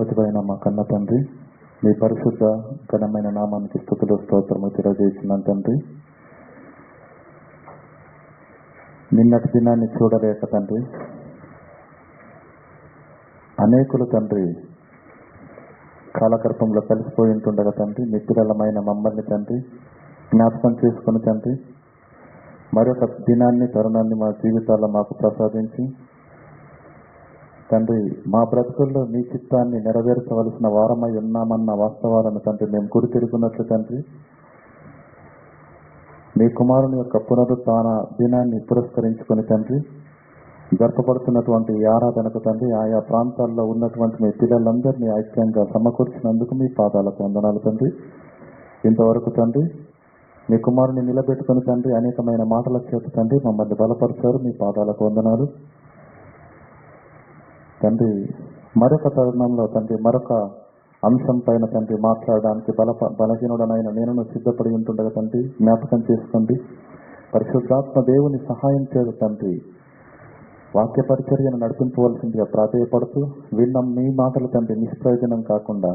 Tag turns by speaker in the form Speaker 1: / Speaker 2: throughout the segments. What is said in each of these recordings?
Speaker 1: ప్రతిపైన మా కన్న తండ్రి, మీ పరిశుద్ధ ఘనమైన నామానికి స్తుతులు స్తోత్రము తెలియజేస్తున్నాను తండ్రి. నిన్నటి దినాన్ని చూడలేక తండ్రి, అనేకులు తండ్రి కాలగర్భంలో కలిసిపోయి ఉంటుండగా తండ్రి, నిత్యులమైన మమ్మల్ని తండ్రి జ్ఞాపకం చేసుకుని తండ్రి మరొక దినాన్ని తరుణాన్ని మా జీవితాల్లో మాకు ప్రసాదించి తండ్రి మా బ్రతుకుల్లో మీ చిత్తాన్ని నెరవేర్చవలసిన వారమై ఉన్నామన్న వాస్తవాలను తండ్రి మేము గురి తిరుగున్నట్లు తండ్రి, మీ కుమారుని యొక్క పునరుత్థాన దినాన్ని పురస్కరించుకొని తండ్రి జరపబడుతున్నటువంటి ఈ ఆరాధనకు తండ్రి ఆయా ప్రాంతాల్లో ఉన్నటువంటి మీ పిల్లలందరినీ ఐక్యంగా సమకూర్చినందుకు మీ పాదాలకు వందనాలు తండ్రి. ఇంతవరకు తండ్రి మీ కుమారుని నిలబెట్టుకుని తండ్రి అనేకమైన మాటల చేత తండ్రి మమ్మల్ని బలపరిచారు. మీ పాదాలకు వందనాలు తండ్రి. మరొక తరుణంలో తండ్రి మరొక అంశం పైన తండ్రి మాట్లాడడానికి బలహీనుడనైన నేను సిద్ధపడి ఉంటుండగా తండ్రి జ్ఞాపకం చేసుకోండి. పరిశుద్ధాత్మ దేవుని సహాయం చేయదు తండ్రి వాక్య పరిచర్యను నడిపించవలసిందిగా ప్రాధేయపడుతూ విన్న మీ మాటలు తండ్రి నిష్ప్రయోజనం కాకుండా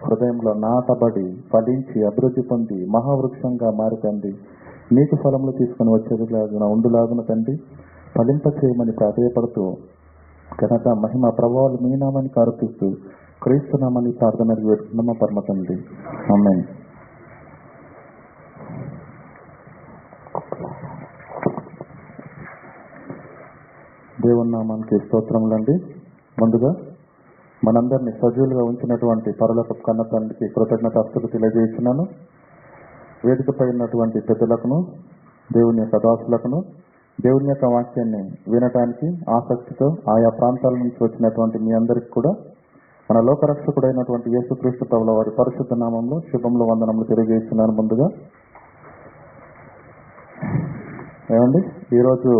Speaker 1: హృదయంలో నాటబడి ఫలించి అభివృద్ధి పొంది మహావృక్షంగా మారి తండ్రి నీకు ఫలములు తీసుకుని వచ్చేదిలాగున ఉండులాగున తండ్రి ఫలింప చేయమని ప్రాధేయపడుతూ ఘనత మహిమ ప్రభావాలు మీ నామానికి ఆరోపిస్తూ క్రీస్తు నామాన్ని ప్రార్థన పెట్టుకున్నామా పరమ తండ్రి. ఆమేన్. దేవుని నామానికి స్తోత్రములండి. ముందుగా మనందరినీ సజీవులుగా ఉంచినటువంటి పరలోకపు కన్న తండ్రికి కృతజ్ఞతాస్తులు తెలియజేస్తున్నాను. వేదికపై ఉన్నటువంటి పెద్దలకును దేవుని యొక్క దాసులకును దేవుని యొక్క వాక్యాన్ని వినటానికి ఆసక్తితో ఆయా ప్రాంతాల నుంచి వచ్చినటువంటి మీ అందరికి కూడా మన లోకరక్షకుడైనటువంటి యేసుక్రీస్తు ప్రభుల వారి పరిశుద్ధ నామంలో శుభములు వందనములు తెలియజేస్తున్నాను. ముందుగా ఏమండి, ఈరోజు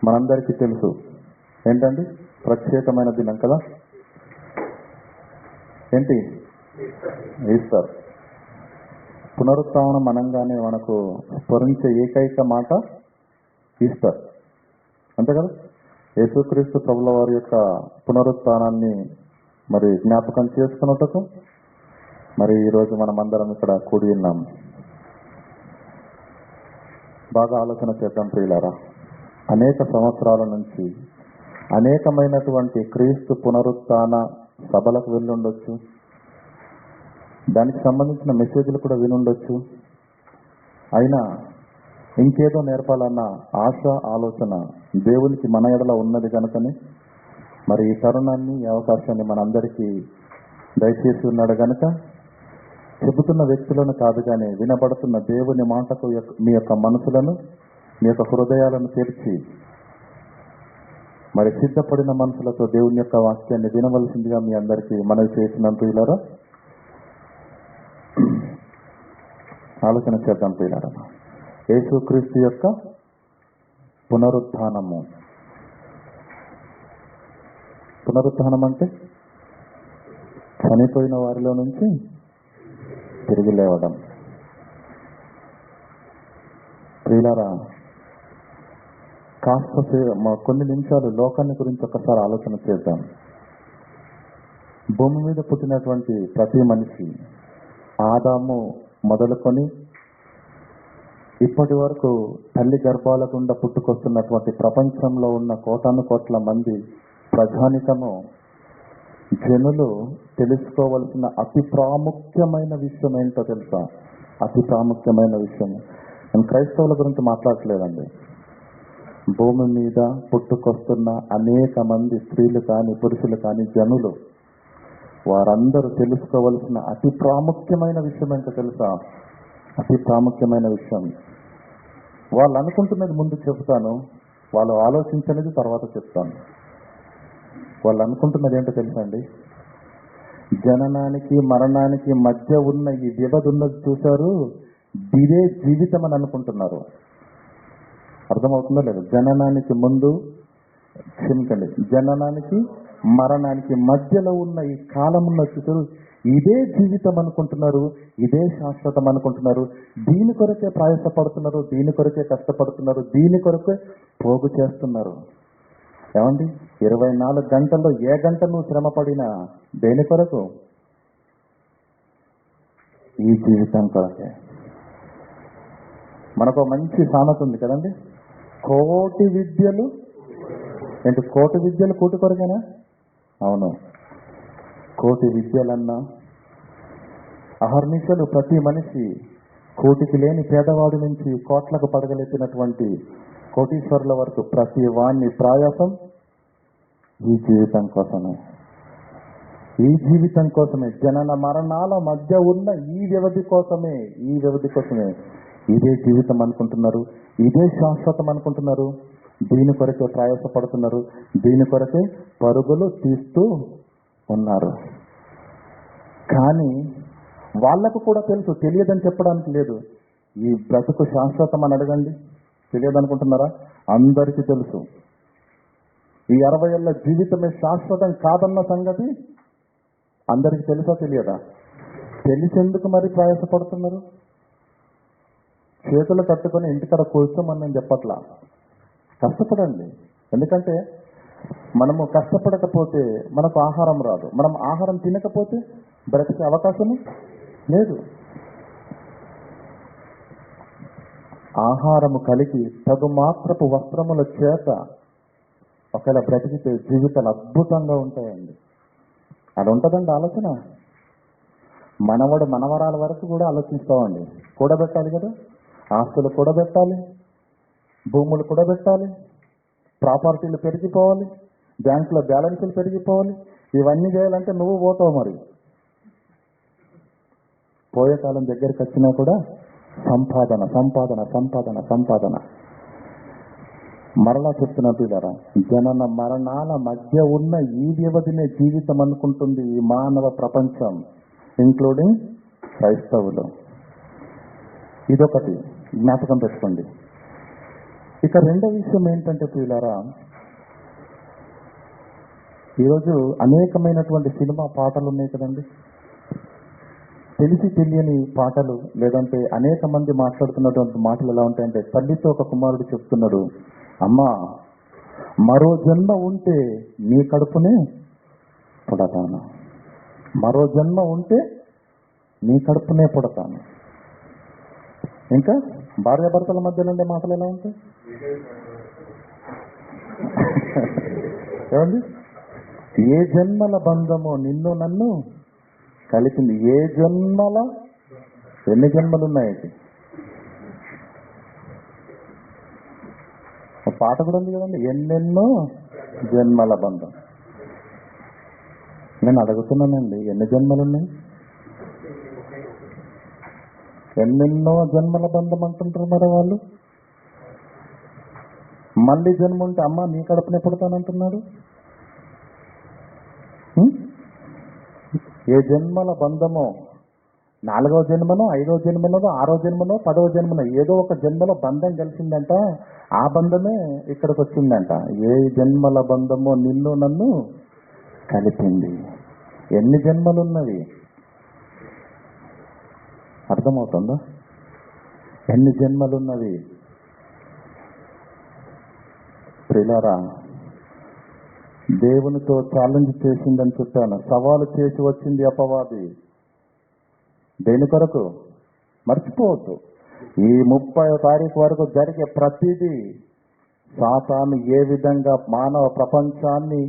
Speaker 1: మనందరికీ తెలుసు ఏంటండి, ప్రత్యేకమైన దినం కదా. ఏంటి? ఈస్టర్. పునరుత్థానం అనగానే మనకు స్మరించే ఏకైక మాట ఈస్టర్, అంతే కదా. యేసుక్రీస్తు ప్రభుల వారి యొక్క పునరుత్థానాన్ని మరి జ్ఞాపకం చేసుకున్నట్టుకు మరి ఈరోజు మనం అందరం ఇక్కడ కూడి ఉన్నాం. బాగా ఆలోచన చేద్దాం ప్రియులారా. అనేక సంవత్సరాల నుంచి అనేకమైనటువంటి క్రీస్తు పునరుత్థాన సభలకు వెళ్ళుండొచ్చు, దానికి సంబంధించిన మెసేజ్లు కూడా వినుండొచ్చు. అయినా ఇంకేదో నేర్పాలన్న ఆశ ఆలోచన దేవునికి మన ఎడల ఉన్నది కనుకనే మరి ఈ తరుణాన్ని ఈ అవకాశాన్ని మనందరికీ దయచేసి ఉన్నాడు కనుక చెబుతున్న వ్యక్తులను కాదు కానీ వినబడుతున్న దేవుని మాటకు మీ యొక్క మనసులను మీ యొక్క హృదయాలను తెరిచి మరి సిద్ధపడిన మనసులతో దేవుని యొక్క వాక్యాన్ని వినవలసిందిగా మీ అందరికీ మనవి చేసినంత ప్రియులారా. ఆలోచన చేద్దాం ప్రియులారా. యేసుక్రీస్తు యొక్క పునరుత్థానము. పునరుత్థానం అంటే చనిపోయిన వారిలో నుంచి తిరిగి లేవడం. ప్రియులారా, కాస్త కొన్ని నిమిషాలు లోకాన్ని గురించి ఒకసారి ఆలోచన చేద్దాం. భూమి మీద పుట్టినటువంటి ప్రతి మనిషి ఆదాము మొదలుకొని ఇప్పటి వరకు తల్లి గర్భాల గుండా పుట్టుకొస్తున్నటువంటి ప్రపంచంలో ఉన్న కోటాను కోట్ల మంది ప్రజానికము జనులు తెలుసుకోవలసిన అతి ప్రాముఖ్యమైన విషయం ఏంటో తెలుసా? అతి ప్రాముఖ్యమైన విషయం. నేను క్రైస్తవుల గురించి మాట్లాడట్లేదండి. భూమి మీద పుట్టుకొస్తున్న అనేక మంది స్త్రీలు కానీ పురుషులు కానీ జనులు వారందరూ తెలుసుకోవలసిన అతి ప్రాముఖ్యమైన విషయం ఏంటో తెలుసా? అతి ప్రాముఖ్యమైన విషయం. వాళ్ళు అనుకుంటున్నది ముందు చెప్తాను, వాళ్ళు ఆలోచించినది తర్వాత చెప్తాను. వాళ్ళు అనుకుంటున్నది ఏంటో తెలుసా అండి? జననానికి మరణానికి మధ్య ఉన్న ఈ వ్యవధి ఉన్నది చూశారు, ఇదే జీవితం అని అనుకుంటున్నారు. అర్థమవుతుందో లేదు? జననానికి ముందు, క్షమించండి, జననానికి మరణానికి మధ్యలో ఉన్న ఈ కాలం ఉన్న చూసారు, ఇదే జీవితం అనుకుంటున్నారు, ఇదే శాశ్వతం అనుకుంటున్నారు. దీని కొరకే ప్రయాసపడుతున్నారు, దీని కొరకే కష్టపడుతున్నారు, దీని కొరకే పోగు చేస్తున్నారు. ఏమండి 24 గంటల్లో ఏ గంట నువ్వు శ్రమ పడినా దేని కొరకు? ఈ జీవితం కొరకే. మనకు మంచి సామెత ఉంది కదండి, కోటి విద్యలు ఏంటి? కోటి విద్యలు కూటి కొరకేనా? అవును, కోటి విద్యలన్నా అహర్నిశలు ప్రతి మనిషి కోటికి లేని పేదవాడి నుంచి కోట్లకు పడగలెత్తినటువంటి కోటీశ్వరుల వరకు ప్రతి వాణ్ణి ప్రయాసం ఈ జీవితం కోసమే. ఈ జీవితం కోసమే, జనన మరణాల మధ్య ఉన్న ఈ వ్యవధి కోసమే. ఇదే జీవితం అనుకుంటున్నారు, ఇదే శాశ్వతం అనుకుంటున్నారు, దీని కొరకే ప్రయాసపడుతున్నారు, దీని కొరకే పరుగులు తీస్తూ ఉన్నారు. కానీ వాళ్లకు కూడా తెలుసు, తెలియదని చెప్పడానికి లేదు. ఈ బ్రతుకు శాశ్వతం అని అడగండి, తెలియదు అనుకుంటున్నారా? అందరికీ తెలుసు. ఈ 60 ఏళ్ల జీవితమే శాశ్వతం కాదన్న సంగతి అందరికీ తెలుసా తెలియదా? తెలిసేందుకు మరి ప్రయాసపడుతున్నారు? చేతులు కట్టుకొని ఇంటికాడ కూర్చోమని నేను చెప్పట్లా, కష్టపడండి. ఎందుకంటే మనము కష్టపడకపోతే మనకు ఆహారం రాదు, మనం ఆహారం తినకపోతే బ్రతికే అవకాశము లేదు. ఆహారము కలిగి తగు మాత్రపు వస్త్రముల చేత ఒకవేళ బ్రతికితే జీవితాలు అద్భుతంగా ఉంటాయండి. అది ఉంటుందండి ఆలోచన. మనవడు మనవరాల వరకు కూడా ఆలోచిస్తామండి. కూడబెట్టాలి కదా, ఆస్తులు కూడబెట్టాలి, భూములు కూడబెట్టాలి, ప్రాపర్టీలు పెరిగిపోవాలి, బ్యాంకులో బ్యాలెన్సులు పెరిగిపోవాలి. ఇవన్నీ చేయాలంటే నువ్వు పోతావు. మరి పోయే కాలం దగ్గరికి వచ్చినా కూడా సంపాదన సంపాదన సంపాదన సంపాదన. మరలా చెప్తున్నా పిల్లరా, జనన మరణాల మధ్య ఉన్న ఈ వ్యవధినే జీవితం అనుకుంటుంది ఈ మానవ ప్రపంచం, ఇంక్లూడింగ్ క్రైస్తవులు. ఇదొకటి జ్ఞాపకం పెట్టుకోండి. ఇక రెండో విషయం ఏంటంటే పిల్లరా, ఈరోజు అనేకమైనటువంటి సినిమా పాటలు ఉన్నాయి కదండి, తెలిసి తెలియని పాటలు, లేదంటే అనేక మంది మాట్లాడుతున్నటువంటి మాటలు ఎలా ఉంటాయంటే, తల్లితో ఒక కుమారుడు చెప్తున్నాడు, అమ్మా మరో జన్మ ఉంటే నీ కడుపునే పుడతాను, మరో జన్మ ఉంటే నీ కడుపునే పుడతాను. ఇంకా భార్యాభర్తల మధ్య నుండి మాటలు ఎలా ఉంటాయి ఏమండి? ఏ జన్మల బంధమో నిన్ను నన్ను కలిపింది. ఏ జన్మల, ఎన్ని జన్మలు ఉన్నాయి? పాట కూడా ఉంది కదండి, ఎన్నెన్నో జన్మల బంధం. నేను అడుగుతున్నానండి, ఎన్ని జన్మలు ఉన్నాయి? ఎన్నెన్నో జన్మల బంధం అంటుంటారు మరి వాళ్ళు. మళ్ళీ జన్మ ఉంటే అమ్మ నీ కడుపునే పుడతానంటున్నాడు. ఏ జన్మల బంధమో, 4వ జన్మనో 5వ జన్మనో 6వ జన్మనో 10వ జన్మనో ఏదో ఒక జన్మలో బంధం కలిసిందంట. ఆ బంధమే ఇక్కడికి వచ్చిందంట. ఏ జన్మల బంధమో నిన్ను నన్ను కలిపింది. ఎన్ని జన్మలున్నవి అర్థమవుతుందా? ఎన్ని జన్మలున్నవి ప్రియులారా? దేవునితో ఛాలెంజ్ చేసిందని చెప్పాను, సవాలు చేసి వచ్చింది అపవాది. దేని కొరకు? మర్చిపోవద్దు, ఈ 30వ తారీఖు వరకు జరిగే ప్రతిదీ సాతాను ఏ విధంగా మానవ ప్రపంచాన్ని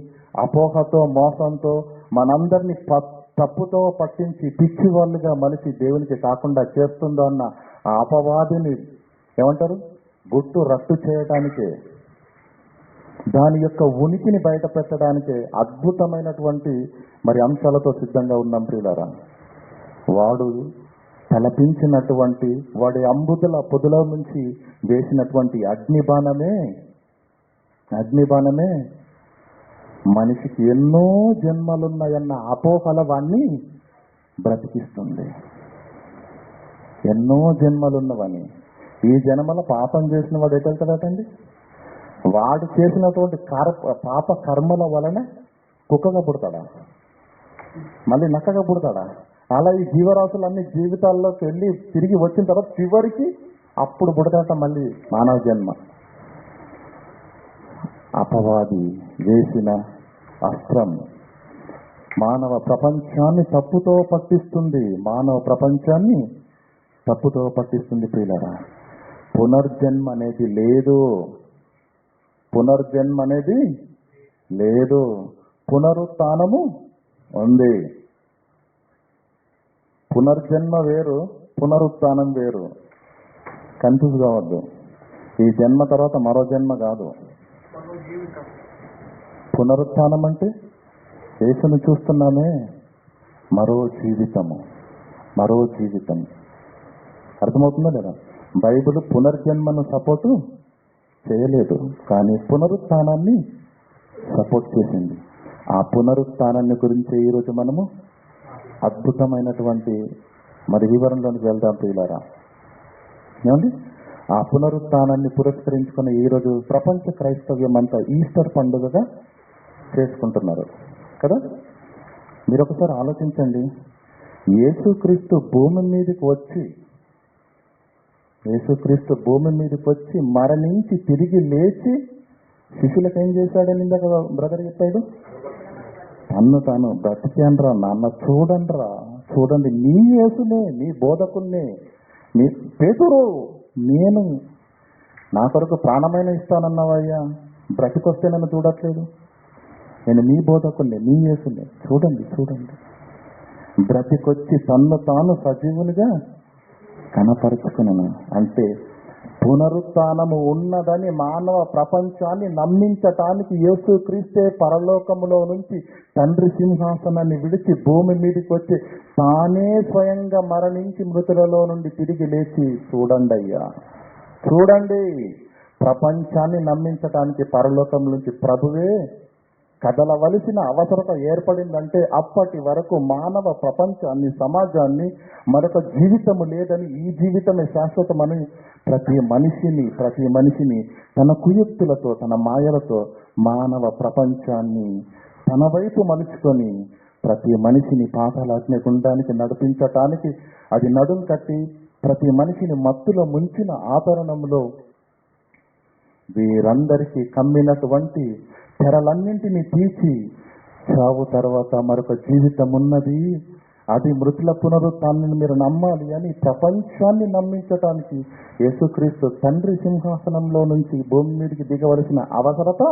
Speaker 1: అపోహతో మోసంతో మనందరినీ తప్పుతో పట్టించి పిచ్చి వాళ్ళుగా మనిషి దేవునికి కాకుండా చేస్తుందో అన్న ఆ అపవాదిని ఏమంటారు, గుట్టు రట్టు చేయడానికే, దాని యొక్క ఉనికిని బయట పెట్టడానికే అద్భుతమైనటువంటి మరి అంశాలతో సిద్ధంగా ఉన్నాం ప్రియులారా. వాడు తలపించినటువంటి వాడి అంబుదల పొదలో నుంచి వేసినటువంటి అగ్నిబాణమే మనిషికి ఎన్నో జన్మలున్నాయన్న అపోహల వాణ్ణి బ్రతికిస్తుంది. ఎన్నో జన్మలున్నవని. ఈ జన్మల పాపం చేసిన వాడు ఎటెళ్తాడటండి? వాడు చేసినటువంటి పాప కర్మల వలన కుక్కగా పుడతాడా, మళ్ళీ నక్కగా పుడతాడా? అలా ఈ జీవరాశులన్నీ జీవితాల్లోకి వెళ్ళి తిరిగి వచ్చిన తర్వాత చివరికి అప్పుడు పుడతాట మళ్ళీ మానవ జన్మ. అపవాది వేసిన అస్త్రం మానవ ప్రపంచాన్ని తప్పుతో పట్టిస్తుంది. మానవ ప్రపంచాన్ని తప్పుతో పట్టిస్తుంది. ప్రియులారా, పునర్జన్మ అనేది లేదు. పునర్జన్మ అనేది లేదు. పునరుత్థానము ఉంది. పునర్జన్మ వేరు, పునరుత్థానం వేరు. కన్ఫ్యూజ్ కావద్దు. ఈ జన్మ తర్వాత మరో జన్మ కాదు. పునరుత్థానం అంటే యేసును చూస్తున్నామే, మరో జీవితము, మరో జీవితం. అర్థమవుతుందా లేదా? బైబిల్ పునర్జన్మను సపోర్టు చేయలేదు, కానీ పునరుత్థానాన్ని సపోర్ట్ చేసింది. ఆ పునరుత్థానాన్ని గురించి ఈరోజు మనము అద్భుతమైనటువంటి మరి వివరణలోకి వెళ్దాం ప్రియులారా. ఏమండి? ఆ పునరుత్థానాన్ని పురస్కరించుకుని ఈరోజు ప్రపంచ క్రైస్తవ్యం అంతా ఈస్టర్ పండుగగా చేసుకుంటున్నారు కదా. మీరు ఒకసారి ఆలోచించండి. యేసుక్రీస్తు భూమి మీదకి వచ్చి మరణించి తిరిగి లేచి శిష్యులకు ఏం చేశాడని ఇందాక బ్రదర్ చెప్పాడు. తాను బ్రతికాన్రా నాన్న, చూడండి నీ యేసునే, నీ బోధకుల్ని, నీ పేతురు, నేను నా కొరకు ప్రాణమైన ఇస్తానన్నావయ్యా, బ్రతికొస్తే నన్ను చూడట్లేదు, నేను నీ బోధకుల్ని, నీ యేసుని, చూడండి బ్రతికొచ్చి తాను సజీవునిగా కనపరుచుకున్నాను. అంటే పునరుత్థానము ఉన్నదని మానవ ప్రపంచాన్ని నమ్మించటానికి యేసుక్రీస్తే పరలోకములో నుంచి తండ్రి సింహాసనాన్ని విడిచి భూమి మీదకి వచ్చి తానే స్వయంగా మరణించి మృతులలో నుండి తిరిగి లేచి చూడండి ప్రపంచాన్ని నమ్మించటానికి పరలోకం నుంచి ప్రభువే కదలవలసిన అవసరత ఏర్పడిందంటే అప్పటి వరకు మానవ ప్రపంచాన్ని, సమాజాన్ని, మరొక జీవితము లేదని, ఈ జీవితమే శాశ్వతమని ప్రతి మనిషిని తన కుయుక్తులతో, తన మాయలతో మానవ ప్రపంచాన్ని తన వైపు మలుచుకొని ప్రతి మనిషిని పాతాళాగ్ని గుండానికి నడిపించటానికి అది నడుం కట్టి ప్రతి మనిషిని మత్తులో ముంచిన ఆతరణంలో వీరందరికీ కమ్మినటువంటి తెరలన్నింటినీ తీసి చావు తర్వాత మరొక జీవితం ఉన్నది, అది మృతుల పునరుత్థానాన్ని మీరు నమ్మాలి అని ప్రపంచాన్ని నమ్మించటానికి యేసుక్రీస్తు తండ్రి సింహాసనంలో నుంచి భూమి మీదకి దిగవలసిన అవసరత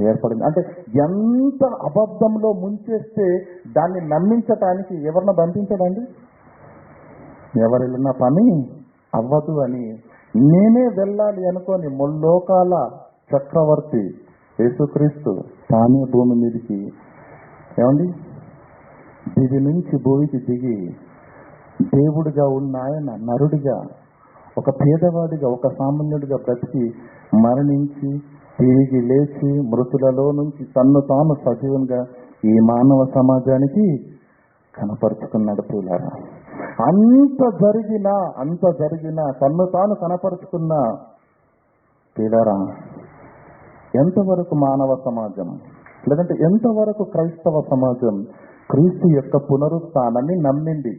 Speaker 1: ఏర్పడింది. అంటే ఎంత అబద్ధంలో ముంచేస్తే దాన్ని నమ్మించటానికి ఎవరిని పంపించడండి? ఎవరిన్న పని అవ్వదు అని నేనే వెళ్ళాలి అనుకొని ముల్లోకాల చక్రవర్తి యేసుక్రీస్తు తానే భూమి మీదకి దివి నుంచి భూమికి దిగి దేవుడిగా ఉన్న ఆయన నరుడిగా, ఒక పేదవాడిగా, ఒక సామాన్యుడిగా బ్రతికి మరణించి తిరిగి లేచి మృతులలో నుంచి తాను సజీవంగా ఈ మానవ సమాజానికి కనపరుచుకున్నాడు. ప్రియులారా, అంత జరిగినా తాను కనపరుచుకున్న ప్రియులారా, ఎంతవరకు మానవ సమాజం, లేదంటే ఎంతవరకు క్రైస్తవ సమాజం క్రీస్తు యొక్క పునరుత్థానాన్ని నమ్మింది?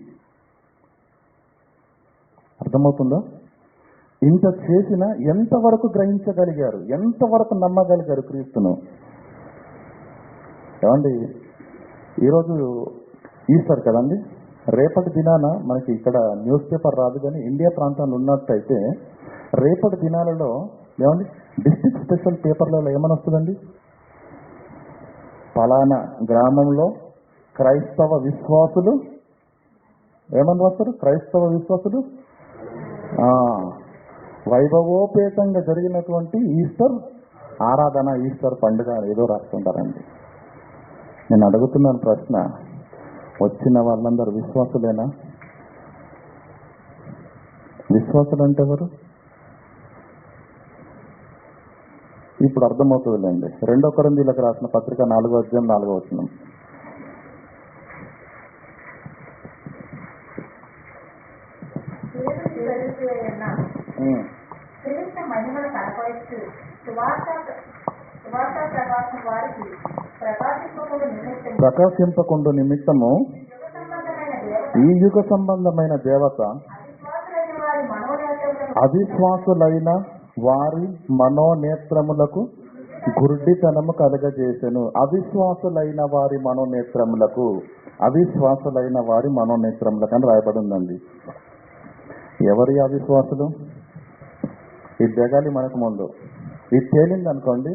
Speaker 1: అర్థమవుతుందా? ఇంత చేసినా ఎంతవరకు గ్రహించగలిగారు, ఎంతవరకు నమ్మగలిగారు క్రీస్తును? ఏమండి, ఈరోజు ఈస్టర్ కదండి. రేపటి దినాన మనకి ఇక్కడ న్యూస్ పేపర్ రాదు, కానీ ఇండియా ప్రాంతాల్లో ఉన్నట్టయితే రేపటి దినాలలో డిస్ట్రిక్ట్ స్పెషల్ పేపర్లలో ఏమని వస్తుందండి? ఫలానా గ్రామంలో క్రైస్తవ విశ్వాసులు ఏమని రాస్తారు? క్రైస్తవ విశ్వాసులు వైభవోపేతంగా జరిగినటువంటి ఈస్టర్ ఆరాధన, ఈస్టర్ పండుగ ఏదో రాస్తుంటారండి. నేను అడుగుతున్నాను ప్రశ్న, వచ్చిన వాళ్ళందరూ విశ్వాసులేనా? విశ్వాసులు అంటే ఎవరు? ఇప్పుడు అర్థమవుతుందిలేండి. 2 కొరింథీయులకు రాసిన పత్రిక 4వ అధ్యాయం 4వ వచనం. ప్రకాశింపకుండు నిమిత్తము ఈ యుగ సంబంధమైన దేవత అవిశ్వాసులైన వారి మనోనేత్రములకు గురుడితనము కలగజేసెను అవిశ్వాసులైన వారి మనోనేత్రములకు, అవిశ్వాసులైన వారి మనోనేత్రములకు అని రాయబడి ఉందండి. ఎవరి అవిశ్వాసులు? ఇది జగాలి మనకు ముందు, ఇది తేలింది అనుకోండి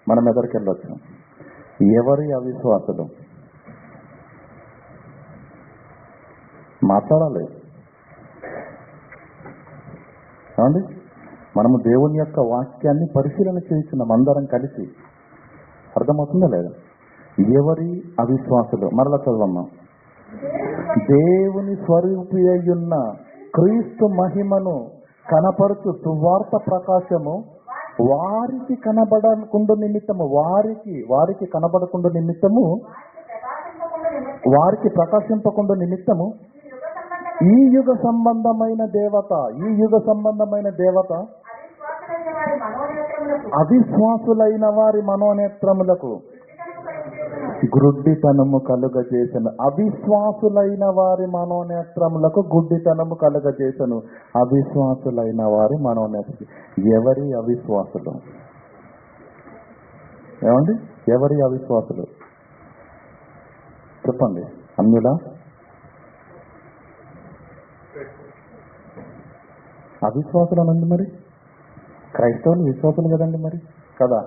Speaker 1: మనం ఎదరికి వెళ్ళొచ్చు. ఎవరి అవిశ్వాసులు? మాట్లాడాలి ఏమండి. మనము దేవుని యొక్క వాక్యాన్ని పరిశీలన చేయించున్నాం అందరం కలిసి. అర్థమవుతుందా లేదా? ఎవరి అవిశ్వాసులు? మరలా చదవమ్మా. దేవుని స్వరూపి అయ్యున్న క్రీస్తు మహిమను కనపరుచు సువార్త ప్రకాశము వారికి కనబడకుండా నిమిత్తము, వారికి కనబడకుండా నిమిత్తము, వారికి ప్రకాశింపకుండా నిమిత్తము ఈ యుగ సంబంధమైన దేవత, అవిశ్వాసులైన వారి మనోనేత్రములకు గుడ్డితనము కలుగజేసెను. అవిశ్వాసులైన వారి మనోనేత్రములకు గుడ్డితనము కలుగజేసెను. అవిశ్వాసులైన వారి మనోనేత్రం. ఎవరి అవిశ్వాసులు? ఏమండి, ఎవరి అవిశ్వాసులు చెప్పండి. అన్యులా? అవిశ్వాసులు అనండి. మరి క్రైస్తవులు విశ్వాసులు కదండి మరి, కదా?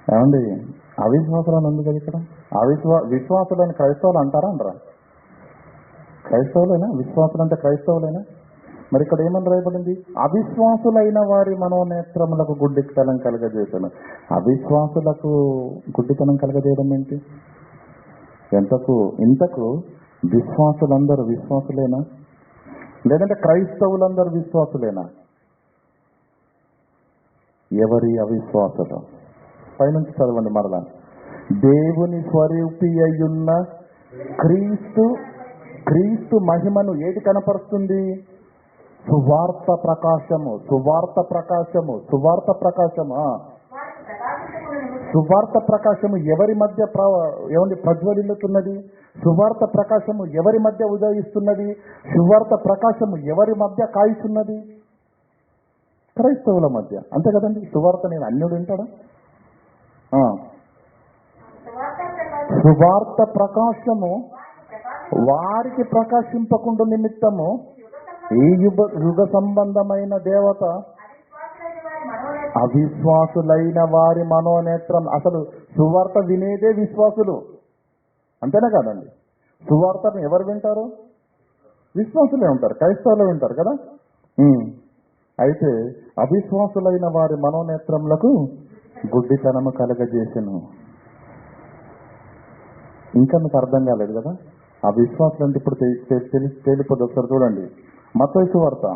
Speaker 1: ఏమండి, అవిశ్వాసులు అని ఉంది కదా ఇక్కడ. విశ్వాసులని క్రైస్తవులు అంటారా అనరా? క్రైస్తవులైనా? విశ్వాసులు అంటే క్రైస్తవులైనా? మరి ఇక్కడ ఏమని రాయబడింది? అవిశ్వాసులైన వారి మనోనేత్రములకు గుడ్డితనం కలగజేశాను. అవిశ్వాసులకు గుడ్డితనం కలగజేయడం ఏంటి? ఇంతకు విశ్వాసులందరూ విశ్వాసులేనా, లేదంటే క్రైస్తవులందరూ విశ్వాసులేనా? ఎవరి అవిశ్వాసులు? పైనుంచి చదవండి మరలా. దేవుని స్వరూపి అయ్యున్న క్రీస్తు మహిమను ఏది కనపరుస్తుంది? సువార్త ప్రకాశము. సువార్త ప్రకాశము ఎవరి మధ్య ప్రజ్వలిల్లుతున్నది? సువార్త ప్రకాశము ఎవరి మధ్య ఉదయిస్తున్నది? సువార్త ప్రకాశము ఎవరి మధ్య కాయిస్తున్నది? క్రైస్తవుల మధ్య. అంతే కదండి. సువార్త నేను అన్యుడు వింటాడా? సువార్త ప్రకాశము వారికి ప్రకాశింపకుండా నిమిత్తము ఈ యుగ సంబంధమైన దేవత అవిశ్వాసులైన వారి మనోనేత్రం. అసలు సువార్త వినేదే విశ్వాసులు, అంతేనా కాదండి? సువార్తను ఎవరు వింటారు? విశ్వాసులే ఉంటారు, క్రైస్తవులే వింటారు కదా. అయితే అవిశ్వాసులైన వారి మనోనేత్రములకు గుడ్డితనము కలగజేసెను. ఇంకా మీకు అర్థం కాలేదు కదా? ఆ విశ్వాసులు అంటే ఇప్పుడు తేలిపోదు. ఒకసారి చూడండి మత్తయి సువార్త,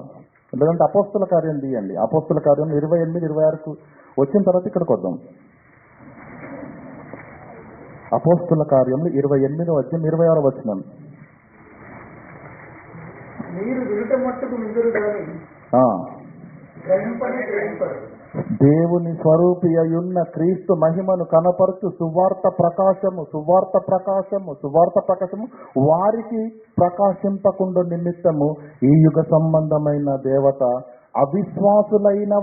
Speaker 1: లేదంటే అపోస్తుల కార్యం తీయండి. అపోస్తుల కార్యం 28, 26కు వచ్చిన తర్వాత ఇక్కడికి వద్దాం. అపోస్తుల కార్యంలో 28వ అధ్యాయం 26వ వచనం. దేవుని స్వరూపి అయ్యున్న క్రీస్తు మహిమను కనపరుచు సువార్త ప్రకాశము వారికి ప్రకాశింపకుండా నిమిత్తము ఈ యుగ సంబంధమైన దేవత అవిశ్వాసులైన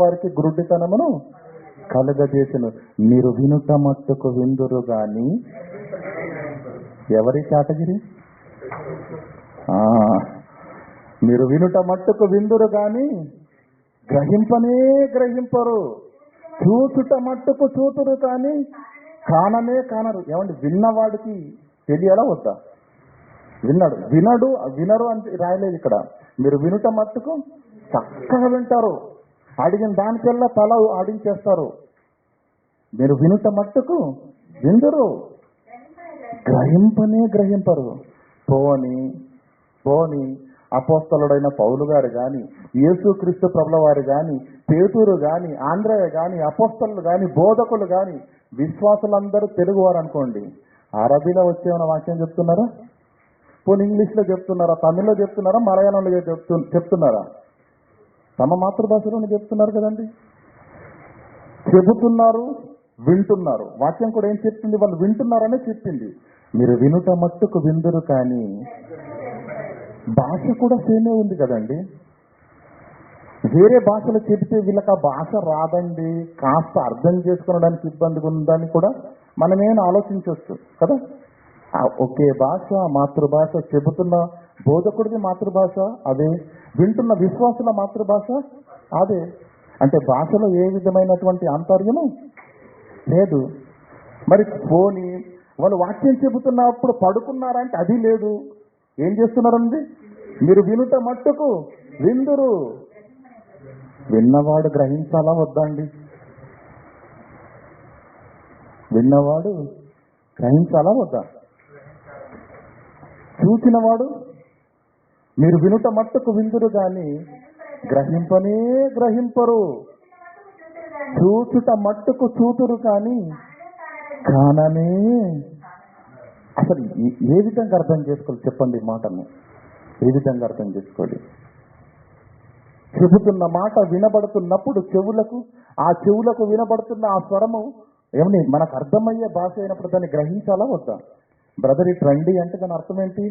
Speaker 1: వారికి గురుడితనమును కలుగజేసెను. మీరు వినుట మట్టుకు విందురు గాని. ఎవరి కేటగిరీ? మీరు వినుట మట్టుకు విందురు గాని గ్రహింపరు. చూచుట మట్టుకు చూతురు కానీ కానరు. ఏమండి, విన్నవాడికి తెలియాలా వద్దా? వినరు అని రాయలేదు ఇక్కడ. మీరు వినుట మట్టుకు చక్కగా వింటారు, అడిగిన దానికెల్లా తల ఆడించేస్తారు. మీరు వినుట మట్టుకు విందురు, గ్రహింపరు. పోని అపోస్తలుడైన పౌలు గారు కానీ, యేసుక్రీస్తు ప్రభుల వారు కానీ, పేతురు కానీ, ఆంధ్రయ్య కానీ, అపోస్తలు కానీ, బోధకులు కానీ, విశ్వాసులందరూ తెలుగువారు అనుకోండి. అరబీలో వచ్చేమైనా వాక్యం చెప్తున్నారా? పోనీ ఇంగ్లీష్లో చెప్తున్నారా? తమిళ్లో చెప్తున్నారా? మలయాళంలో చెప్తున్నారా? తమ మాతృభాషలోనే చెప్తున్నారు కదండి. చెబుతున్నారు, వింటున్నారు. వాక్యం కూడా ఏం చెప్తుంది? వాళ్ళు వింటున్నారనే చెప్పింది. మీరు వినుట మట్టుకు విందురు కానీ. భాష కూడా సేమే ఉంది కదండి. వేరే భాషలో చెబితే వీళ్ళకి ఆ భాష రాదండి, కాస్త అర్థం చేసుకోవడానికి ఇబ్బందిగా ఉందని కూడా మనమేమైనా ఆలోచించవచ్చు కదా. ఒకే భాష, మాతృభాష, చెబుతున్న బోధకుడిది మాతృభాష అదే, వింటున్న విశ్వాసుల మాతృభాష అదే. అంటే భాషలో ఏ విధమైనటువంటి ఆంతర్యము లేదు. మరి పోని వాళ్ళు వాక్యం చెబుతున్నప్పుడు పడుకున్నారంటే అది లేదు. ఏం చేస్తున్నారండి? మీరు వినుట మట్టుకు విందురు. విన్నవాడు గ్రహించాలా వద్దా అండి? విన్నవాడు గ్రహించాలా వద్దా? చూసినవాడు మీరు వినుట మట్టుకు విందురు గాని గ్రహింపనే గ్రహింపరు. చూచుట మట్టుకు చూతురు కానీ కాననే. అసలు ఏ విధంగా అర్థం చేసుకోవాలి చెప్పండి? ఈ మాటను ఏ విధంగా అర్థం చేసుకోవాలి? చెబుతున్న మాట వినబడుతున్నప్పుడు చెవులకు వినబడుతున్న ఆ స్వరము ఏమని మనకు అర్థమయ్యే భాష అయినప్పుడు దాన్ని గ్రహించాలా వద్దా? బ్రదర్ ఇటు రండి అంటే దాని అర్థం ఏంటి?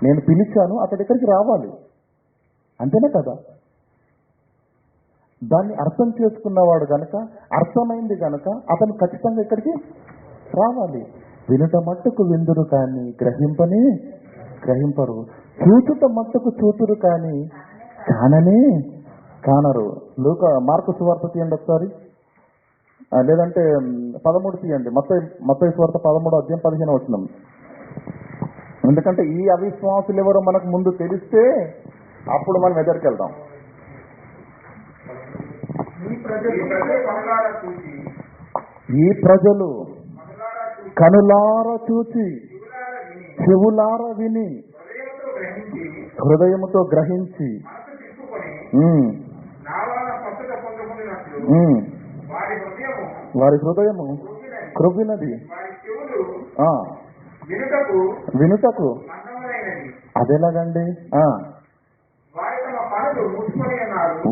Speaker 1: నేను పిలిచాను, అతడి దగ్గరికి రావాలి, అంతేనే కదా. దాన్ని అర్థం చేసుకున్నవాడు గనక, అర్థమైంది గనక అతను ఖచ్చితంగా ఇక్కడికి రావాలి. వినుట మట్టుకు విందురు కానీ గ్రహింపని గ్రహింపరు. చూచుట మట్టుకు చూతురు కానీ కాననే కానరు. మార్కు సువార్త తీయండి ఒకసారి, లేదంటే 13 తీయండి. మత్తయి సువార్త 13 అధ్యాయం 15 వచనం. ఎందుకంటే ఈ అవిశ్వాసులు ఎవరో మనకు ముందు తెలిస్తే అప్పుడు మనం ఎదురుకెళ్దాం. ఈ ప్రజలు కనులార చూచి చెవులార విని హృదయముతో గ్రహించి వారి హృదయము క్రొవ్వినది, వినుటకు. అదేలాగండి?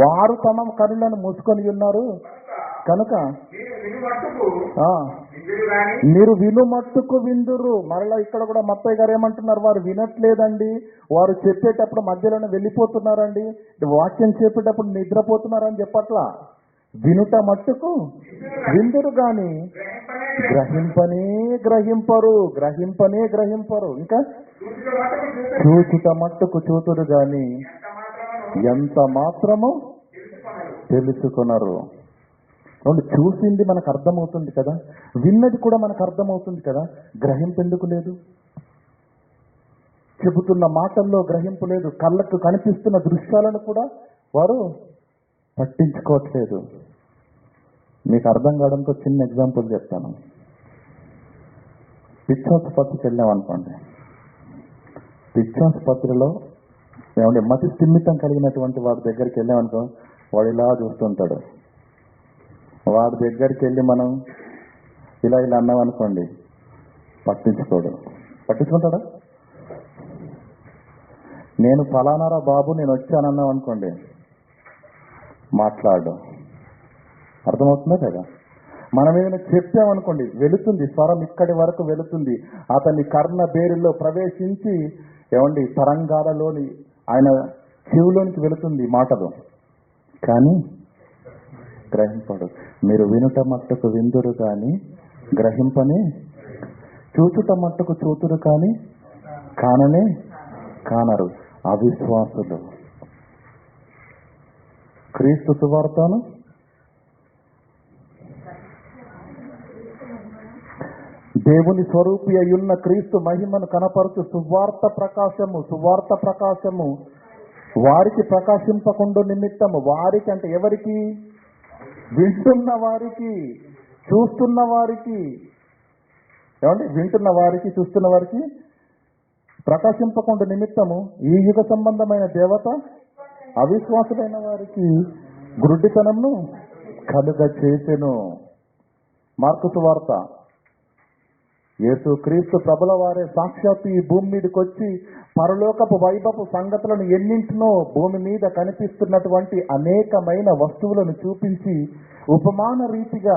Speaker 1: వారు తమ కనులను మూసుకొని ఉన్నారు కనుక మీరు విను మట్టుకు విందురు. మరలా ఇక్కడ కూడా మత్తయ్య గారు ఏమంటున్నారు? వారు వినట్లేదండి, వారు చెప్పేటప్పుడు మధ్యలోనే వెళ్ళిపోతున్నారండి, వాక్యం చెప్పేటప్పుడు నిద్రపోతున్నారని చెప్పట్లా. వినుట మట్టుకు విందురు గాని గ్రహింపనే గ్రహింపరు. ఇంకా చూచుట మట్టుకు చూతురు గాని ఎంత మాత్రము తెలుసుకున్నారు. చూసింది మనకు అర్థమవుతుంది కదా, విన్నది కూడా మనకు అర్థమవుతుంది కదా, గ్రహింపు ఎందుకు లేదు? చెబుతున్న మాటల్లో గ్రహింపు లేదు, కళ్ళకు కనిపిస్తున్న దృశ్యాలను కూడా వారు పట్టించుకోవట్లేదు. మీకు అర్థం కావడంతో చిన్న ఎగ్జాంపుల్ చెప్తాను. పిచ్చాసుపత్రికి వెళ్ళామనుకోండి, పిచ్చాసుపత్రిలో ఏమంటే మతి స్థిమితం కలిగినటువంటి వాడి దగ్గరికి వెళ్ళామనుకో, వాడు ఇలా చూస్తుంటాడు. వాడి దగ్గరికి వెళ్ళి మనం ఇలా అన్నామనుకోండి, పట్టించుకుంటాడా? నేను ఫలానారా బాబు నేను వచ్చానన్నాం అనుకోండి, మాట్లాడు. అర్థమవుతుందా కదా? మనం ఏమైనా చెప్పామనుకోండి, వెళుతుంది స్వరం, ఇక్కడి వరకు వెళుతుంది, అతని కర్ణ బేరులో ప్రవేశించి ఏమండి తరంగాలలోని ఆయన చెవులోనికి వెళుతుంది మాటలు, కానీ గ్రహింపడు. మీరు వినుట మట్టుకు విందురు కానీ గ్రహింపని, చూచుట మట్టుకు చూతురు కానీ కాననే కానరు. అవిశ్వాసులు. క్రీస్తు సువార్తను దేవుని స్వరూపి అయ్యున్న క్రీస్తు మహిమను కనపరచు సువార్త ప్రకాశము వారికి ప్రకాశింపకుండా నిమిత్తము. వారికి అంటే ఎవరికి? వింటున్న వారికి, చూస్తున్న వారికి. ఏమంటే వింటున్న వారికి, చూస్తున్న వారికి ప్రకాశింపకుండా నిమిత్తము ఈ యుగ సంబంధమైన దేవత అవిశ్వాసులైన వారికి గురుడితనంను కలుగ చేసెను. మార్కు సువార్త. యేసు క్రీస్తు ప్రభుల వారే సాక్షాత్తు ఈ భూమి మీదకి వచ్చి పరలోకపు వైభవ సంగతులను ఎన్నింటినో భూమి మీద కనిపిస్తున్నటువంటి అనేకమైన వస్తువులను చూపించి ఉపమాన రీతిగా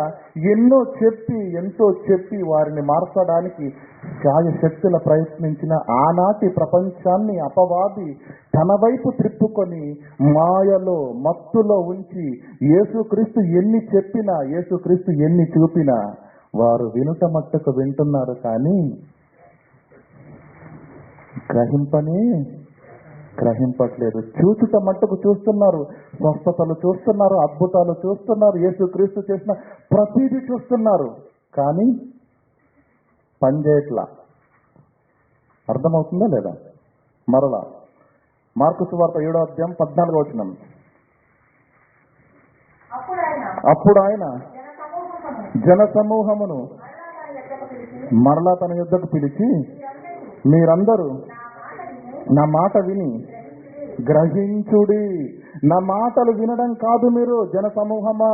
Speaker 1: ఎంతో చెప్పి వారిని మార్చడానికి శాయశక్తుల ప్రయత్నించిన ఆనాటి ప్రపంచాన్ని అపవాది తన వైపు త్రిప్పుకొని మాయలో మత్తులో ఉంచి యేసుక్రీస్తు ఎన్ని చెప్పినా యేసుక్రీస్తు ఎన్ని చూపినా వారు వినుట మట్టుకు వింటున్నారు, కానీ గ్రహింపట్లేదు. చూచుట మట్టుకు చూస్తున్నారు, స్వస్థతలు చూస్తున్నారు, అద్భుతాలు చూస్తున్నారు, యేసుక్రీస్తు చేసిన ప్రతిదీ చూస్తున్నారు, కానీ పనిచేయట్లా. అర్థమవుతుందా లేదా? మరలా మార్కు సువార్త 7వ అధ్యాయం 14వ వచనం. అప్పుడు ఆయన జన సమూహమును మరలా తన యుద్ధకు పిలిచి, మీరందరూ నా మాట విని గ్రహించుడి. నా మాటలు వినడం కాదు, మీరు జన సమూహమా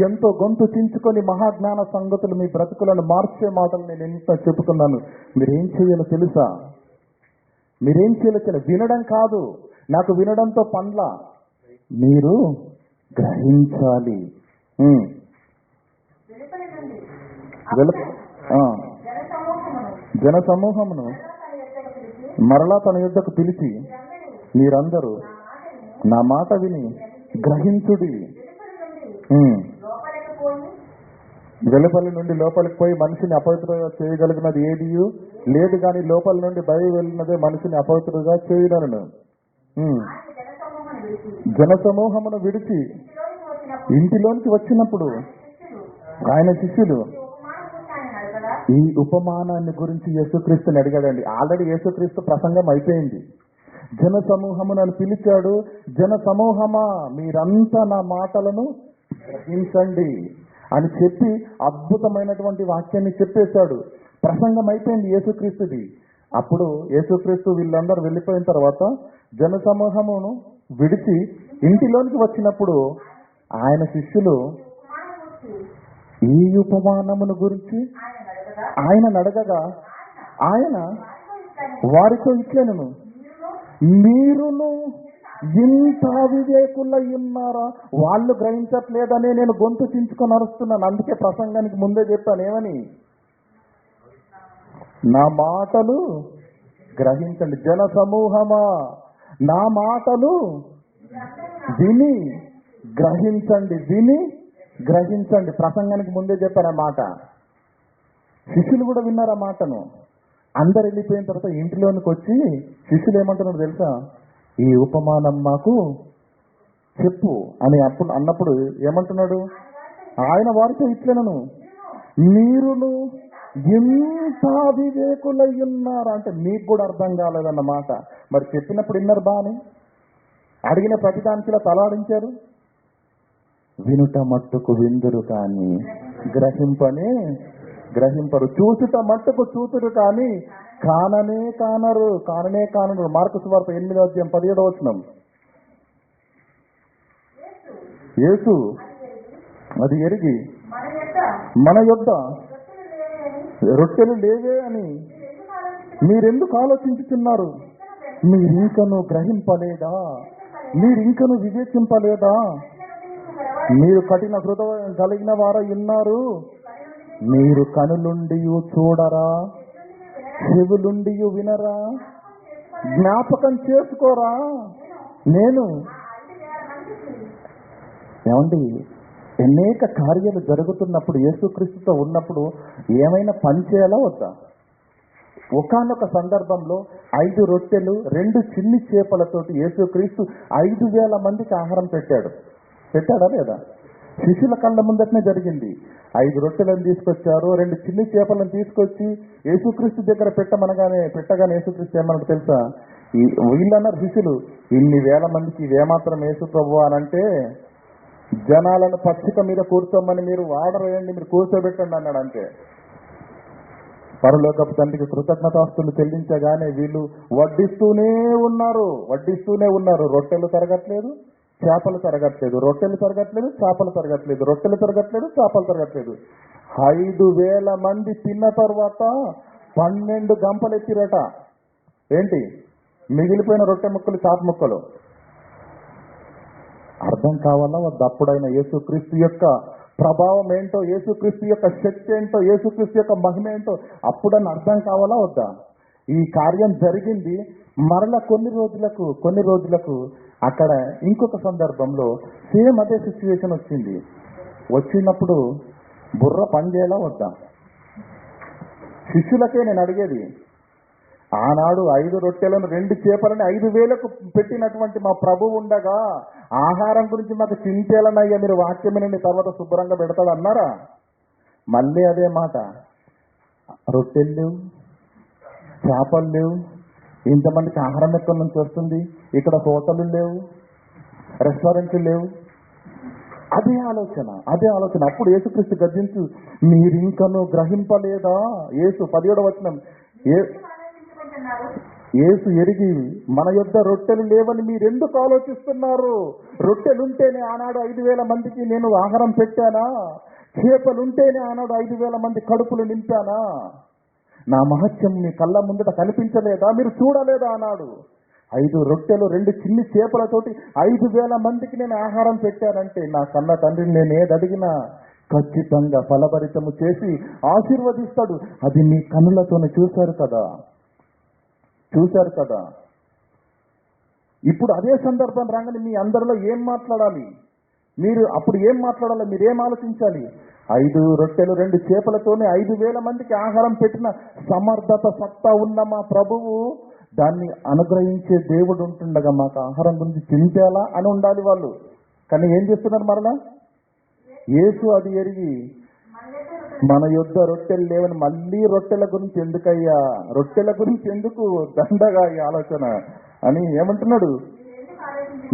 Speaker 1: ఎంతో గొంతు చించుకొని మహాజ్ఞాన సంగతులు మీ బ్రతుకులను మార్చే మాటలు నేను ఎంత చెబుతున్నాను. మీరేం చేయాలో తెలుసా? మీరేం చేయాలో వినడం కాదు, నాకు వినడంతో పనుల, మీరు గ్రహించాలి. జన సమూహమును మరలా తన యుద్ధకు పిలిచి, మీరందరూ నా మాట విని గ్రహించుడి. వెలుపలి నుండి లోపలికి పోయి మనిషిని అపవిత్రంగా చేయగలిగినది ఏది లేదు, కానీ లోపల నుండి బయలు వెళ్ళినదే మనిషిని అపవిత్రంగా చేయగలను. జన సమూహమును విడిచి ఇంటిలోనికి వచ్చినప్పుడు ఆయన శిష్యులు ఈ ఉపమానాన్ని గురించి యేసుక్రీస్తుని అడిగాడండి. ఆల్రెడీ యేసుక్రీస్తు ప్రసంగం అయిపోయింది. జన సమూహమును అని పిలిచాడు. జన సమూహమా, మీరంతా నా మాటలను గ్రహించండి అని చెప్పి అద్భుతమైనటువంటి వాక్యాన్ని చెప్పేశాడు. ప్రసంగం అయిపోయింది యేసుక్రీస్తుది. అప్పుడు యేసుక్రీస్తు వీళ్ళందరూ వెళ్ళిపోయిన తర్వాత జన సమూహమును విడిచి ఇంటిలోనికి వచ్చినప్పుడు ఆయన శిష్యులు ఈ ఉపమానమును గురించి ఆయన అడగగా ఆయన వారితో ఇట్లనెను, మీరును ఇంత అవివేకులై ఉన్నారా? వాళ్ళు గ్రహించట్లేదనే నేను గొంతు చించుకొని అరుస్తున్నాను. అందుకే ప్రసంగానికి ముందే చెప్పాను ఏమని, నా మాటలు గ్రహించండి. జన సమూహమా, నా మాటలు విని గ్రహించండి, విని గ్రహించండి. ప్రసంగానికి ముందే చెప్పాను ఆ మాట. శిష్యులు కూడా విన్నారు ఆ మాటను. అందరు వెళ్ళిపోయిన తర్వాత ఇంటిలోనికి వచ్చి శిష్యులు ఏమంటున్నారు తెలుసా? ఈ ఉపమానం మాకు చెప్పు అని అన్నప్పుడు ఏమంటున్నాడు ఆయన వారితో ఇట్లనను, మీరును ఎంత వివేకులై ఉన్నారా? అంటే మీకు కూడా అర్థం కాలేదన్నమాట. మరి చెప్పినప్పుడు విన్నారు బాని, అడిగిన ప్రతిదానికి తలాడించారు. వినుట మట్టుకు విందురు కానీ గ్రహింపరు, చూసుట మట్టుకు చూతురు కానీ కాననే కానరు. మార్కు సువార్త 8వ అధ్యాయం 17వ వచనం. యేసు అది ఎరిగి మన యొద్ద రొట్టెలు లేవే అని మీరెందుకు ఆలోచించుతున్నారు? మీరింకను గ్రహింపలేదా? మీరింకను వివేచింపలేదా? మీరు కఠిన హృదయం కలిగిన వారై ఉన్నారు. మీరు కనులుండి చూడరా, చెవులుండి వినరా, జ్ఞాపకం చేసుకోరా? నేను ఏమండి, అనేక కార్యాలు జరుగుతున్నప్పుడు యేసుక్రీస్తుతో ఉన్నప్పుడు ఏమైనా పని చేయాలా వద్దా? ఒకానొక సందర్భంలో 5 రొట్టెలు 2 చిన్ని చేపలతోటి యేసుక్రీస్తు 5,000 మందికి ఆహారం పెట్టాడా లేదా? శిష్యుల కళ్ళ ముందటనే జరిగింది. 5 రొట్టెలను తీసుకొచ్చారు, 2 చిన్ని చేపలను తీసుకొచ్చి యేసుక్రీస్తు దగ్గర పెట్టగానే యేసుక్రీస్తు ఏమన్నాడు తెలుసా? వీళ్ళన్నారు శిష్యులు, ఇన్ని వేల మందికి ఇవేమాత్రం యేసు ప్రభు అనంటే, జనాలను పచ్చిక మీద కూర్చోమని మీరు వాడరేయండి, మీరు కూర్చోబెట్టండి అన్నాడు. అంతే. పరలోకపు తండ్రికి కృతజ్ఞతాస్తులు చెల్లించగానే వీళ్ళు వడ్డిస్తూనే ఉన్నారు. రొట్టెలు తరగట్లేదు, చేపలు తరగట్లేదు, రొట్టెలు తరగట్లేదు, చేపలు తరగట్లేదు, రొట్టెలు తరగట్లేదు, చేపలు తరగట్లేదు. 5,000 మంది తిన్న తర్వాత 12 గంపలు ఎత్తిరట. ఏంటి? మిగిలిపోయిన రొట్టె ముక్కలు, చేప ముక్కలు. అర్థం కావాలా వద్ద? అప్పుడైన యేసుక్రీస్తు యొక్క ప్రభావం ఏంటో, యేసుక్రీస్తు యొక్క శక్తి ఏంటో, యేసుక్రీస్తు యొక్క మహిమ ఏంటో అప్పుడని అర్థం కావాలా వద్దా? ఈ కార్యం జరిగింది. మరలా కొన్ని రోజులకు అక్కడ ఇంకొక సందర్భంలో సేమ్ అదే సిచ్యువేషన్ వచ్చింది. వచ్చినప్పుడు బుర్ర పనిచేయాలా వద్దా? శిష్యులకే నేను అడిగేది, ఆనాడు 5 రొట్టెలను 2 చేపలను 5,000కు పెట్టినటువంటి మా ప్రభువు ఉండగా ఆహారం గురించి మాకు చింతేలనయ్యా, మీరు వాక్యం నుండి తర్వాత శుభ్రంగా పెడతాడు అన్నారా? మళ్ళీ అదే మాట, రొట్టెలు లేవు, చేపలు లేవు, ఇంతమందికి ఆహారం ఎక్కడి నుంచి వస్తుంది, ఇక్కడ హోటళ్ళు లేవు, రెస్టారెంట్లు లేవు. అదే ఆలోచన. అప్పుడు యేసుక్రీస్తు గద్దించు, మీరింకను గ్రహింపలేదా? యేసు 17వ వచనం, యేసు ఎరిగి మన యొద్ద రొట్టెలు లేవని మీరెందుకు ఆలోచిస్తున్నారు? రొట్టెలుంటేనే ఆనాడు 5,000 మందికి నేను ఆహారం పెట్టానా? చేపలుంటేనే ఆనాడు 5,000 మంది కడుపులు నింపానా? నా మహత్యం మీ కళ్ళ ముందట కనిపించలేదా? మీరు చూడలేదా? ఆనాడు 5 రొట్టెలు 2 చిన్ని చేపలతోటి 5,000 మందికి నేను ఆహారం పెట్టానంటే నా కన్న తండ్రిని నేను ఏదడిగినా ఖచ్చితంగా ఫలభరితము చేసి ఆశీర్వదిస్తాడు. అది మీ కన్నులతోనే చూశారు కదా. ఇప్పుడు అదే సందర్భం రాగానే మీ అందరిలో ఏం మాట్లాడాలి? అప్పుడు ఏం మాట్లాడాలి? మీరేం ఆలోచించాలి? 5 రొట్టెలు 2 చేపలతోనే 5,000 మందికి ఆహారం పెట్టిన సమర్థత సత్తా ఉన్న మా ప్రభువు దాన్ని అనుగ్రహించే దేవుడు ఉంటుండగా మాకు ఆహారం గురించి చింతేలా అని ఉండాలి వాళ్ళు. కానీ ఏం చేస్తున్నారు మరలా? యేసు అది ఎరిగి మన యొద్ద రొట్టెలు లేవని మళ్ళీ రొట్టెల గురించి ఎందుకయ్యా, రొట్టెల గురించి ఎందుకు దండగా ఈ ఆలోచన అని ఏమంటున్నాడు?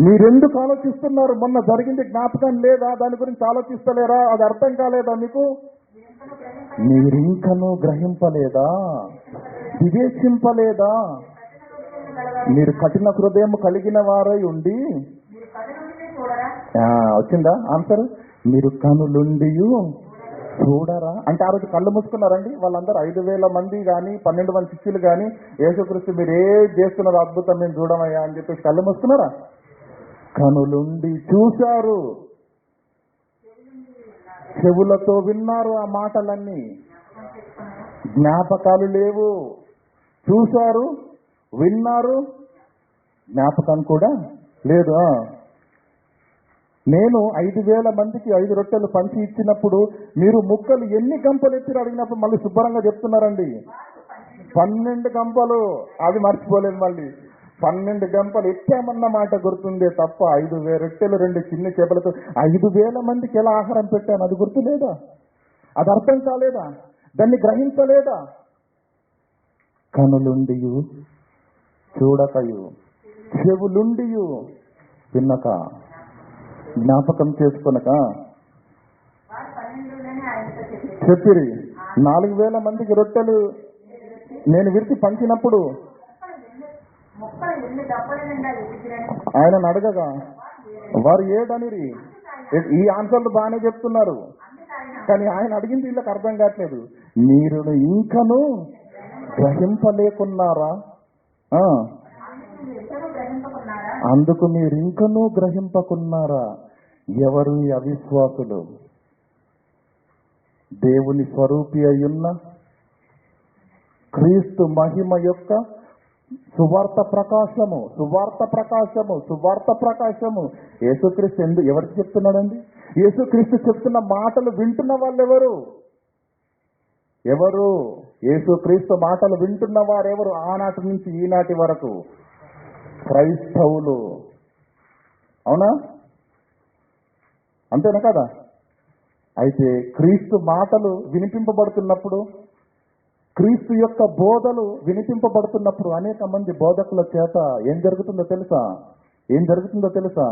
Speaker 1: మీరెందుకు ఆలోచిస్తున్నారు? మొన్న జరిగింది జ్ఞాపకం లేదా? దాని గురించి ఆలోచిస్తలేరా? అది అర్థం కాలేదా మీకు? మీరింకనూ గ్రహింపలేదా? వివేచింపలేదా? మీరు కఠిన హృదయం కలిగిన వారై ఉండి, వచ్చిందా ఆన్సర్? మీరు కనులుండి చూడరా అంటే ఆ రోజు కళ్ళు మూసుకున్నారండి వాళ్ళందరూ? 5,000 మంది కానీ 12 మంది శిష్యులు కానీ యేసుక్రీస్తు మీరు ఏ చేస్తున్నారు అద్భుతం మేము చూడమయ్యా అని చెప్పేసి కళ్ళు మూసుకున్నారా? కనులుండి చూశారు, చెవులతో విన్నారు ఆ మాటలన్నీ. జ్ఞాపకాలు లేవు. చూశారు, విన్నారు, జ్ఞాపకం కూడా లేదు. నేను 5,000 మందికి 5 రొట్టెలు పంచి ఇచ్చినప్పుడు మీరు ముక్కలు ఎన్ని గంపలు ఎత్తిరు అడిగినప్పుడు మళ్ళీ శుభ్రంగా చెప్తున్నారండి. 12 గంపలు. అది మర్చిపోలేదు. మళ్ళీ 12 గంపలు ఎత్తామన్న మాట గుర్తుందే తప్ప 5,000 రొట్టెలు 2 చిన్న చేపలతో 5,000 మందికి ఎలా ఆహారం పెట్టాను అది గుర్తులేదా? అది అర్థం కాలేదా? దాన్ని గ్రహించలేదా? కనులుండియు చూడకయు, చెవులుండియు విన్నక, జ్ఞాపకం చేసుకొనక చెప్పిరి. 4,000 మందికి రొట్టెలు నేను విరిచి పంచినప్పుడు ఆయన అడగగా వారు ఏడనిరి. ఈ ఆన్సర్లు బాగానే చెప్తున్నారు కానీ ఆయన అడిగింది వీళ్ళకి అర్థం కావట్లేదు. మీరు ఇంకను గ్రహింపలేకున్నారా? అందుకు మీరు ఇంకనూ గ్రహింపకున్నారా? ఎవరు ఈ అవిశ్వాసులు? దేవుని స్వరూపి అయ్యున్న క్రీస్తు మహిమ యొక్క సువార్త ప్రకాశము. యేసుక్రీస్తు ఎవరికి చెప్తున్నాడండి? యేసుక్రీస్తు చెప్తున్న మాటలు వింటున్న వాళ్ళు ఎవరు? యేసుక్రీస్తు మాటలు వింటున్న వారెవరు? ఆనాటి నుంచి ఈనాటి వరకు క్రైస్తవులు. అవునా? అంతేనా కదా? అయితే క్రీస్తు మాటలు వినిపింపబడుతున్నప్పుడు, క్రీస్తు యొక్క బోధలు వినిపింపబడుతున్నప్పుడు అనేక మంది బోధకుల చేత ఏం జరుగుతుందో తెలుసా?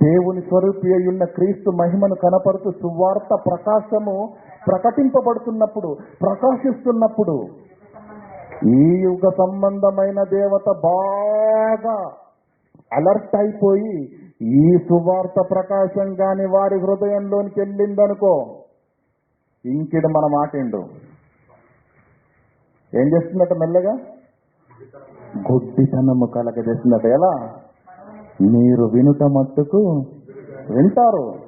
Speaker 1: దేవుని స్వరూపి అయి ఉన్న క్రీస్తు మహిమను కనపడుతూ సువార్త ప్రకాశము ప్రకటింపబడుతున్నప్పుడు, ప్రకాశిస్తున్నప్పుడు ఈ యుగ సంబంధమైన దేవత బాగా అలర్ట్ అయిపోయి ఈ సువార్త ప్రకాశం గాని వారి హృదయంలోనికి వెళ్ళిందనుకో, ఇంకిడ మన మాటేండు ఏం చేస్తుందట? మెల్లగా గుడ్డితనము కలగజేస్తుందట. ఎలా? మీరు వినుట మట్టుకు వింటారు,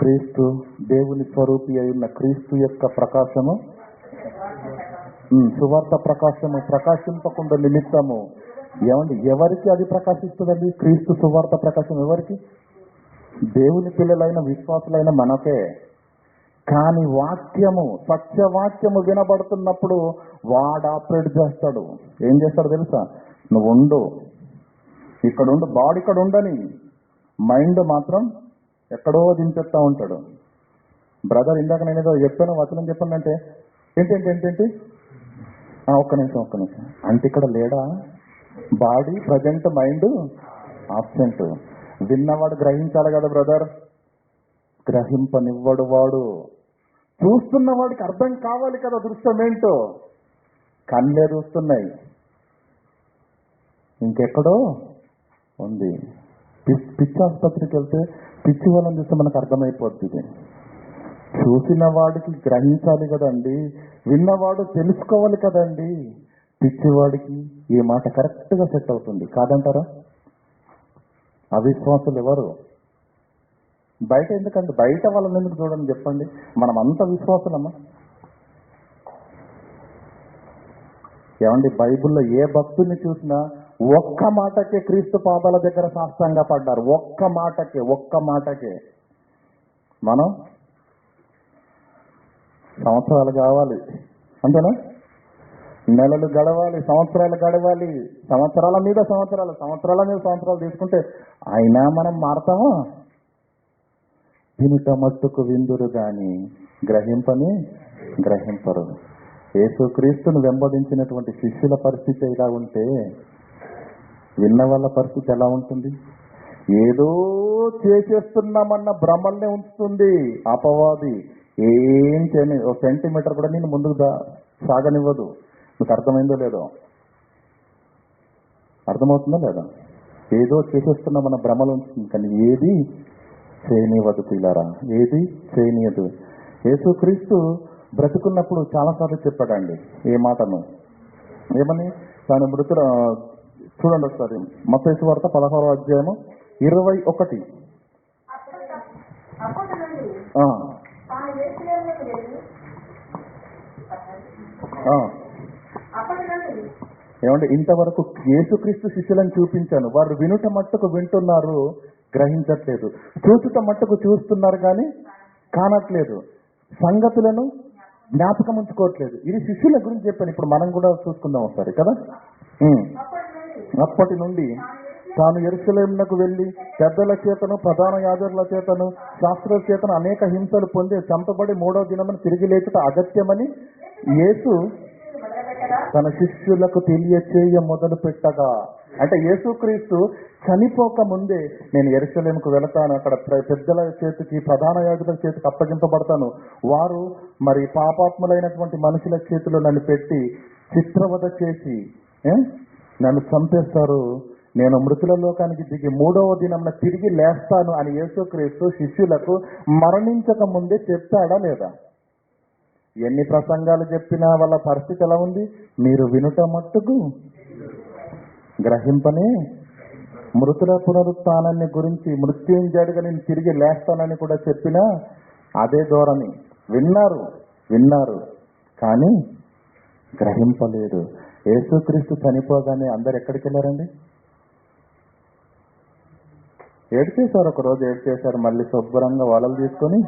Speaker 1: క్రీస్తు, దేవుని స్వరూపి అయిన క్రీస్తు యొక్క ప్రకాశము, సువార్త ప్రకాశము ప్రకాశింపకుండా నిమిత్తము. ఏమండి, ఎవరికి అది ప్రకాశిస్తుందండి? క్రీస్తు సువార్త ప్రకాశం ఎవరికి? దేవుని పిల్లలైన విశ్వాసులైన మనకే. కానీ వాక్యము, సత్యవాక్యము వినబడుతున్నప్పుడు వాడు ఆపరేట్ చేస్తాడు. ఏం చేస్తాడు తెలుసా? నువ్వు ఉండు, ఇక్కడ ఉండు, బాడీ ఇక్కడ ఉండని, మైండ్ మాత్రం ఎక్కడో దించేస్తా ఉంటాడు. బ్రదర్, ఇందాక నేను ఏదో చెప్పాను, వచనం చెప్పాను అంటే ఏంటి ఒక్క నిమిషం అంటే ఇక్కడ లేడా? Body present, mind absent. విన్నవాడు గ్రహించాలి కదా బ్రదర్. గ్రహింపనివ్వడు వాడు. చూస్తున్న వాడికి అర్థం కావాలి కదా దృశ్యం ఏంటో. కళ్ళే చూస్తున్నాయి, ఇంకెక్కడో ఉంది. పిచ్చి ఆసుపత్రికి వెళ్తే పిచ్చి వాళ్ళని చూస్తే మనకు అర్థమైపోతుంది. చూసిన వాడికి గ్రహించాలి కదండి, విన్నవాడు తెలుసుకోవాలి కదండి. పిచ్చివాడికి ఈ మాట కరెక్ట్గా సెట్ అవుతుంది కాదంటారా? అవిశ్వాసులు ఎవరు? బయట ఎందుకంటే, బయట వాళ్ళని ఎందుకు చూడండి చెప్పండి. మనం అంత విశ్వాసులమ్మా. ఏమండి, బైబిల్లో ఏ భక్తుని చూసినా ఒక్క మాటకే క్రీస్తు పాదాల దగ్గర సాష్టాంగ పడ్డారు. ఒక్క మాటకే. మనం సంవత్సరాలు కావాలి అంతేనా? నెలలు గడవాలి, సంవత్సరాలు గడవాలి, సంవత్సరాల మీద సంవత్సరాలు తీసుకుంటే అయినా మనం మారతామా? వినుట మట్టుకు విందురు గాని గ్రహింపరు. యేసుక్రీస్తును వెంబడించినటువంటి శిష్యుల పరిస్థితి ఇలా ఉంటే విన్న వాళ్ళ పరిస్థితి ఎలా ఉంటుంది? ఏదో చేసేస్తున్నామన్న భ్రమల్నే ఉంచుతుంది అపవాది. ఏం చేయని, ఒక సెంటీమీటర్ కూడా నేను ముందుకు సాగనివ్వదు. మీకు అర్థమైందో లేదో? అర్థమవుతుందో లేదా? ఏదో చేసేస్తున్నామన్న భ్రమలు ఉంచుతుంది, కానీ ఏది చేయనివ్వదు పిల్లరా, ఏది చేయనీయదు. యేసుక్రీస్తు బ్రతుకున్నప్పుడు చాలాసార్లు చెప్పాడండి ఏ మాటను, ఏమని? తాను మృతుల, చూడండి ఒకసారి, మత్తయి సువార్త 16వ అధ్యాయము 21. ఏమంటే, ఇంతవరకు యేసుక్రీస్తు శిష్యులను చూపించాను, వారు వినుట మట్టుకు వింటున్నారు, గ్రహించట్లేదు. చూచుట మట్టుకు చూస్తున్నారు కానీ కానట్లేదు, సంగతులను జ్ఞాపకం ఉంచుకోవట్లేదు. ఇది శిష్యుల గురించి చెప్పాను. ఇప్పుడు మనం కూడా చూసుకుందాం ఒకసారి కదా. అప్పటి నుండి తాను యెరూషలేమునకు వెళ్లి పెద్దల చేతను, ప్రధాన యాజకుల చేతను, శాస్త్రుల చేతను అనేక హింసలు పొంది చంపబడి 3వ దినమున తిరిగి లేచుట అగత్యమని యేసు తన శిష్యులకు తెలియచేయ మొదలు పెట్టగా. అంటే యేసుక్రీస్తు చనిపోక ముందే, నేను యెరూషలేముకు వెళతాను, అక్కడ పెద్దల చేతికి, ప్రధాన యాజకుల చేతికి అప్పగింపబడతాను, వారు మరి పాపాత్ములైనటువంటి మనుషుల చేతిలో నన్ను పెట్టి చిత్రవద చేసి నన్ను చంపేస్తారు, నేను మృతుల లోకానికి దిగి 3వ దినమున తిరిగి లేస్తాను అని యేసుక్రీస్తు శిష్యులకు మరణించక ముందే చెప్తాడా లేదా? ఎన్ని ప్రసంగాలు చెప్పినా వాళ్ళ పరిస్థితి ఎలా ఉంది? మీరు వినుట మట్టుకు గ్రహింపనే. మృతుల పునరుత్థానాన్ని గురించి, మృత్యుంజయుడిగా నేను తిరిగి లేస్తానని కూడా చెప్పినా అదే ధోరణి. విన్నారు కానీ గ్రహింపలేదు. యేసుక్రీస్తు చనిపోగానే అందరు ఎక్కడికి వెళ్ళారండి? ఏడ్చేశారు. ఒకరోజు ఏడ్చేశారు, మళ్ళీ శుభ్రంగా వలలు తీసుకొని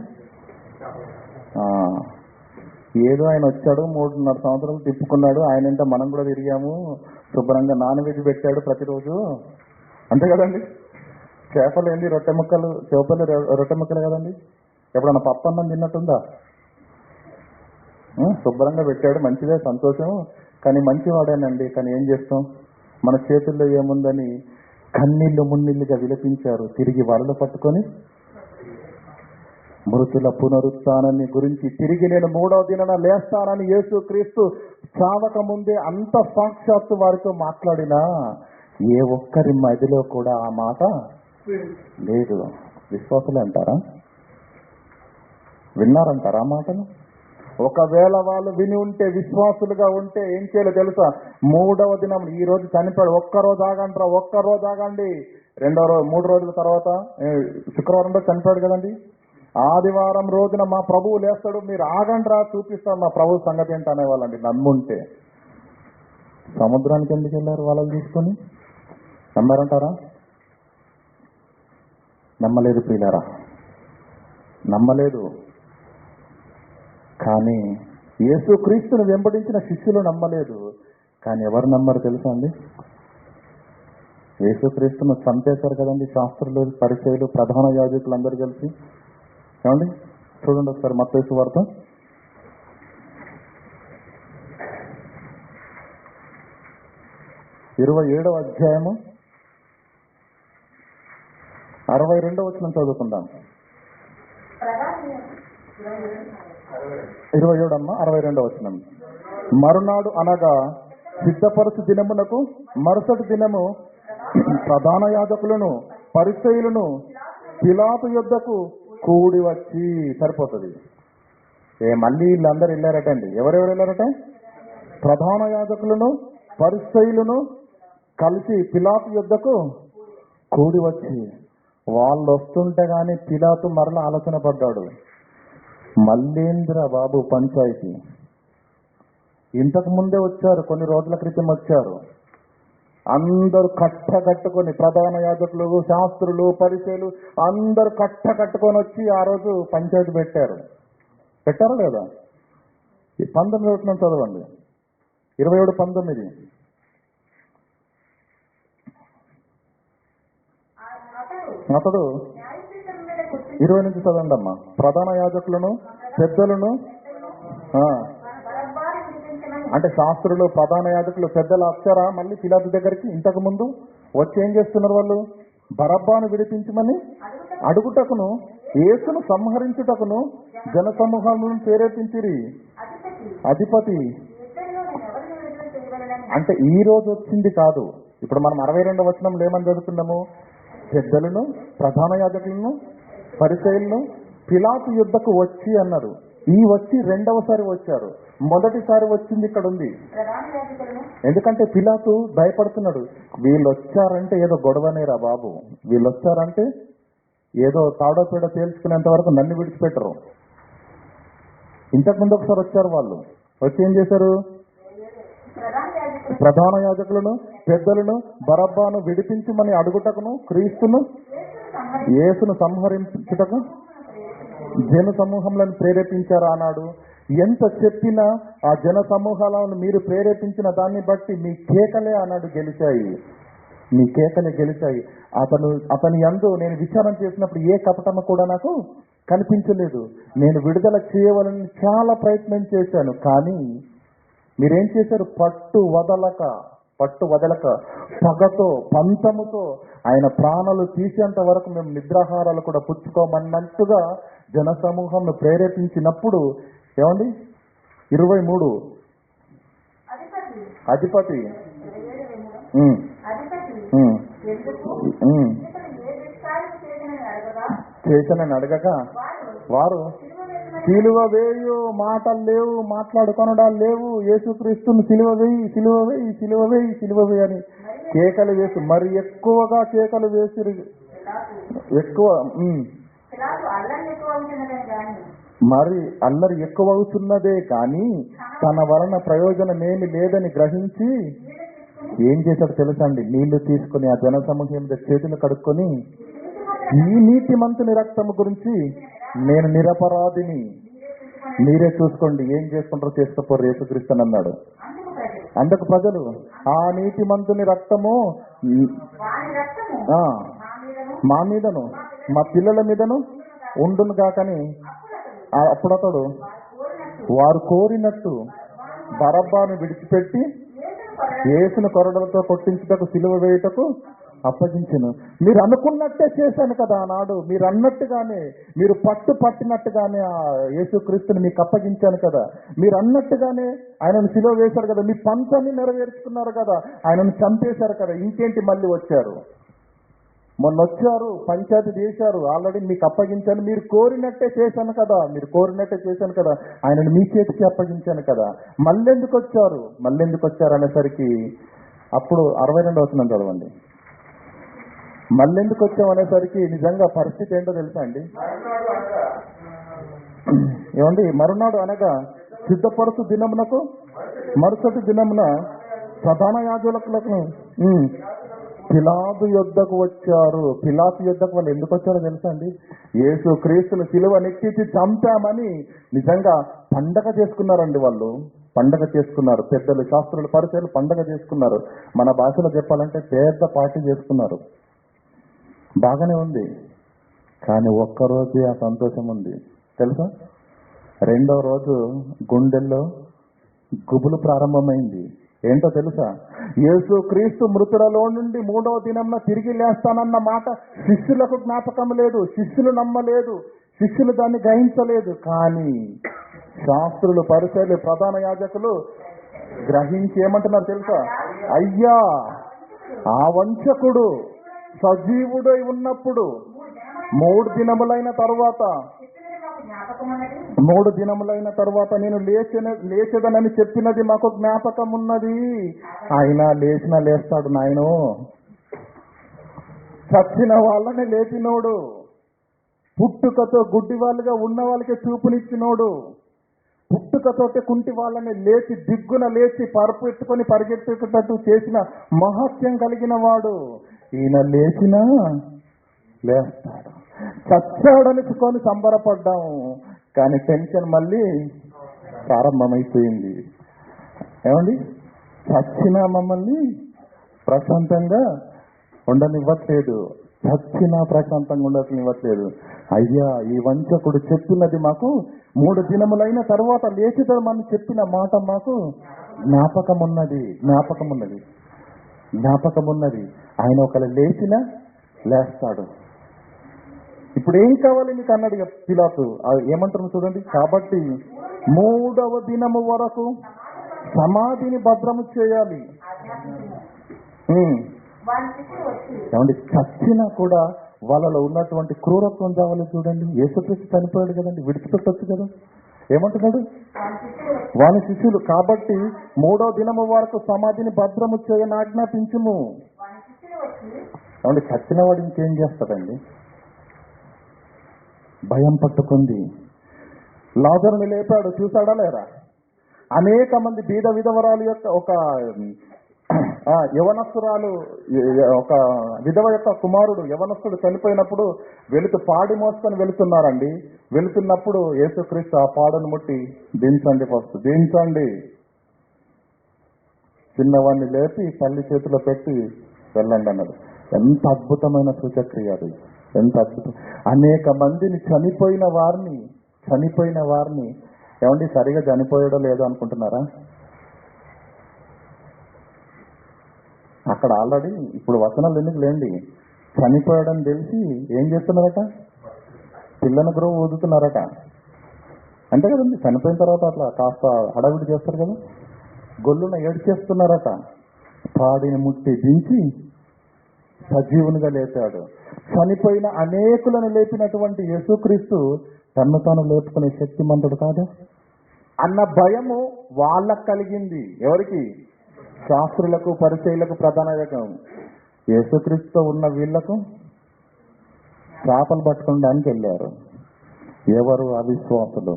Speaker 1: ఏదో ఆయన వచ్చాడు, 3.5 సంవత్సరాలు తిప్పుకున్నాడు, ఆయనంటే మనం కూడా తిరిగాము, శుభ్రంగా నాన్ వెజ్ పెట్టాడు ప్రతిరోజు, అంతే కదండి. చేపలు ఏంటి, రొట్టె ముక్కలు కదండి. ఎప్పుడన్నా పప్పు అన్నం తిన్నట్టుందా? శుభ్రంగా పెట్టాడు, మంచిదే, సంతోషం. కానీ మంచివాడేనండి, కానీ ఏం చేస్తాం, మన చేతుల్లో ఏముందని కన్నీళ్లు మున్నీళ్లుగా విలపించారు. తిరిగి వలలు పట్టుకొని మృతుల పునరుత్థానాన్ని గురించి, తిరిగి నేను 3వ దినాన లేస్తానని యేసుక్రీస్తు చావక ముందే అంత సాక్షాత్తు వారితో మాట్లాడినా ఏ ఒక్కరి మదిలో కూడా ఆ మాట లేదు. విశ్వాసులే అంటారా? విన్నారంటారా ఆ మాటను? ఒకవేళ వాళ్ళు విని ఉంటే, విశ్వాసులుగా ఉంటే ఏం చేయాలో తెలుసా? 3వ దినం, ఈ రోజు చనిపోయాడు, ఒక్కరోజు ఆగండి, 3 రోజుల తర్వాత శుక్రవారం రోజు చనిపోయాడు కదండి, ఆదివారం రోజున మా ప్రభువు లేస్తాడు, మీరు ఆగండి రా చూపిస్తాడు మా ప్రభు సంగతి ఏంటి అనేవాళ్ళండి. నమ్ముంటే సముద్రానికి ఎందుకు వెళ్ళారు వాళ్ళని తీసుకొని? నమ్మారంటారా? నమ్మలేదు ప్రియులారా, నమ్మలేదు. కానీ యేసుక్రీస్తును వెంబడించిన శిష్యులు నమ్మలేదు. కానీ ఎవరు నమ్మరు తెలుసా అండి? యేసుక్రీస్తును చంపేశారు కదండి శాస్త్రులు, పరిచయులు, ప్రధాన యాజకులు అందరూ కలిసి. ఏమండి చూడండి ఒకసారి మత్తయి సువార్త 27వ అధ్యాయము 62వ వచనం చదువుకుందాం. 27 అమ్మ 62వ వచనం. మరునాడు అనగా సిద్ధపరచు దినమునకు మరుసటి దినము ప్రధాన యాజకులను పరిసయ్యులను పిలాతు యొద్దకు కూడి వచ్చి. సరిపోతుంది. మళ్ళీ వీళ్ళందరూ వెళ్ళారటండి. ఎవరెవరు వెళ్ళారట? ప్రధాన యాజకులను పరిసయ్యులను కలిసి పిలాతు యొద్దకు కూడి వచ్చి. వాళ్ళు వస్తుంటే గాని పిలాతు మరలా ఆలోచన పడ్డాడు, మల్లేంద్ర బాబు పంచాయతీ. ఇంతకు ముందే వచ్చారు, కొన్ని రోజుల క్రితం వచ్చారు. అందరూ కట్టుకొని, ప్రధాన యాజకులు, శాస్త్రులు, పరిచయులు అందరూ కట్టుకొని వచ్చి ఆ రోజు పంచాయతీ పెట్టారా లేదా? ఈ 19 వచనం చదవండి. 27:19. అతడు 20 నుంచి చదవండి అమ్మా. ప్రధాన యాజకులను పెద్దలను, అంటే శాస్త్రులు, ప్రధాన యాజకులు, పెద్దలు వచ్చారా మళ్ళీ పిలాతు దగ్గరికి? ఇంతకు ముందు వచ్చి ఏం చేస్తున్నారు వాళ్ళు? బరబ్బాను విడిపించమని అడుగుటకును యేసును సంహరించుటకును జన సమూహాలను ప్రేరేపించిరి. అధిపతి అంటే ఈ రోజు వచ్చింది కాదు. ఇప్పుడు మనం 62వ వచనంలో ఏమని చదువుకున్నాము? పెద్దలను, ప్రధాన యాజకులను, పరిచయులను పిలాతు యుద్ధకు వచ్చి అన్నారు. ఈ వచ్చి రెండవసారి వచ్చారు. మొదటిసారి వచ్చింది ఇక్కడ ఉంది. ఎందుకంటే పిలాతు భయపడుతున్నాడు, వీళ్ళు వచ్చారంటే ఏదో గొడవనేరా బాబు, వీళ్ళు వచ్చారంటే ఏదో తాడోపేడ తేల్చుకునేంత వరకు నన్ను విడిచిపెట్టరు. ఇంతకుముందు ఒకసారి వచ్చారు వాళ్ళు. వచ్చి ఏం చేశారు? ప్రధాన యాజకులను పెద్దలను బరబ్బాను విడిపించమని అడుగుటకును క్రీస్తును యేసును సంహరించుటకు జన సమూహంలను ప్రేరేపించారా అన్నాడు. ఎంత చెప్పినా ఆ జన సమూహాలను మీరు ప్రేరేపించిన దాన్ని బట్టి మీ కేకలే అన్నాడు గెలిచాయి, మీ కేకలే గెలిచాయి. అతని యందు నేను విచారణ చేసినప్పుడు ఏ కపటము కూడా నాకు కనిపించలేదు. నేను విడుదల చేయవాలని చాలా ప్రయత్నం చేశాను, కానీ మీరేం చేశారు? పట్టు వదలక పగతో పంచముతో ఆయన ప్రాణాలు తీసేంత వరకు మేము నిద్రాహారాలు కూడా పుచ్చుకోమన్నట్టుగా జన సమూహంను ప్రేరేపించినప్పుడు ఏమండి 23 అధిపతి చేశానని అడగక వారు సిలువ వేయు మాటలు లేవు, మాట్లాడుకొనడాలు లేవు, యేసుక్రీస్తుని సిలువ వేయి సిలువ వేయి సిలువ వేయి సిలువ వేయి అని కేకలు వేసి మరి ఎక్కువగా కేకలు వేసి ఎక్కువ మరి అల్లరి ఎక్కువ అవుతున్నదే కానీ తన వలన ప్రయోజనం ఏమి లేదని గ్రహించి ఏం చేశాడు తెలుసా అండి? నీళ్లు తీసుకుని ఆ జన సమూహం మీద చేతులు కడుక్కొని, ఈ నీతిమంతుని రక్తము గురించి నేను నిరపరాధిని, మీరే చూసుకోండి, ఏం చేసుకుంటారో చేసుకోపోరు యేసుక్రీస్తు అన్నాడు. అందుకు ప్రజలు ఆ నీతిమంతుని రక్తము మా మీదను మా పిల్లల మీదను ఉండును కాకని అప్పుడు అతడు వారు కోరినట్టు బరబ్బాను విడిచిపెట్టి యేసును కొరడలతో కొట్టించుటకు సిలువ వేయుటకు అప్పగించెను. మీరు అనుకున్నట్టే చేశాను కదా ఆనాడు, మీరు అన్నట్టుగానే, మీరు పట్టినట్టుగానే ఆ యేసుక్రీస్తుని మీకు అప్పగించాను కదా, మీరు అన్నట్టుగానే ఆయనను సిలువ వేశారు కదా, మీ పంచాన్ని నెరవేర్చుకున్నారు కదా, ఆయనను చంపేశారు కదా, ఇంకేంటి మళ్ళీ వచ్చారు? మొన్న వచ్చారు, పంచాయతీ చేశారు, ఆల్రెడీ మీకు అప్పగించాను, మీరు కోరినట్టే చేశాను కదా, ఆయనను మీ చేతికి అప్పగించాను కదా, మళ్ళెందుకు వచ్చారు అనేసరికి అప్పుడు 62వ వచనం చదవండి. మళ్ళెందుకు వచ్చాం అనేసరికి నిజంగా పరిస్థితి ఏంటో తెలుసా అండి? ఏమండి మరునాడు అనగా సిద్ధపరచు దినమునకు మరుసటి దినమున ప్రధాన యాజకులకు పిలాతు యొద్దకు వచ్చారు. పిలాతు యొద్దకు వాళ్ళు ఎందుకు వచ్చారో తెలుసా అండి? యేసు క్రీస్తును సిలువ నెక్కించి చంపామని నిజంగా పండగ చేసుకున్నారండి. వాళ్ళు పండగ చేసుకున్నారు. పెద్దలు, శాస్త్రులు, పరిచయాలు పండగ చేసుకున్నారు. మన భాషలో చెప్పాలంటే పెద్ద పార్టీ చేసుకున్నారు. బాగానే ఉంది. కానీ ఒక్కరోజే ఆ సంతోషం ఉంది తెలుసా? రెండో రోజు గుండెల్లో గుబులు ప్రారంభమైంది. ఏంటో తెలుసా? యేసు క్రీస్తు మృతులలో నుండి 3వ దినంన తిరిగి లేస్తానన్న మాట శిష్యులకు జ్ఞాపకం లేదు. శిష్యులు నమ్మలేదు. శిష్యులు దాన్ని గ్రహించలేదు. కానీ శాస్త్రులు, పరిచయులు, ప్రధాన యాజకులు గ్రహించి ఏమంటున్నారు తెలుసా? అయ్యా, ఆ వంచకుడు సజీవుడై ఉన్నప్పుడు 3 దినములైన తర్వాత నేను లేచెదనని చెప్పినది మాకు జ్ఞాపకం ఉన్నది. ఆయన లేస్తాడు నాయనో. చచ్చిన వాళ్ళని లేపినోడు, పుట్టుకతో గుడ్డి వాళ్ళుగా ఉన్న వాళ్ళకి చూపునిచ్చినోడు, పుట్టుకతోటి కుంటి వాళ్ళని లేచి దిగ్గున లేచి పరుపు ఎత్తుకొని పరిగెత్తేటట్టు చేసిన మహత్యం కలిగిన వాడు ఈయన లేచినా లేస్తాడు. చచ్చాడనుకొని సంబరపడ్డాము, కానీ టెన్షన్ మళ్ళీ ప్రారంభమైపోయింది. ఏమండి? చచ్చినా మమ్మల్ని ప్రశాంతంగా ఉండనివ్వట్లేదు. చచ్చినా ప్రశాంతంగా ఉండనివ్వట్లేదు. అయ్యా, ఈ వంచకుడు చెప్పినది మాకు 3 దినములైన తర్వాత లేచిదమని చెప్పిన మాట మాకు జ్ఞాపకం ఉన్నది. ఆయన ఒకవేళ లేచినా లేస్తాడు. ఇప్పుడు ఏం కావాలి నీకు అన్నాడు పిలాతు. ఏమంటున్నాడు చూడండి. కాబట్టి 3వ దినము వరకు సమాధిని భద్రము చేయాలి. ఏమండి? చచ్చినా కూడా వాళ్ళలో ఉన్నటువంటి క్రూరత్వం కావాలి. చూడండి, యేసుక్రీస్తు చనిపోయాడు కదండి, విడిచిపెట్టొచ్చు కదా. ఏమంటున్నాడు? వాని శిష్యులు కాబట్టి 3వ దినము వరకు సమాధిని భద్రము చేయని ఆజ్ఞాపించుము. ఏమండి? చచ్చిన వాడు ఇంకేం చేస్తాడండి? భయం పట్టుకుంది. లాజరుని లేపాడు, చూసాడా లేరా? అనేక మంది బీద విధవరాలు యొక్క ఒక యవనస్తురాలు, ఒక విధవ యొక్క కుమారుడు యవనస్తుడు చనిపోయినప్పుడు పాడి మోసుకొని వెళుతున్నారండి. వెళుతున్నప్పుడు యేసుక్రీస్తు ఆ పాడును ముట్టి దించండి, ఫస్ట్ దించండి, చిన్నవాడిని లేపి తల్లి చేతిలో పెట్టి వెళ్ళండి అన్నాడు. ఎంత అద్భుతమైన సూచక్రియ అది! ఎంత అద్భుతం! అనేక మందిని చనిపోయిన వారిని ఏమండి సరిగా చనిపోయాడో లేదో అనుకుంటున్నారా? అక్కడ ఆల్రెడీ ఇప్పుడు వచనాలు ఎందుకు లేండి, చనిపోయాడని తెలిసి ఏం చేస్తున్నారట? పిల్లను కూడా ఊదుతున్నారట. అంతే కదండి, చనిపోయిన తర్వాత అట్లా కాస్త హడావిడి చేస్తారు కదా, గొల్లున ఏడ్చేస్తున్నారట. పాడిని ముట్టి దించి సజీవునిగా లేపాడు. చనిపోయిన అనేకులను లేపినటువంటి యేసుక్రీస్తు తన్ను తాను లేపుకునే శక్తిమంతుడు కాదు అన్న భయము వాళ్ళకు కలిగింది. ఎవరికి? శాస్త్రులకు, పరిచయులకు, ప్రధాన యాజకులకు. యేసుక్రీస్తుతో ఉన్న వీళ్లకు చేపలు పట్టుకోవడానికి వెళ్ళారు. ఎవరు? అవిశ్వాసులు.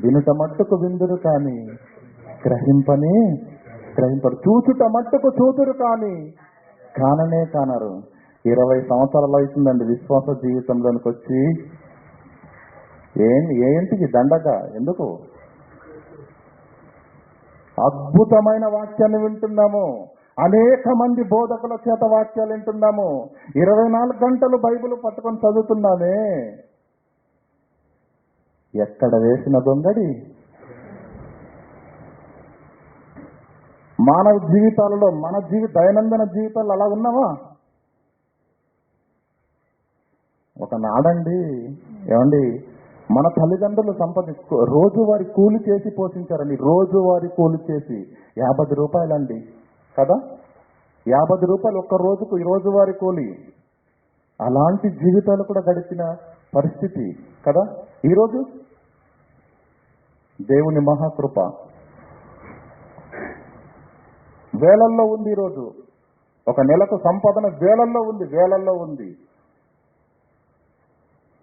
Speaker 1: వినుట మట్టుకు విందురు కానీ గ్రహింపరు, చూచుట మట్టుకు చూతురు కానీ కాననే కానరు. 20 సంవత్సరాలు అవుతుందండి విశ్వాస జీవితంలోనికి వచ్చి. ఏంటికి దండగ? ఎందుకు? అద్భుతమైన వాక్యాన్ని వింటున్నాము. అనేక మంది బోధకుల చేత వాక్యాలు వింటున్నాము. 24 గంటలు బైబిల్ పట్టుకొని చదువుతున్నామే. ఎక్కడ వేసిన దొంగడి మానవ జీవితాలలో, మన దైనందిన జీవితాలు అలా ఉన్నావా? ఒకనాడండి ఏమండి, మన తల్లిదండ్రులు రోజువారీ కూలి చేసి పోషించారండి. రోజువారీ కూలి చేసి 50 రూపాయలండి కదా, 50 రూపాయలు ఒక్క రోజుకు ఈ రోజువారీ కూలి. అలాంటి జీవితాలు కూడా గడిచిన పరిస్థితి కదా. ఈరోజు దేవుని మహాకృప వేలల్లో ఉంది. ఈరోజు ఒక నెలకు సంపాదన వేలల్లో ఉంది.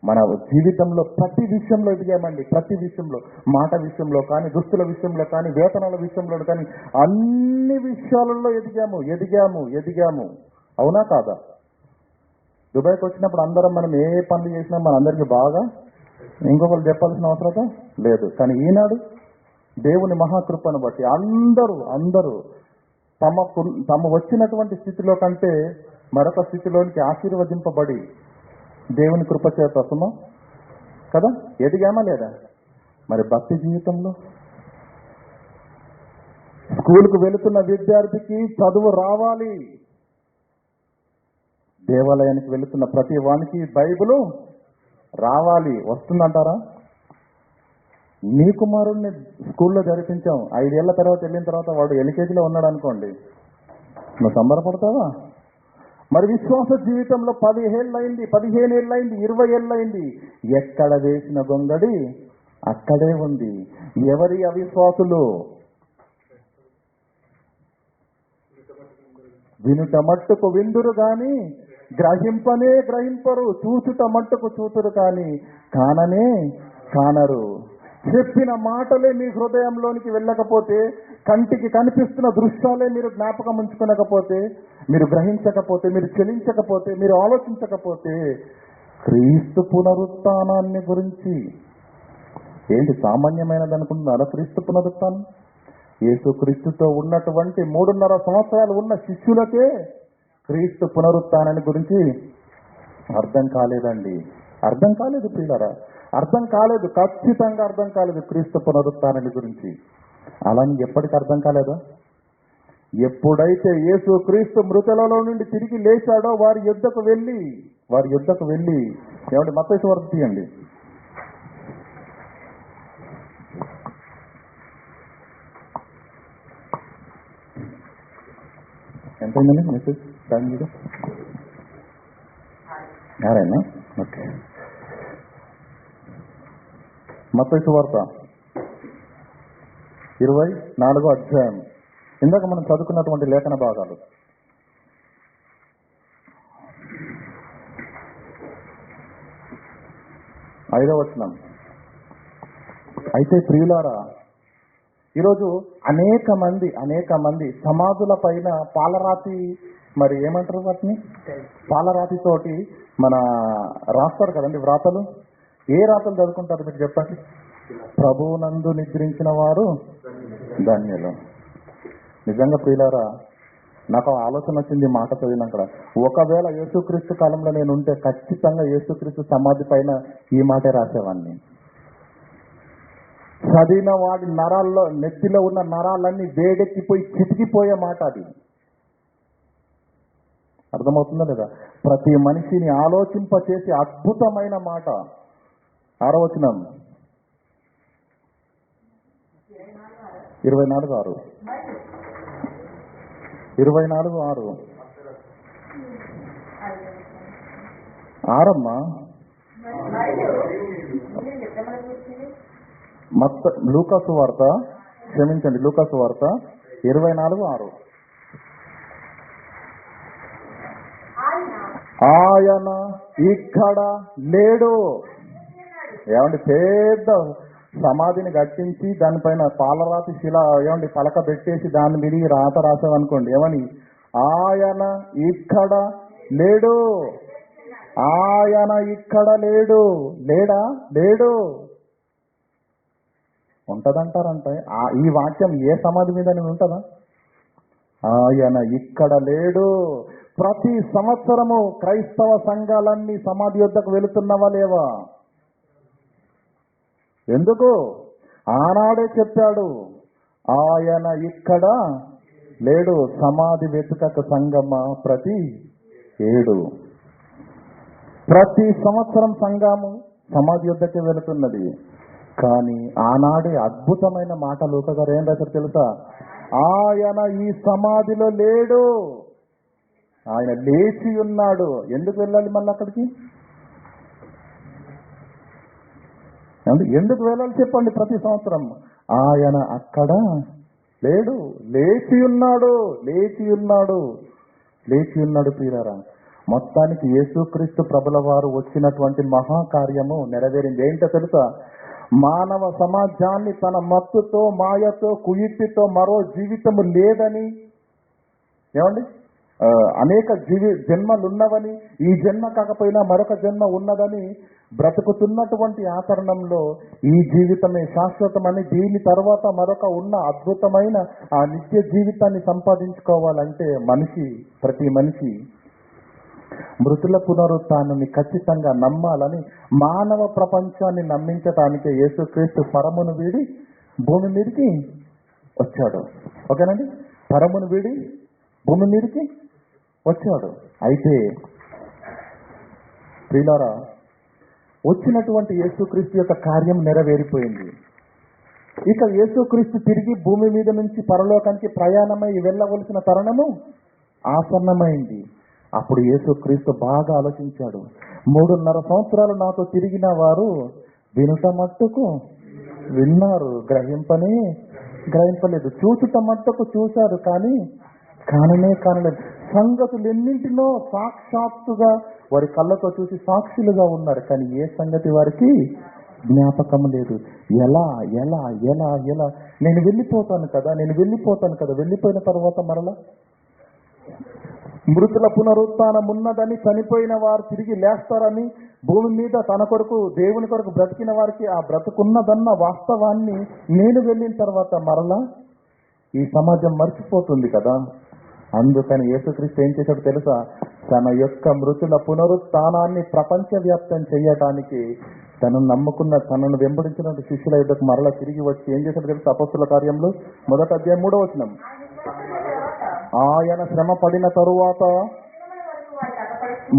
Speaker 1: మన జీవితంలో ప్రతి విషయంలో ఎదిగామండి. ప్రతి విషయంలో, మాట విషయంలో కానీ, దుస్తుల విషయంలో కానీ, వేతనాల విషయంలో కానీ, అన్ని విషయాలలో ఎదిగాము. అవునా కాదా? దుబాయ్కి వచ్చినప్పుడు అందరం మనం ఏ పనులు చేసినా మన అందరికీ బాగా ఇంకొకరు చెప్పాల్సిన అవసరం లేదు. కానీ ఈనాడు దేవుని మహాకృపను బట్టి అందరూ తమ వచ్చినటువంటి స్థితిలో కంటే మరొక స్థితిలోనికి ఆశీర్వదింపబడి దేవుని కృప చేత సుమా కదా ఎదిగామా లేదా? మరి భక్తి జీవితంలో స్కూల్కు వెళుతున్న విద్యార్థికి చదువు రావాలి. దేవాలయానికి వెళుతున్న ప్రతి వానికి బైబిలు రావాలి. వస్తుందంటారా? నీ కుమారుణ్ణి స్కూల్లో జరిపించాం, 5 ఏళ్ల తర్వాత వెళ్ళిన తర్వాత వాడు ఎల్కేజీలో ఉన్నాడు అనుకోండి, నువ్వు సంబరపడతావా? మరి విశ్వాస జీవితంలో 10 ఏళ్ళైంది, 15 ఏళ్ళైంది, 20 ఏళ్ళైంది, ఎక్కడ వేసిన గొంగడి అక్కడే ఉంది. ఎవరి అవిశ్వాసులు? వినుట మట్టుకు విందురు గాని గ్రహింపరు, చూచుట మట్టుకు చూతురు కానీ కానరు. చెప్పిన మాటలే మీ హృదయంలోనికి వెళ్ళకపోతే, కంటికి కనిపిస్తున్న దృశ్యాలే మీరు జ్ఞాపకం ఉంచుకోనకపోతే, మీరు గ్రహించకపోతే, మీరు చెలించకపోతే, మీరు ఆలోచించకపోతే, క్రీస్తు పునరుత్థానాన్ని గురించి ఏంటి సామాన్యమైనది అనుకుంటున్నారా? క్రీస్తు పునరుత్థానం యేసుక్రీస్తుతో ఉన్నటువంటి 3.5 సంవత్సరాలు ఉన్న శిష్యులకే క్రీస్తు పునరుత్థానాన్ని గురించి అర్థం కాలేదండి. అర్థం కాలేదు ప్రియులారా, అర్థం కాలేదు, ఖచ్చితంగా అర్థం కాలేదు క్రీస్తు పునరుత్థానాన్ని గురించి. అలాని ఎప్పటికి అర్థం కాలేదా? ఎప్పుడైతే యేసు క్రీస్తు మృతులలో నుండి తిరిగి లేచాడో వారి యుద్ధకు వెళ్ళి ఏమంటే మత్తయి సువార్త తీయండి. ఎంతైందండి మెసేజ్ టైం మీద? యారైనా? ఓకే. మత్తయి సువార్త 24వ అధ్యాయం, ఇందాక మనం చదువుకున్నటువంటి లేఖన భాగాలు. 5వ వచనం. అయితే ప్రియులారా, ఈరోజు అనేక మంది సమాధుల పైన పాలరాతి, మరి ఏమంటారు వాటిని, పాలరాతి తోటి మన రాస్తారు కదండి వ్రాతలు. ఏ రాతలు చదువుకుంటారు మీరు చెప్పండి? ప్రభువునందు నిద్రించిన వారు ధన్యులు. నిజంగా ప్రియులారా, నాకు ఆలోచన వచ్చింది మాట చదివినాక. ఒకవేళ యేసుక్రీస్తు కాలంలో నేను ఉంటే ఖచ్చితంగా యేసుక్రీస్తు సమాధి పైన ఈ మాటే రాసేవాడిని. చదివిన వాడి నరాల్లో, నెత్తిలో ఉన్న నరాలన్నీ వేడెక్కిపోయి చితికిపోయే మాట అది. అర్థమవుతుందా లేదా? ప్రతి మనిషిని ఆలోచింపచేసి అద్భుతమైన మాట. 6వ వచనం, 24:6. 24:6. 6 అమ్మా. లూకాసు వార్త 24:6. ఆయన ఇక్కడ లేడు. ఏమండి, పెద్ద సమాధిని కట్టించి దానిపైన పాలరాతి శిల ఏమండి పలక పెట్టేసి దాన్ని విరిగి రాత రాసామనుకోండి, ఏమని? ఆయన ఇక్కడ లేడు. ఆయన ఇక్కడ లేడు. లేడు ఉంటదంటారంటే ఈ వాక్యం ఏ సమాధి మీద ఉంటుందా? ఆయన ఇక్కడ లేడు. ప్రతి సంవత్సరము క్రైస్తవ సంఘాలన్నీ సమాధి యొద్దకు వెళుతున్నవా లేవా? ఎందుకు? ఆనాడే చెప్పాడు, ఆయన ఇక్కడ లేడు. సమాధి వెతుకక సంగమ ప్రతి 7. ప్రతి సంవత్సరం సంఘము సమాధి యొద్దకే వెళుతున్నది. కానీ ఆనాడే అద్భుతమైన మాట లూకా గారు ఏం రాశారు తెలుసా? ఆయన ఈ సమాధిలో లేడు, ఆయన లేచి ఉన్నాడు. ఎందుకు వెళ్ళాలి మళ్ళీ అక్కడికి? ఎందుకు వెళ్ళాలి చెప్పండి? ప్రతి సంవత్సరం ఆయన అక్కడ లేడు, లేచి ఉన్నాడు. ప్రియులారా, మొత్తానికి యేసుక్రీస్తు ప్రభుల వారు వచ్చినటువంటి మహాకార్యము నెరవేరింది. ఏంటో తెలుసా? మానవ సమాజాన్ని తన మత్తుతో, మాయతో, కుయుక్తితో మరో జీవితము లేదని, ఏమండి, అనేక జన్మలున్నవని, ఈ జన్మ కాకపోయినా మరొక జన్మ ఉన్నదని బ్రతుకుతున్నటువంటి ఆచరణంలో ఈ జీవితమే శాశ్వతమని, దీని తర్వాత మరొక ఉన్న అద్భుతమైన ఆ నిత్య జీవితాన్ని సంపాదించుకోవాలంటే ప్రతి మనిషి మృతుల పునరుత్థానాన్ని ఖచ్చితంగా నమ్మాలని మానవ ప్రపంచాన్ని నమ్మించటానికే యేసుక్రీస్తు పరమును వీడి భూమి మీదకి వచ్చాడు. ఓకేనండి? పరమును వీడి భూమి మీదకి వచ్చాడు. అయితే ప్రియులారా, వచ్చినటువంటి యేసుక్రీస్తు యొక్క కార్యం నెరవేరిపోయింది. ఇక యేసుక్రీస్తు తిరిగి భూమి మీద నుంచి పరలోకానికి ప్రయాణమై వెళ్ళవలసిన తరుణము ఆసన్నమైంది. అప్పుడు యేసుక్రీస్తు బాగా ఆలోచించాడు. 3.5 సంవత్సరాలు నాతో తిరిగిన వారు వినుట మట్టుకు విన్నారు, గ్రహింపలేదు. చూచుట మట్టుకు చూశారు, కానీ కానలేదు. సంగతులు ఎన్నింటినో సాక్షాత్తుగా వారి కళ్ళతో చూసి సాక్షులుగా ఉన్నారు, కానీ ఏ సంగతి వారికి జ్ఞాపకం లేదు. ఎలా ఎలా ఎలా ఎలా నేను వెళ్ళిపోతాను కదా, వెళ్ళిపోయిన తర్వాత మరలా మృతుల పునరుత్థానం ఉన్నదని, చనిపోయిన వారు తిరిగి లేస్తారని, భూమి మీద తన కొరకు, దేవుని కొరకు బ్రతికిన వారికి ఆ బ్రతుకున్నదన్న వాస్తవాన్ని నేను వెళ్ళిన తర్వాత మరలా ఈ సమాజం మర్చిపోతుంది కదా. అందుకని యేసుక్రీస్తు ఏం చేశాడు తెలుసా? తన యొక్క మృతుల పునరుత్థానాన్ని ప్రపంచవ్యాప్తం చేయటానికి తనను వెంబడించిన శిష్యుల యుద్ధకు మరలా తిరిగి వచ్చి ఏం చేశాడు తెలుసా? అపొస్తలుల కార్యములు 1వ అధ్యాయం 3వ వచనం. ఆయన శ్రమ పడిన తరువాత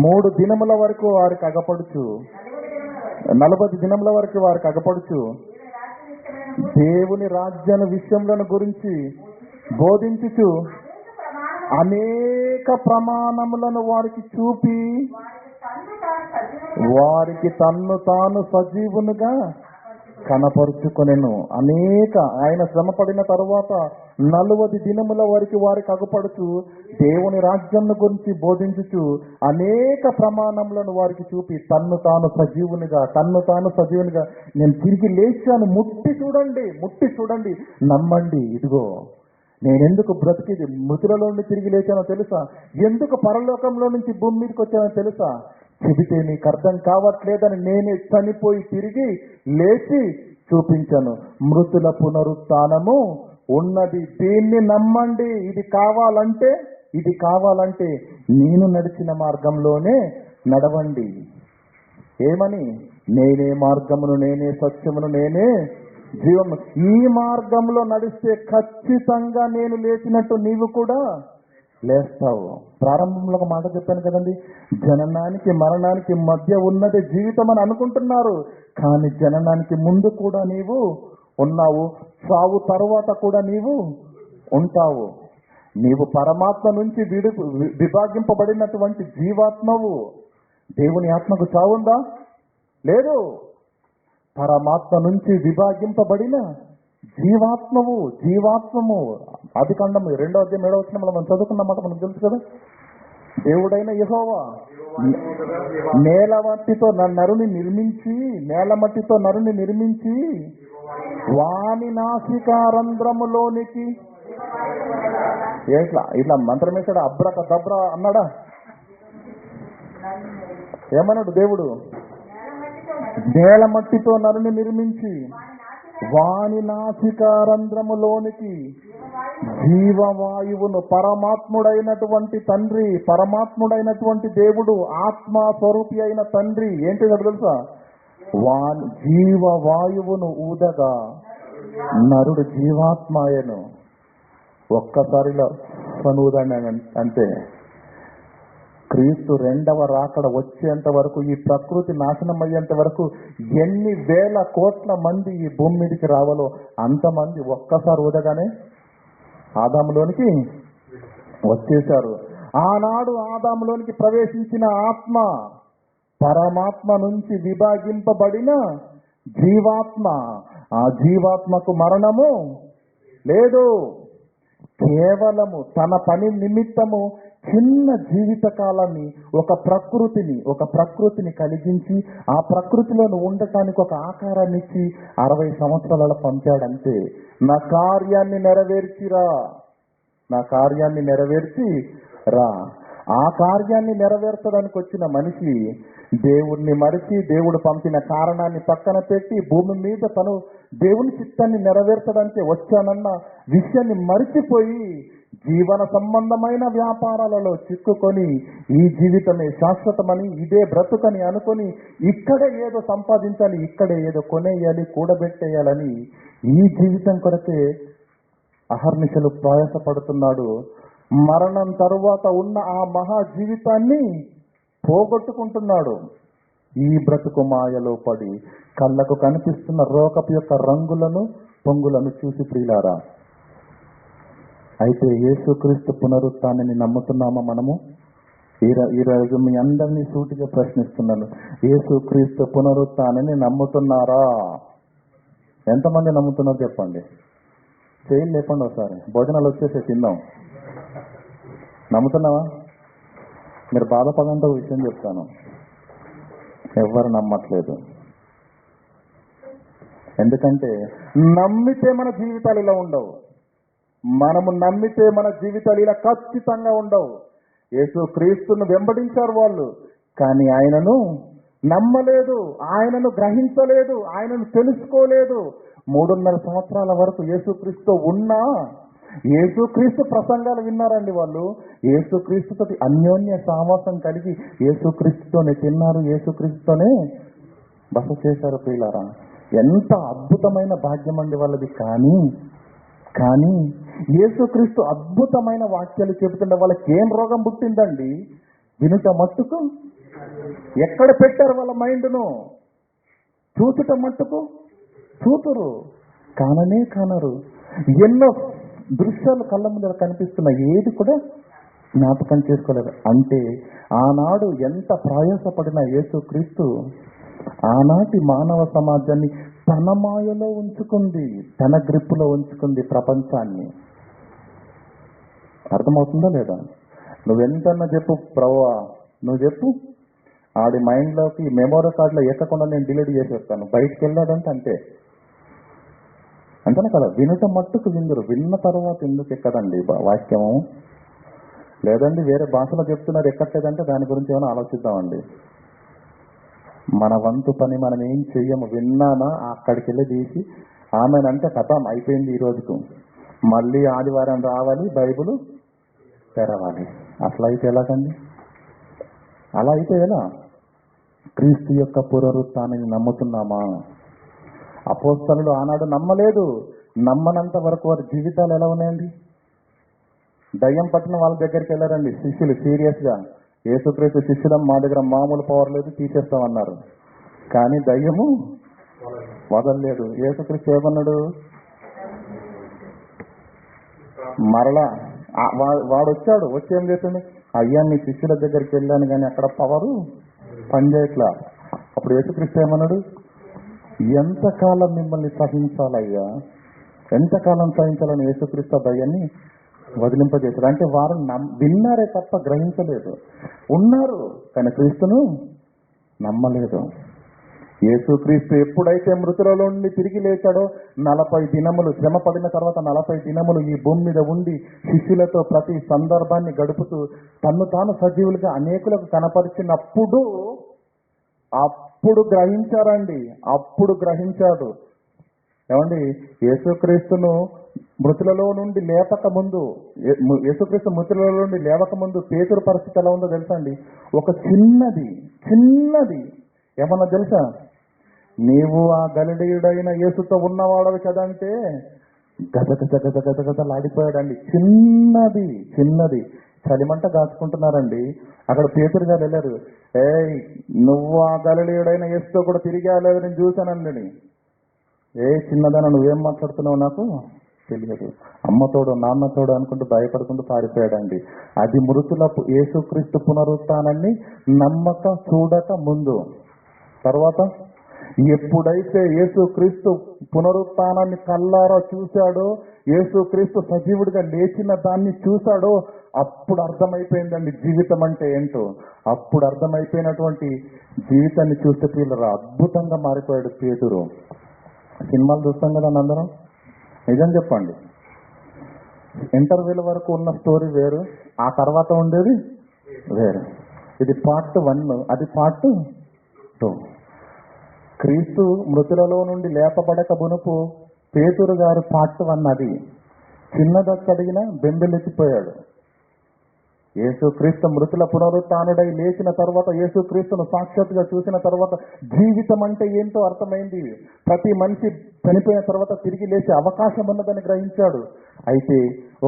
Speaker 1: 3 దినముల వరకు వారికి అగపడుచు, 40 దినముల వరకు వారికి అగపడుచు, దేవుని రాజ్యాన్ని విషయములను గురించి బోధించుచు అనేక ప్రమాణములను వారికి చూపి వారికి తన్ను తాను సజీవునిగా కనపరుచుకొనెను. ఆయన శ్రమ పడిన తరువాత 40 దినముల వరకు వారికి అగుపడుచు, దేవుని రాజ్యం గురించి బోధించుచు అనేక ప్రమాణములను వారికి చూపి తన్ను తాను సజీవునిగా నేను తిరిగి లేచాను, ముట్టి చూడండి, నమ్మండి, ఇదిగో నేనెందుకు బ్రతికి మృతులలో నుండి తిరిగి లేచానో తెలుసా? ఎందుకు పరలోకంలో నుంచి భూమి మీదకి వచ్చానో తెలుసా? చెబితే నీకు అర్థం కావట్లేదని నేనే చనిపోయి తిరిగి లేచి చూపించాను. మృతుల పునరుత్థానము ఉన్నది, దీన్ని నమ్మండి. ఇది కావాలంటే నేను నడిచిన మార్గంలోనే నడవండి. ఏమని? నేనే మార్గమును, నేనే సత్యమును, నేనే జీవము. ఈ మార్గంలో నడిస్తే ఖచ్చితంగా నేను లేచినట్టు నీవు కూడా లేస్తావు. ప్రారంభంలో ఒక మాట చెప్పాను కదండి, జననానికి మరణానికి మధ్య ఉన్నదే జీవితం అని అనుకుంటున్నారు, కానీ జననానికి ముందు కూడా నీవు ఉన్నావు, సావు తరువాత కూడా నీవు ఉంటావు. నీవు పరమాత్మ నుంచి విభాగింపబడినటువంటి జీవాత్మవు. దేవుని ఆత్మకు చావుందా? లేదు. పరమాత్మ నుంచి విభాగింపబడిన జీవాత్మము. ఆదికాండము 2వ అధ్యాయం 7వ వచనంలో మనం చదువుకున్నమాట మనకు తెలుసు కదా. దేవుడైన యెహోవా నేల మట్టితో నరుని నిర్మించి వాని నాసికారంధ్రములోనికి ఇట్లా మంత్రం వేసాడు, అబ్రక దబ్రా అన్నాడా? ఏమన్నాడు దేవుడు? నేల మట్టితో నరుని నిర్మించి వాని నాసికారంధ్రములోనికి జీవవాయువును, పరమాత్ముడైనటువంటి తండ్రి, పరమాత్ముడైనటువంటి దేవుడు, ఆత్మ స్వరూపి అయిన తండ్రి ఏంటి తెలుసా? జీవవాయువును ఊదగా నరుడు జీవాత్మాయను. ఒక్కసారిలో ఊదండి అంతే. క్రీస్తు 2వ రాకడ వచ్చేంత వరకు, ఈ ప్రకృతి నాశనం అయ్యేంత వరకు ఎన్ని వేల కోట్ల మంది ఈ భూమి మీదకి రావాలో అంతమంది ఒక్కసారి ఊదగానే ఆదాములోనికి వచ్చేశారు. ఆనాడు ఆదాములోనికి ప్రవేశించిన ఆత్మ పరమాత్మ నుంచి విభాగింపబడిన జీవాత్మ. ఆ జీవాత్మకు మరణము లేదు. కేవలము తన పని నిమిత్తము చిన్న జీవిత కాలాన్ని ఒక ప్రకృతిని కలిగించి ఆ ప్రకృతిలో ఉండటానికి ఒక ఆకారాన్ని ఇచ్చి 60 సంవత్సరాల పంపాడంతే. నా కార్యాన్ని నెరవేర్చి రా. ఆ కార్యాన్ని నెరవేర్చడానికి వచ్చిన మనిషి దేవుణ్ణి మరిచి, దేవుడు పంపిన కారణాన్ని పక్కన పెట్టి, భూమి మీద తను దేవుని చిత్తాన్ని నెరవేర్చడానికి వచ్చానన్న విషయాన్ని మరిచిపోయి జీవన సంబంధమైన వ్యాపారాలలో చిక్కుకొని ఈ జీవితమే శాశ్వతమని, ఇదే బ్రతుకని అనుకొని ఇక్కడే ఏదో సంపాదించాలి, ఇక్కడే ఏదో కొనేయాలి, కూడబెట్టేయాలని ఈ జీవితం కొరకే అహర్నిశలు ప్రయాసపడుతున్నాడు. మరణం తరువాత ఉన్న ఆ మహా జీవితాన్ని పోగొట్టుకుంటున్నాడు. ఈ బ్రతుకు మాయలో పడి కళ్ళకు కనిపిస్తున్న రోకపు యొక్క రంగులను పొంగులను చూసి ప్రియులారా, అయితే యేసుక్రీస్తు పునరుత్థానాన్ని నమ్ముతున్నామా మనము? ఈరోజు మీ అందరినీ సూటిగా ప్రశ్నిస్తున్నాను, యేసుక్రీస్తు పునరుత్థానాన్ని నమ్ముతున్నారా? ఎంతమంది నమ్ముతున్నారు చెప్పండి. చేయి లేకుండా ఒకసారి భోజనాలు వచ్చేసే తిందాం. నమ్ముతున్నావా? మీరు బాధపడంతో విషయం చెప్తాను, ఎవరు నమ్మట్లేదు. ఎందుకంటే నమ్మితే మన జీవితాలు ఇలా ఉండవు. మనము నమ్మితే మన జీవితాలు ఇలా ఖచ్చితంగా ఉండవు. యేసు క్రీస్తును వెంబడించారు వాళ్ళు, కానీ ఆయనను నమ్మలేదు, ఆయనను గ్రహించలేదు, ఆయనను తెలుసుకోలేదు. 3.5 సంవత్సరాల వరకు యేసుక్రీస్తు ఉన్నా యేసుక్రీస్తు ప్రసంగాలు విన్నారండి వాళ్ళు. యేసుక్రీస్తుతో అన్యోన్య సావాసం కలిగి యేసుక్రీస్తుతోనే తిన్నారు, యేసుక్రీస్తుతోనే బస చేశారు. ప్రియులారా, ఎంత అద్భుతమైన భాగ్యం అండి వాళ్ళది. కానీ యేసుక్రీస్తు అద్భుతమైన వాక్యాలు చెబుతుండే వాళ్ళకి ఏం రోగం పుట్టిందండి? వినుట మట్టుకు ఎక్కడ పెట్టారు వాళ్ళ మైండ్ను? చూసుట మట్టుకు చూతురు, కానరు. ఎన్నో దృశ్యాలు కళ్ళ ముందర కనిపిస్తున్నాయి, ఏది కూడా జ్ఞాపకం చేసుకోలేరు. అంటే ఆనాడు ఎంత ప్రయాసపడిన యేసుక్రీస్తు ఆనాటి మానవ సమాజాన్ని తన మాయలో ఉంచుకుంది, తన గ్రిప్పులో ఉంచుకుంది ప్రపంచాన్ని. అర్థమవుతుందా లేదా? నువ్వెంతన్నా చెప్పు ప్రభువా, నువ్వు చెప్పు, ఆడి మైండ్లోకి మెమోరీ కార్డులో ఎక్కకుండా నేను డిలీట్ చేసేస్తాను, బయటికి వెళ్ళాడంటే అంతే. అంతేనా కదా? వినటం మట్టుకు విందురు, విన్న తర్వాత ఎందుకు ఎక్కడండి వాక్యము? లేదండి వేరే భాషలో చెప్తున్నారు ఎక్కట్లేదంటే దాని గురించి ఏమైనా ఆలోచిద్దామండి. మన వంతు పని మనం ఏం చెయ్యము. విన్నానా అక్కడికి వెళ్ళి తీసి ఆమెనంటే కథం అయిపోయింది ఈ రోజుకు, మళ్ళీ ఆదివారం రావాలి, బైబిల్ తెరవాలి. అట్లా అయితే ఎలాగండి? అలా అయితే ఎలా? క్రీస్తు యొక్క పునరుత్థానాన్ని నమ్ముతున్నామా? అపోస్తలులు ఆనాడు నమ్మలేదు. నమ్మనంత వరకు వారి జీవితాలు ఎలా ఉన్నాయండి? దయ్యం పట్టిన వాళ్ళ దగ్గరికి వెళ్ళారండి శిష్యులు, సీరియస్గా యేసుక్రీస్తు శిష్యులం, మా దగ్గర మామూలు పవర్ లేదు, తీసేస్తామన్నారు. కానీ దయ్యము వదలలేదు. యేసుక్రీస్తు ఏమన్నాడు? మరలా వాడు వచ్చి ఏం చేస్తుంది? అయ్యా మీ శిష్యుల దగ్గరికి వెళ్ళాను కానీ అక్కడ పవరు పనిచేయట్లా. అప్పుడు యేసుక్రీస్తు ఏమన్నాడు? ఎంతకాలం మిమ్మల్ని సహించాలయ్యా, ఎంతకాలం సహించాలని యేసుక్రీస్తు దయ్యాన్ని వదిలింపజేశాడు. అంటే వారు విన్నారే తప్ప గ్రహించలేదు. ఉన్నారు కానీ క్రీస్తును నమ్మలేదు. యేసుక్రీస్తు ఎప్పుడైతే మృతులలో నుండి తిరిగి లేచాడో 40 దినములు శ్రమ పడిన తర్వాత 40 దినములు ఈ భూమి మీద ఉండి శిష్యులతో ప్రతి సందర్భాన్ని గడుపుతూ తన్ను తాను సజీవులుగా అనేకులకు కనపరిచినప్పుడు అప్పుడు గ్రహించారండి. అప్పుడు గ్రహించాడు. ఏమండి, యేసుక్రీస్తును మృతులలో నుండి లేపక ముందు, యేసుక్రీస్తు మృతులలో నుండి లేవక ముందు పేతురు పరిస్థితి ఎలా ఉందో తెలుసా అండి? ఒక చిన్నది ఏమన్నా తెలుసా? నీవు ఆ గలిలయుడైన యేసుతో ఉన్నవాడవి కదా అంటే గజగజలాడిపోయాడండి. చిన్నది చలిమంట కాచుకుంటున్నారండి. అక్కడ పేతురు గారు వెళ్ళారు, ఏయ్ నువ్వు ఆ గలిలయుడైన యేసుతో కూడా తిరిగాలేదు, నేను చూశానండి. చిన్నదాన నువ్వేం మాట్లాడుతున్నావు నాకు తెలియదు, అమ్మతోడు నాన్నతోడు అనుకుంటూ భయపడుకుంటూ పారిపోయాడండి. అది మృతుల యేసుక్రీస్తు పునరుత్థానాన్ని నమ్మక చూడక ముందు. తర్వాత ఎప్పుడైతే యేసుక్రీస్తు పునరుత్థానాన్ని కల్లారా చూశాడో, యేసుక్రీస్తు సజీవుడిగా లేచిన దాన్ని చూశాడో అప్పుడు అర్థమైపోయిందండి జీవితం అంటే ఏంటో. అప్పుడు అర్థమైపోయినటువంటి జీవితాన్ని చూస్తే పిల్లలు అద్భుతంగా మారిపోయాడు పేతురు. సినిమాలు చూస్తాం కదా అందరం, నిజం చెప్పండి. ఇంటర్వ్యూల వరకు ఉన్న స్టోరీ వేరు, ఆ తర్వాత ఉండేది వేరు. ఇది పార్ట్ 1, అది పార్ట్ 2. క్రీస్తు మృతులలో నుండి లేపబడక బునుపు పేతురు గారు పార్ట్ 1 అది. చిన్నదక్కడిగిన బెంబెలెత్తిపోయాడు. యేసుక్రీస్తు మృతుల పునరుత్థానుడై లేచిన తర్వాత, యేసుక్రీస్తును సాక్షాత్తుగా చూసిన తర్వాత జీవితం అంటే ఏంటో అర్థమైంది. ప్రతి మనిషి చనిపోయిన తర్వాత తిరిగి లేచే అవకాశం ఉన్నదని గ్రహించాడు. అయితే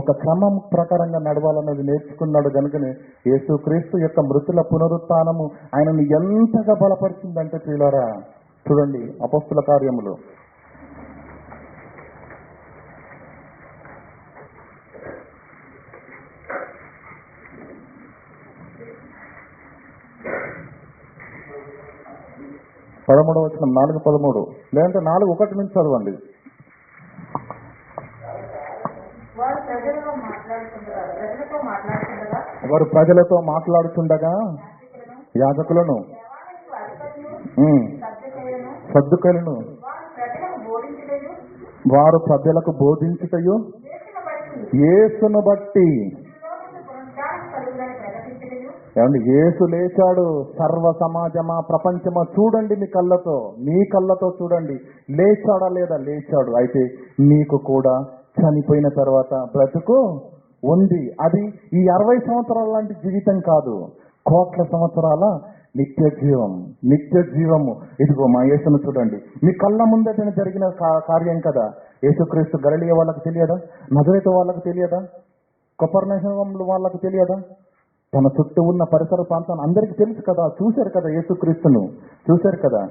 Speaker 1: ఒక క్రమం ప్రకారంగా నడవాలన్నది నేర్చుకున్నాడు. కనుకనే యేసుక్రీస్తు యొక్క మృతుల పునరుత్థానము ఆయనను ఎంతగా బలపరిచిందంటే ప్రియులారా, చూడండి అపొస్తల కార్యములు 13వ వచనం, 4:13, లేదంటే 4:1 నుంచి చదవండి. వారు ప్రజలతో మాట్లాడుతుండగా యాజకులను సద్దుకలను వారు ప్రజలకు బోధించుటయు యేసును బట్టి. ఏమండి, యేసు లేచాడు. సర్వ సమాజమా, ప్రపంచమా, చూడండి మీ కళ్ళతో చూడండి. లేచాడా లేదా? లేచాడు. అయితే నీకు కూడా చనిపోయిన తర్వాత బ్రతుకు ఉంది. అది ఈ 60 సంవత్సరాల లాంటి జీవితం కాదు, కోట్ల సంవత్సరాల నిత్య జీవము. ఇదిగో మా యేసును చూడండి. మీ కళ్ళ ముందట జరిగిన కార్యం కదా. యేసుక్రీస్తు గలిలయ వాళ్ళకు తెలియదా? నజరేతు వాళ్ళకు తెలియదా? కపెర్నహూము వాళ్ళకు తెలియదా? తన చుట్టూ ఉన్న పరిసర ప్రాంతాన్ని అందరికీ తెలుసు కదా. చూశారు కదా, యేసుక్రీస్తును చూశారు కదా.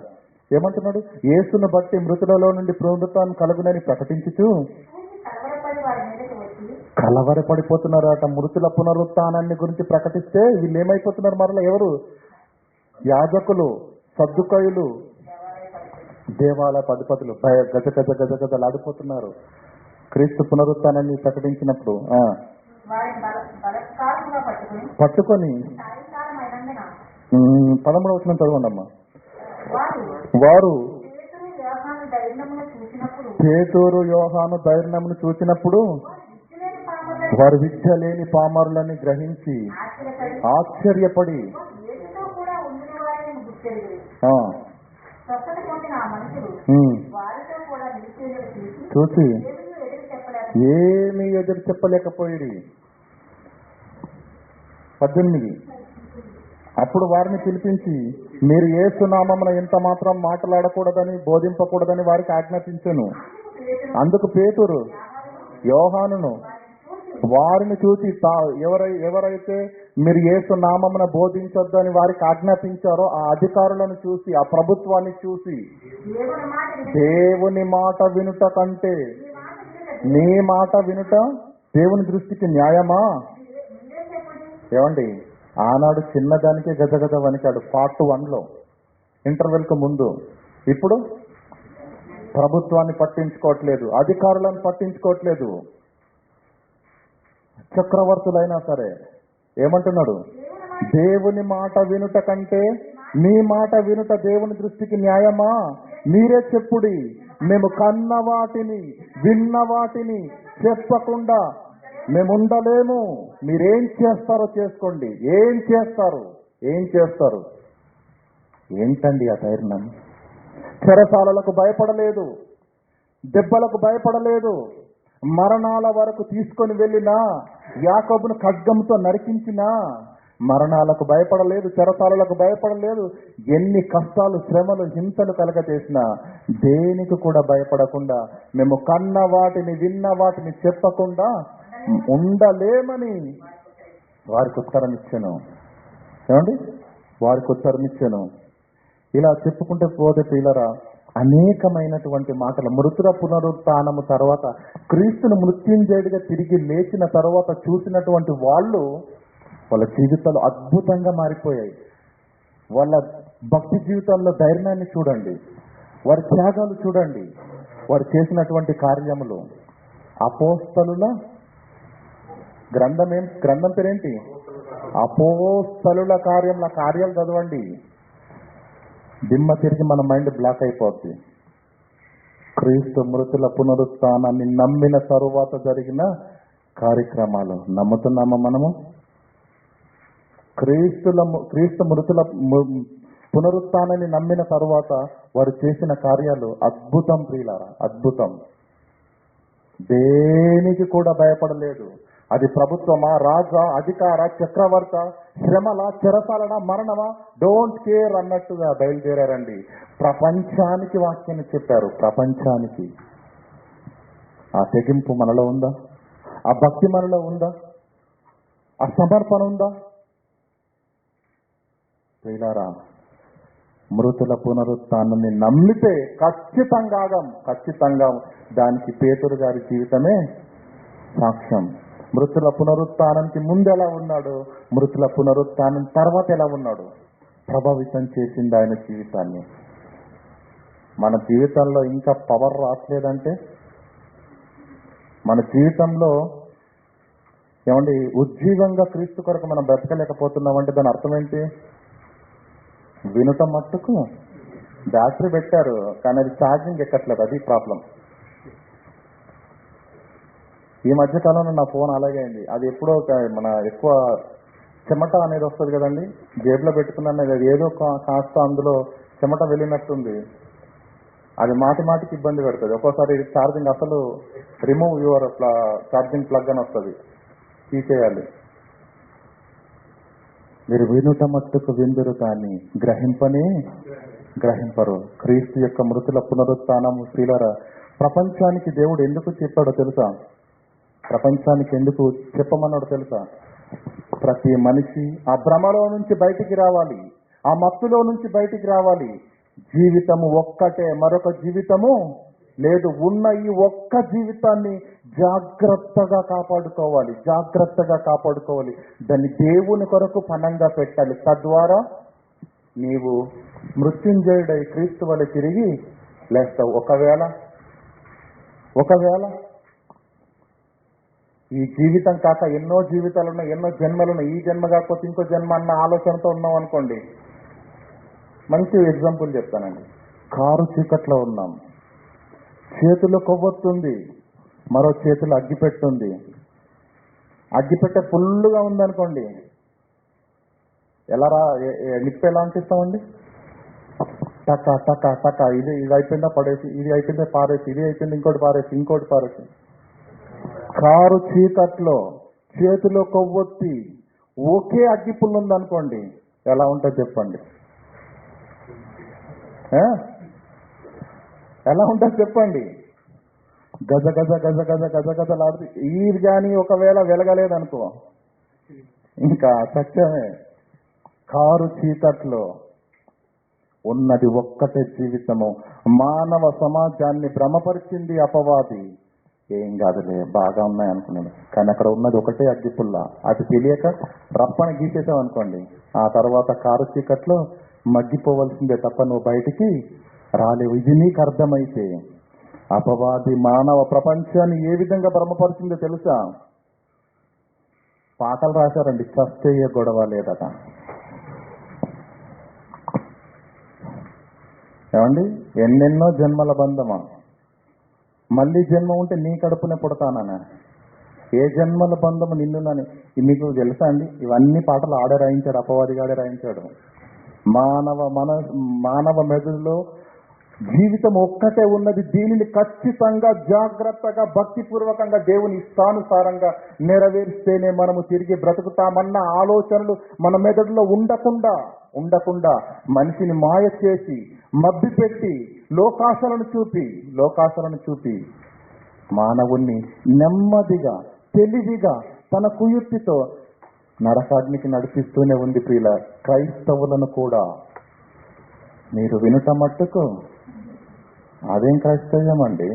Speaker 1: ఏమంటున్నాడు? యేసును బట్టి మృతులలో నుండి పునరుత్థానం కలుగునని ప్రకటించుచు కలవరపడిపోతున్నారట. మృతుల పునరుత్థానాన్ని గురించి ప్రకటిస్తే వీళ్ళు ఏమైపోతున్నారు? మరలా ఎవరు? యాజకులు, సద్దుకయులు, దేవాలయ అధిపతులు గజగజలాడిపోతున్నారు. క్రీస్తు పునరుత్థానాన్ని ప్రకటించినప్పుడు పట్టుకొని 13వ వచనం చదవండి అమ్మా. వారు పేతురు యోహాను ధైర్యమును చూసినప్పుడు వారు విద్య లేని పామరులని గ్రహించి ఆశ్చర్యపడి చూసి ఏమీ ఎదురు చెప్పలేకపోయి. 18, అప్పుడు వారిని పిలిపించి మీరు యేసు నామమున ఎంత మాత్రం మాట్లాడకూడదని బోధింపకూడదని వారికి ఆజ్ఞాపించెను. అందుకు పేతురు యోహానును వారిని చూసి ఎవరైతే మీరు యేసు నామమున బోధించొద్దని వారికి ఆజ్ఞాపించారో ఆ అధికారులను చూసి, ఆ ప్రభుత్వాన్ని చూసి, దేవుని మాట వినుట కంటే నీ మాట వినుట దేవుని దృష్టికి న్యాయమా? ఏమండి, ఆనాడు చిన్నదానికే గజగజ వణికాడు పార్ట్ 1లో, ఇంటర్వెల్కు ముందు. ఇప్పుడు ప్రభుత్వాన్ని పట్టించుకోవట్లేదు, అధికారులను పట్టించుకోవట్లేదు. చక్రవర్తులైనా సరే ఏమంటున్నాడు? దేవుని మాట వినుట కంటే నీ మాట వినుట దేవుని దృష్టికి న్యాయమా? మీరే చెప్పుడి. మేము కన్న వాటిని విన్న వాటిని చెప్పకుండా మేము ఉండలేము. మీరేం చేస్తారో చేసుకోండి. ఏం చేస్తారు? ఏంటండి ఆ ధైర్యం? చెరసాలలకు భయపడలేదు, దెబ్బలకు భయపడలేదు, మరణాల వరకు తీసుకొని వెళ్ళినా, యాకోబును ఖడ్గంతో నరికించినా మరణాలకు భయపడలేదు, చెరసాలలకు భయపడలేదు. ఎన్ని కష్టాలు, శ్రమలు, హింసలు కలగచేసినా దేనికి కూడా భయపడకుండా మేము కన్న వాటిని విన్న వాటిని చెప్పకుండా ఉండలేమని వారికి ఉత్తరం ఇచ్చాను. ఏమండి, వారికి ఉత్తరం ఇచ్చాను. ఇలా చెప్పుకుంటే పోతే పిల్లరా, అనేకమైనటువంటి మాటలు. మృతుల పునరుత్థానము తర్వాత, క్రీస్తును మృత్యుంజయుడిగా తిరిగి లేచిన తర్వాత చూసినటువంటి వాళ్ళ జీవితాలు అద్భుతంగా మారిపోయాయి. వాళ్ళ భక్తి జీవితాల్లో ధైర్యాన్ని చూడండి, వారి త్యాగాలు చూడండి, వారు చేసినటువంటి కార్యములు. అపోస్తలుల గ్రంథం పేరేంటి? అపోస్తలుల కార్యాలు చదవండి. దిమ్మ తిరిగి మన మైండ్ బ్లాక్ అయిపోద్ది. క్రీస్తు మృతుల పునరుత్థానాన్ని నమ్మిన తరువాత జరిగిన కార్యక్రమాలు నమ్ముతున్నామా మనము? క్రీస్తు మృతుల పునరుత్థానాన్ని నమ్మిన తరువాత వారు చేసిన కార్యాలు అద్భుతం ప్రియులారా, అద్భుతం. దేనికి కూడా భయపడలేదు. అది ప్రభుత్వమా, రాజా, అధికార, చక్రవర్త, శ్రమల, చెరసాలన, మరణమా, డోంట్ కేర్ అన్నట్టుగా బయలుదేరారండి. ప్రపంచానికి వాక్యాన్ని చెప్పారు. ప్రపంచానికి. ఆ తెగింపు మనలో ఉందా? ఆ భక్తి మనలో ఉందా? ఆ సమర్పణ ఉందా? ప్రియులారా, మృతుల పునరుత్థానాన్ని నమ్మితే ఖచ్చితంగా దానికి పేతురు గారి జీవితమే సాక్ష్యం. మృతుల పునరుత్థానానికి ముందు ఎలా ఉన్నాడు, మృతుల పునరుత్థానం తర్వాత ఎలా ఉన్నాడు, ప్రభావితం చేసింది ఆయన జీవితాన్ని. మన జీవితంలో ఇంకా పవర్ రావట్లేదంటే, మన జీవితంలో ఏమండి ఉజ్జీవంగా క్రీస్తు కొరకు మనం బ్రతకలేకపోతున్నామంటే దాని అర్థం ఏంటి? వినటం మట్టుకు బ్యాటరీ పెట్టారు కానీ అది ఛార్జింగ్ ఎక్కట్లేదు. అది ప్రాబ్లం. ఈ మధ్యకాలంలో నా ఫోన్ అలాగే అయింది. అది ఎప్పుడో మన ఎక్కువ చెమట అనేది వస్తుంది కదండి, జేబులో పెట్టుకున్నాను, అది ఏదో కాస్త అందులో చెమట వెళ్ళినట్టుంది. అది మాటికి ఇబ్బంది పెడుతుంది. ఒక్కోసారి ఛార్జింగ్ అసలు రిమూవ్ యువర్ ఛార్జింగ్ ప్లగ్ అని వస్తుంది, తీసేయాలి. మీరు వినుట మట్టుకు విందురు కానీ గ్రహింపరు. క్రీస్తు యొక్క మృతుల పునరుత్థానము ప్రియులారా, ప్రపంచానికి దేవుడు ఎందుకు చెప్పాడో తెలుసా? ప్రపంచానికి ఎందుకు చెప్పమన్నాడో తెలుసా? ప్రతి మనిషి ఆ భ్రమలో నుంచి బయటికి రావాలి, ఆ మత్తులో నుంచి బయటికి రావాలి. జీవితము ఒక్కటే, మరొక జీవితము లేదు. ఉన్న ఈ ఒక్క జీవితాన్ని జాగ్రత్తగా కాపాడుకోవాలి. దాన్ని దేవుని కొరకు పణంగా పెట్టాలి. తద్వారా నీవు మృత్యుంజయుడై క్రీస్తు వలె తిరిగి లేస్తావు. ఒకవేళ ఈ జీవితం కాక ఎన్నో జీవితాలున్నాయి, ఎన్నో జన్మలున్నాయి, ఈ జన్మ కాకపోతే ఇంకో జన్మ అన్న ఆలోచనతో ఉన్నాం అనుకోండి. మంచి ఎగ్జాంపుల్ చెప్తానండి. కారు చీకట్లో ఉన్నాం, చేతిలో కొవ్వొత్తుంది, మరో చేతిలో అగ్గిపెట్టుంది. అగ్గిపెట్టె ఫుల్గా ఉందనుకోండి, నిప్పు ఎలా అంటిస్తామండి? టక ఇది అయిపోయిందా పడేసి, ఇది అయిపోయిందా పారేసి, ఇది అయిపోయింది ఇంకోటి పారేసి. కారు చీకట్లో చేతిలో కొవ్వొత్తి ఒకే అగ్గిపుల్ల ఉందనుకోండి, ఎలా ఉంటుంది చెప్పండి? ఎలా ఉంటుంది చెప్పండి? గజలాడుతూ. ఇది కానీ ఒకవేళ వెలగలేదనుకో ఇంకా సత్యమే. కారు చీకట్లో ఉన్నది ఒక్కటే జీవితము. మానవ సమాజాన్ని భ్రమపరిచింది అపవాది. ఏం కాదులే, బాగా ఉన్నాయి అనుకున్నాను, కానీ అక్కడ ఉన్నది ఒకటే అగ్గిపుల్ల. అది తెలియక రప్పని గీసేసాం అనుకోండి, ఆ తర్వాత కారు చీకట్లో మగ్గిపోవలసిందే తప్ప నువ్వు బయటికి రాలేవు. ఇది నీకు అర్థమైతే అపవాది మానవ ప్రపంచాన్ని ఏ విధంగా భ్రమపరిచిందో తెలుసా? పాటలు రాశారండి, చస్తే ఏ గొడవ లేదట. ఏమండి, ఎన్నెన్నో జన్మల బంధమా, మళ్ళీ జన్మ ఉంటే నీ కడుపునే పుడతానా, ఏ జన్మల బంధము నిన్నునని. మీకు తెలుసా అండి, ఇవన్నీ పాటలు ఆడే రాయించాడు, అపవాదిగాడే రాయించాడు. మానవ మెదడులో జీవితం ఒక్కటే ఉన్నది. దీనిని ఖచ్చితంగా జాగ్రత్తగా భక్తిపూర్వకంగా దేవుని ఇష్టానుసారంగా నెరవేర్స్తేనే మనము తిరిగి బ్రతుకుతామన్న ఆలోచనలు మన మెదడులో ఉండకుండా మనిషిని మాయ చేసి మభ్యపెట్టి లోకాశలను చూపి మానవుణ్ణి నెమ్మదిగా తెలివిగా తన కుయుక్తితో నరకాగ్నికి నడిపిస్తూనే ఉంది. ప్రియుల క్రైస్తవులను కూడా మీరు వినుట మట్టుకు అదేం క్రైస్తవ్యం అండి?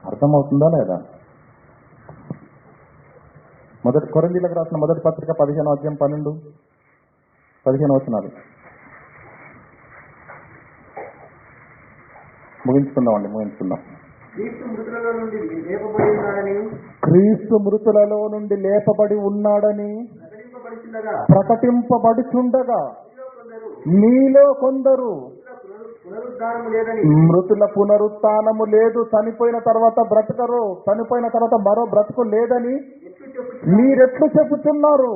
Speaker 1: అర్థమవుతుందా లేదా? కొరింథీయులకు రాసిన మొదటి పత్రిక 15వ అధ్యాయం 12-15 వచనాలు ముగించుకుందాం.
Speaker 2: క్రీస్తు మృతులలో నుండి లేపబడి ఉన్నాడని
Speaker 1: క్రీస్తు మృతులలో నుండి లేపబడి ఉన్నాడని ప్రకటింపబడుచుండగా మీలో కొందరు
Speaker 2: పునరుద్ధానము లేదని
Speaker 1: మృతుల పునరుత్థానము లేదు, చనిపోయిన తర్వాత బ్రతకరు, చనిపోయిన తర్వాత మరో బ్రతుకు లేదని మీరెట్లు చెప్పుచున్నారు.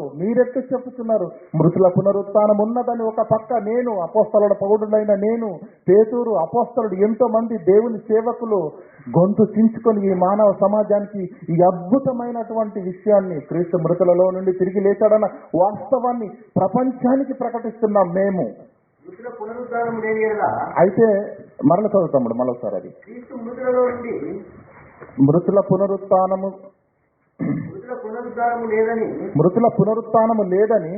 Speaker 1: మృతుల పునరుత్థానం ఉన్నదని ఒక పక్క నేను, అపోస్తలుడ పౌరుడైన నేను, పేతురు, అపోస్తలుడు, ఎంతో మంది దేవుని సేవకులు గొంతు చించుకొని ఈ మానవ సమాజానికి ఈ అద్భుతమైనటువంటి విషయాన్ని, క్రీస్తు మృతులలో నుండి తిరిగి లేచాడన్న వాస్తవాన్ని ప్రపంచానికి ప్రకటిస్తున్నాం మేము.
Speaker 2: మృతుల పునరుద్ధానము లేని యెడల
Speaker 1: అయితే మరల చదువుతాము మరోసారి అది.
Speaker 2: క్రీస్తు మృతులలో నుండి
Speaker 1: మృతుల పునరుత్థానము
Speaker 2: లేదని
Speaker 1: మృతుల పునరుత్థానము లేదని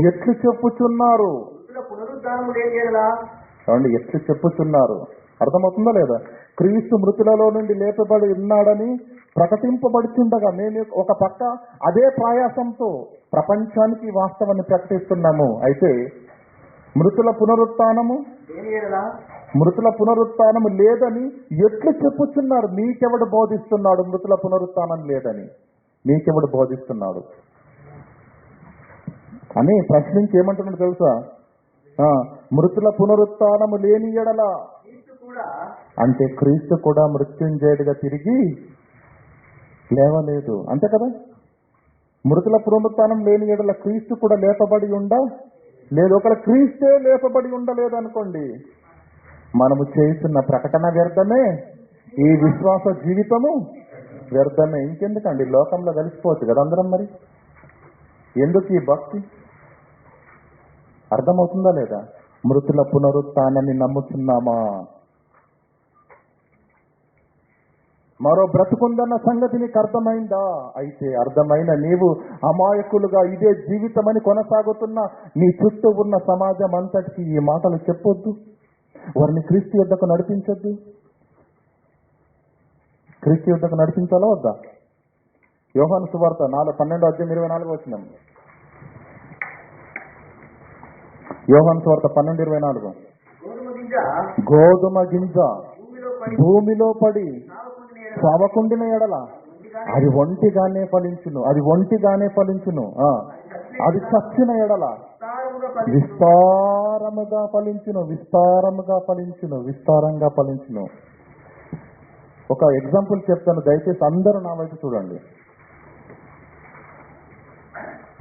Speaker 1: ఎట్లు చెప్పుచున్నారు.
Speaker 2: మృతుల పునరుద్ధానము లేని యెడల
Speaker 1: ఏమండి, ఎట్లు చెప్పుచున్నారు అర్థమవుతుందా లేదా? క్రీస్తు మృతులలో నుండి లేపబడి ఉన్నాడని ప్రకటింపబడుచుండగా మేము ఒక పక్క అదే ప్రయాసంతో ప్రపంచానికి వాస్తవాన్ని ప్రకటిస్తున్నాము. అయితే మృతుల పునరుత్థానము లేదని ఎట్లు చెప్పుచున్నారు. మీకెవడు బోధిస్తున్నాడు? మృతుల పునరుత్థానం లేదని మీకెవడు బోధిస్తున్నాడు అని ప్రశ్నించి ఏమంటున్నాడు తెలుసా? మృతుల పునరుత్థానము లేని ఎడల అంటే క్రీస్తు కూడా మృత్యుంజయుడిగా తిరిగి లేవలేదు, అంతే కదా? మృతుల పునరుత్థానం లేని ఎడల క్రీస్తు కూడా లేపబడి లేదు. ఒకవేళ క్రీస్తే లేపబడి ఉండలేదు అనుకోండి, మనము చేస్తున్న ప్రకటన వ్యర్థమే, ఈ విశ్వాస జీవితము వ్యర్థమే. ఇంకెందుకండి, లోకంలో కలిసిపోవచ్చు కదా అందరం. మరి ఎందుకు ఈ భక్తి? అర్థమవుతుందా లేదా? మృతుల పునరుత్థానాన్ని నమ్ముతున్నామా? మరో బ్రతుకుందన్న సంగతి నీకు అర్థమైందా? అయితే అర్థమైన నీవు అమాయకులుగా ఇదే జీవితమని కొనసాగుతున్న నీ చుట్టూ ఉన్న సమాజం అంతటికి ఈ మాటలు చెప్పొద్దు, వారిని క్రీస్తు యుద్ధకు నడిపించొద్దు. క్రీస్తు యుద్ధకు నడిపించాలా వద్దా? యోహాను సువార్త 12:24 యోహాను సువార్త 12:24 గోధుమ గింజ భూమిలో పడి చావకుండిన ఎడల అది ఒంటిగానే ఫలించును, అది చచ్చిన ఎడల విస్తారంగా ఫలించును. ఒక ఎగ్జాంపుల్ చెప్తాను, దయచేసి అందరూ నా వైపు చూడండి.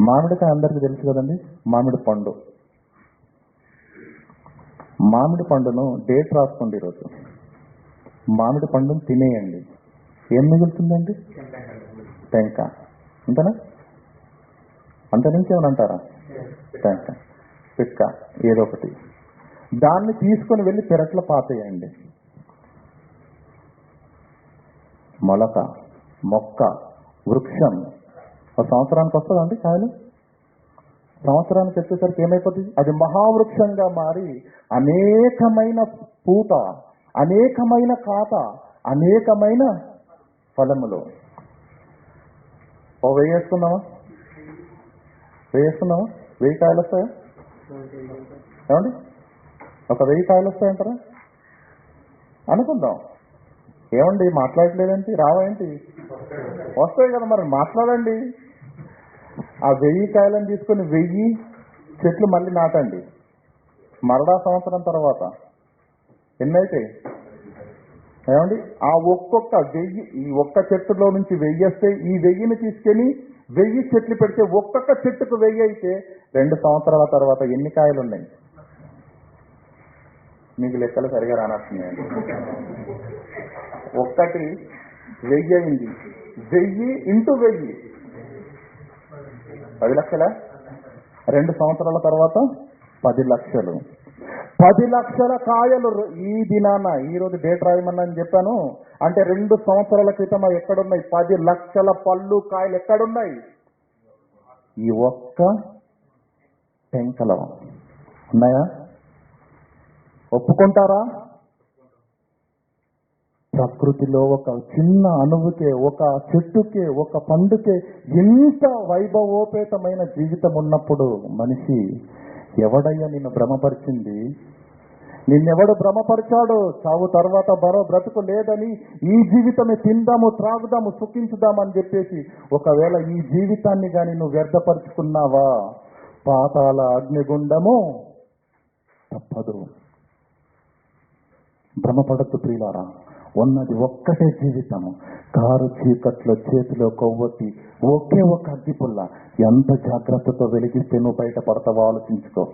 Speaker 1: మామిడికాయ అందరికీ తెలుసు కదండి, మామిడి పండును డేట్ రాసుకోండి. ఈరోజు మామిడి పండును తినేయండి, ఏం మిగులుతుందండి? టెంక. అంతేనా? అంత నుంచి ఏమని అంటారా? టెంక, పిక్క, ఏదో ఒకటి. దాన్ని తీసుకొని వెళ్ళి పెరట్లో పాతేయండి. మొలక, మొక్క, వృక్షం ఒక సంవత్సరానికి వస్తుందండి కాయలు. సంవత్సరానికి వచ్చేసరికి ఏమైపోతుంది? అది మహావృక్షంగా మారి అనేకమైన పూత, అనేకమైన కాత, అనేకమైన ఫలములు. వేయేస్తున్నావా? 1000 కాయలు వస్తాయా? ఏమండి, ఒక 1000 కాయలు వస్తాయంటారా? అనుకుందాం. ఏమండి మాట్లాడలేదేంటి? రావేంటి? వస్తాయి కదా, మరి మాట్లాడండి. ఆ 1000 కాయలను తీసుకొని 1000 చెట్లు మళ్ళీ నాటండి. మరలా సంవత్సరం తర్వాత ఎన్నైతే? ఏమండి, ఆ ఒక్కొక్క 1000, ఈ ఒక్క చెట్టులో నుంచి 1000 వస్తే ఈ 1000ని తీసుకెళ్ళి 1000 చెట్లు పెడితే ఒక్కొక్క చెట్టుకు 1000 అయితే 2 సంవత్సరాల తర్వాత ఎన్ని కాయలు ఉన్నాయి? మీకు లెక్కలు సరిగా రానట్టున్నాయండి. ఒక్కటి 1000 అయింది, 1000 ఇంటూ 1000 10 లక్షల. 2 సంవత్సరాల తర్వాత 10 లక్షలు. 10 లక్షల కాయలు ఈ దినాన. ఈరోజు డేట్ రాయమన్నా అని చెప్పాను. అంటే 2 సంవత్సరాల క్రితం ఎక్కడున్నాయి? 10 లక్షల పళ్ళు, కాయలు ఎక్కడున్నాయి? ఈ ఒక్క టెంకలో ఉన్నాయా? ఒప్పుకుంటారా? ప్రకృతిలో ఒక చిన్న అణువుకే, ఒక చెట్టుకే, ఒక పండుకే ఇంత వైభవోపేతమైన జీవితం ఉన్నప్పుడు మనిషి ఎవడయ్యా నిన్ను భ్రమపరిచింది? నిన్నెవడు భ్రమపరిచాడు? చావు తర్వాత మరో బ్రతుకు లేదని, ఈ జీవితమే తిందాము, త్రాగుదాము, సుఖించుదాము అని చెప్పేసి ఒకవేళ ఈ జీవితాన్ని కానీ నువ్వు వ్యర్థపరుచుకున్నావా, పాతాళ అగ్నిగుండము తప్పదు. భ్రమపడద్దు ప్రియులారా. ఉన్నది ఒక్కటే జీవితము. కారు చీకట్లో చేతిలో కొవ్వొత్తి ఒకే ఒక అగ్గిపుల్ల ఎంత జాగ్రత్తతో వెలిగిస్తే నువ్వు బయటపడతావో ఆలోచించుకో.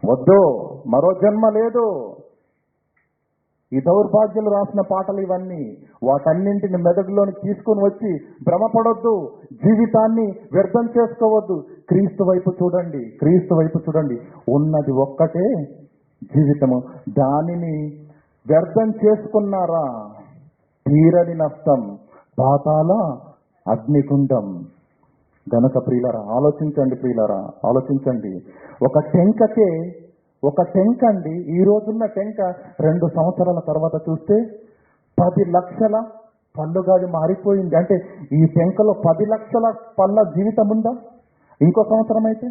Speaker 1: వద్దు, మరో జన్మ లేదు. ఈ దౌర్భాగ్యులు రాసిన పాటలు ఇవన్నీ. వాటన్నింటిని మెదడులోని తీసుకుని వచ్చి భ్రమపడొద్దు, జీవితాన్ని వ్యర్థం చేసుకోవద్దు. క్రీస్తు వైపు చూడండి, క్రీస్తు వైపు చూడండి. ఉన్నది ఒక్కటే జీవితము. దానిని వ్యర్థం చేసుకున్నారా, తీరని నష్టం, పాతాళ అగ్నిగుండం. గనక ప్రియులారా ఆలోచించండి, ప్రియులారా ఆలోచించండి. ఒక టెంక అండి, ఈ రోజున్న టెంక 2 సంవత్సరాల తర్వాత చూస్తే 10 లక్షల పళ్ళుగా అది మారిపోయింది. అంటే ఈ టెంకలో 10 లక్షల పళ్ళ జీవితం ఉందా? ఇంకో సంవత్సరం అయితే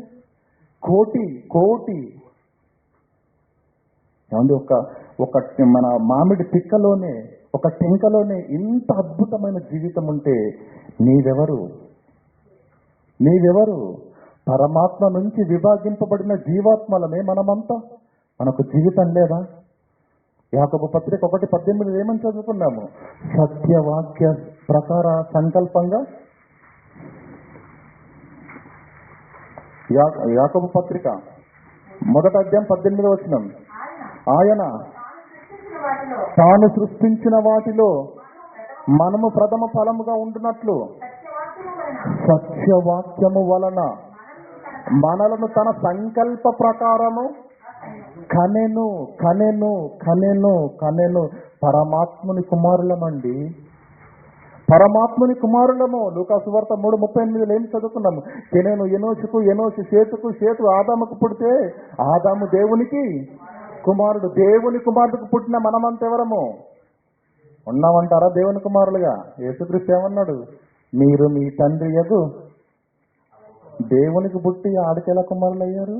Speaker 1: కోటి ఏమండి. ఒక మన మామిడి పిక్కలోనే, ఒక టెంకలోనే ఇంత అద్భుతమైన జీవితం ఉంటే నీవెవరు? పరమాత్మ నుంచి విభాగింపబడిన జీవాత్మలమే మనమంతా. మనకు జీవితం లేదా? యాకోబు పత్రిక 1:18 ఏమని చదువుకున్నాము? సత్యవాక్య ప్రకార సంకల్పంగా. యాకోబు పత్రిక 1వ అధ్యాయం 18వ వచనం. ఆయన తాను సృష్టించిన వాటిలో మనము ప్రథమ ఫలముగా ఉంటున్నట్లు సత్యవాక్యము వలన మనలను తన సంకల్ప ప్రకారము కనెను. పరమాత్ముని కుమారులమండి, పరమాత్ముని కుమారులము. లూకా సువార్త 3:38 ఏం చదువుకున్నాము? కెనెను ఎనోషుకు, ఎనోషు షేతుకు, షేతు ఆదాముకు పుడితే ఆదాము దేవునికి కుమారుడు. దేవుని కుమారుడికి పుట్టిన మనమంతెవరము? ఉన్నామంటారా దేవుని కుమారులుగా? యేసుక్రీస్తు ఏమన్నాడు? మీరు మీ తండ్రి యగు దేవునికి పుట్టి ఆడికెలా కుమారులు అయ్యారు?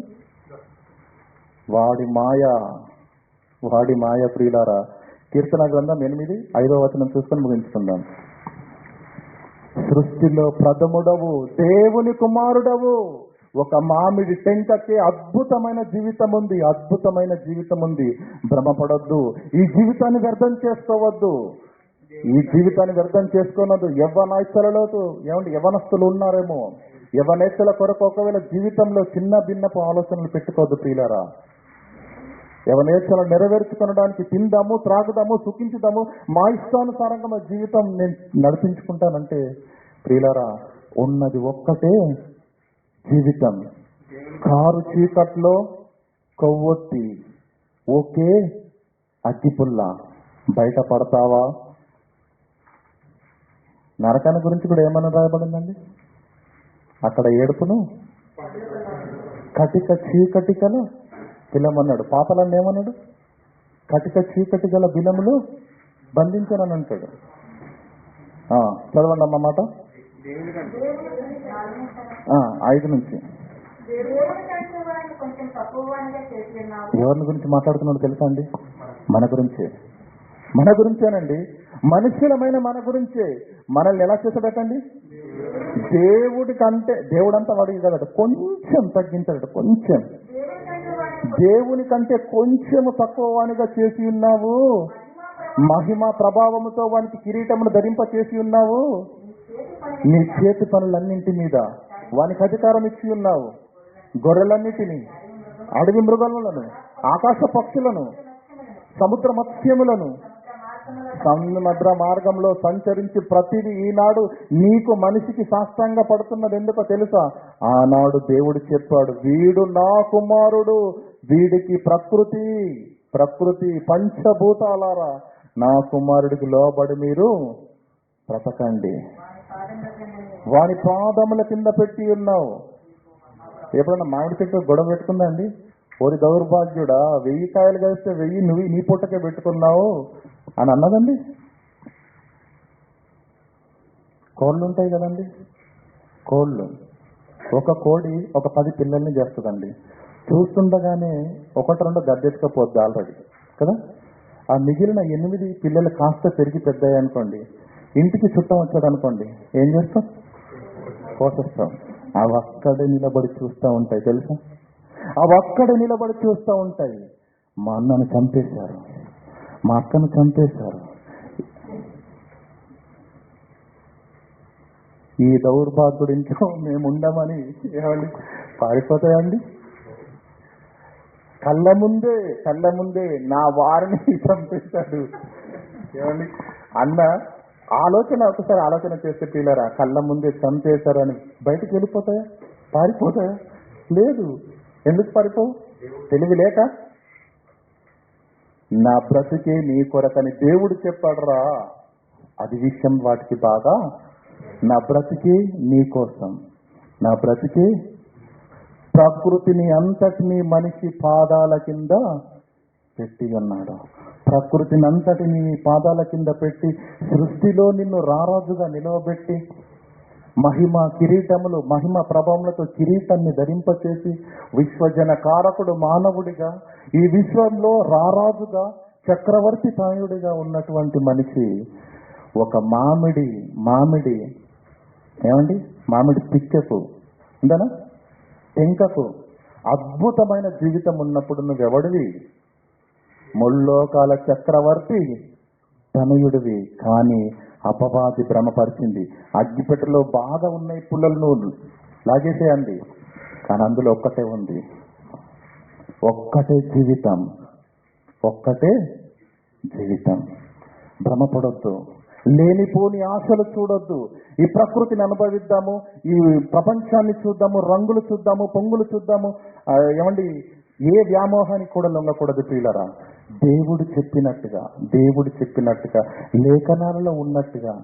Speaker 1: వాడి మాయ ప్రియులారా. కీర్తన గ్రంథం 8:5వ వచనం చూసుకొని ముగించుకుందాం. సృష్టిలో ప్రథముడవు, దేవుని కుమారుడవు. ఒక మామిడి టెంకకి అద్భుతమైన జీవితం ఉంది. భ్రమపడొద్దు. ఈ జీవితాన్ని వ్యర్థం చేసుకోవద్దు. యవ్వనస్తులు ఉన్నారేమో, యవ్వనేచ్ఛల కొరకు ఒకవేళ జీవితంలో చిన్న భిన్నపు ఆలోచనలు పెట్టుకోవద్దు ప్రియులారా. యవ్వనేచ్ఛలు నెరవేర్చుకొనడానికి తిందాము, త్రాగుదాము, సుఖించుదాము, మా ఇష్టానుసారంగా మా జీవితం నేను నడిపించుకుంటానంటే ప్రియులారా, ఉన్నది ఒక్కటే జీవితం. కారు చీకట్లో కొవ్వొత్తి ఓకే అగ్గిపుల్ల. బయటపడతావా? నరకాన్ని గురించి కూడా ఏమన్నా రాయబడిందండి? అక్కడ ఏడుపును కటిక చీకటి గల బిలమన్నాడు. పాపలన్నీ ఏమన్నాడు? కటిక చీకటి గల బిలములు బంధించానని అంటాడు. చదవండి అమ్మ మాట 5 నుంచి. ఎవరిని గురించి మాట్లాడుతున్నాడు తెలుసా అండి? మన గురించేనండి. మనుషులమైన మన గురించే. మనల్ని ఎలా చేశాడటండి? దేవుడి కంటే, దేవుడంతా వాడికి కదట, కొంచెం తగ్గించాడట. దేవుని కంటే కొంచెము తక్కువ వానిగా చేసి ఉన్నావు. మహిమ ప్రభావముతో వానికి కిరీటమును ధరింప చేసి ఉన్నావు. నీ చేతి పనులన్నింటి మీద వానికి అధికారం ఇచ్చి ఉన్నావు. గొర్రెలన్నిటిని, అడవి మృగాలను, ఆకాశ పక్షులను, సముద్ర మత్స్యములను, సముద్ర మార్గంలో సంచరించి ప్రతిదీ ఈనాడు నీకు మనిషికి సాష్టాంగ పడుతున్నది ఎందుకో తెలుసా? ఆనాడు దేవుడు చెప్పాడు, వీడు నా కుమారుడు, వీడికి ప్రకృతి పంచభూతాలారా నా కుమారుడికి లోబడి మీరు బ్రతకండి. వాని పాదముల కింద పెట్టి ఉన్నావు. ఎప్పుడన్నా మామిడి చెట్టు గొడవ పెట్టుకుందా అండి? ఓరి దౌర్భాగ్యుడా, 1000 కాయలు కలిస్తే 1000 నువ్వు నీ పూటకే పెట్టుకున్నావు అని అన్నదండి. కోళ్ళు ఉంటాయి కదండి, కోళ్ళు. ఒక కోడి ఒక 10 పిల్లల్ని చేస్తుందండి. చూస్తుండగానే ఒకటి రెండు గద్దెత్తుకపోద్ది ఆల్రెడీ కదా. ఆ మిగిలిన 8 పిల్లలు కాస్త పెరిగి పెద్దయ్యాయి అనుకోండి, ఇంటికి చుట్టం వచ్చాడు అనుకోండి, ఏం చేస్తాం? కోసేస్తాం. అవి అక్కడే నిలబడి చూస్తూ ఉంటాయి తెలుసా. అవి అక్కడే నిలబడి చూస్తూ ఉంటాయి. మా అన్నను చంపేశారు, మా అక్కను చంపేశారు. ఈ దౌర్భాగ్యుడి ఇంట్లో మేము ఉండమని ఏమండి పారిపోతాయండి. కళ్ళ ముందే నా వారిని చంపేశాడు. ఏమండి అన్న ఆలోచన ఒకసారి ఆలోచన చేస్తే పిల్లరా, కళ్ళ ముందే చంపేశారని బయటకు వెళ్ళిపోతాయా? పారిపోతాయా? లేదు. ఎందుకు పారిపోవు? తెలివి లేక. నా బ్రతికే నీ కొరకని దేవుడు చెప్పాడురా. అది విషయం వాటికి బాగా. నా బ్రతికే నీ కోసం, నా బ్రతికే ప్రకృతిని అంతటినీ మనిషి పాదాల కింద పెట్టి ఉన్నాడు. ప్రకృతిని అంతటిని నీ పాదాల కింద పెట్టి సృష్టిలో నిన్ను రారాజుగా నిలవబెట్టి మహిమ కిరీటములు మహిమ ప్రభావములతో కిరీటాన్ని ధరింపచేసి విశ్వజన కారకుడు మానవుడిగా ఈ విశ్వంలో రారాజుగా చక్రవర్తి తాయుడిగా ఉన్నటువంటి మనిషి ఒక మామిడి ఏమండి మామిడి పిక్కకు ఉందనా టెంకకు అద్భుతమైన జీవితం ఉన్నప్పుడు నువ్వెవడివి? ముల్లోకాల చక్రవర్తి తనయుడివి. కానీ అపవాది భ్రమపరిచింది. అగ్గిపెట్టెలో బాగా ఉన్నాయి పుల్లలు, నువ్వు లాగేసేయండి. కానీ అందులో ఒక్కటే ఉంది, ఒక్కటే జీవితం. భ్రమపడొద్దు, లేనిపోని ఆశలు చూడొద్దు. ఈ ప్రకృతిని అనుభవిద్దాము, ఈ ప్రపంచాన్ని చూద్దాము, రంగులు చూద్దాము, పొంగులు చూద్దాము. ఏమండి ఏ వ్యామోహానికి కూడా లొంగకూడదు ప్రియులరా. దేవుడు చెప్పినట్టుగా లేఖనాలలో ఉన్నట్టుగా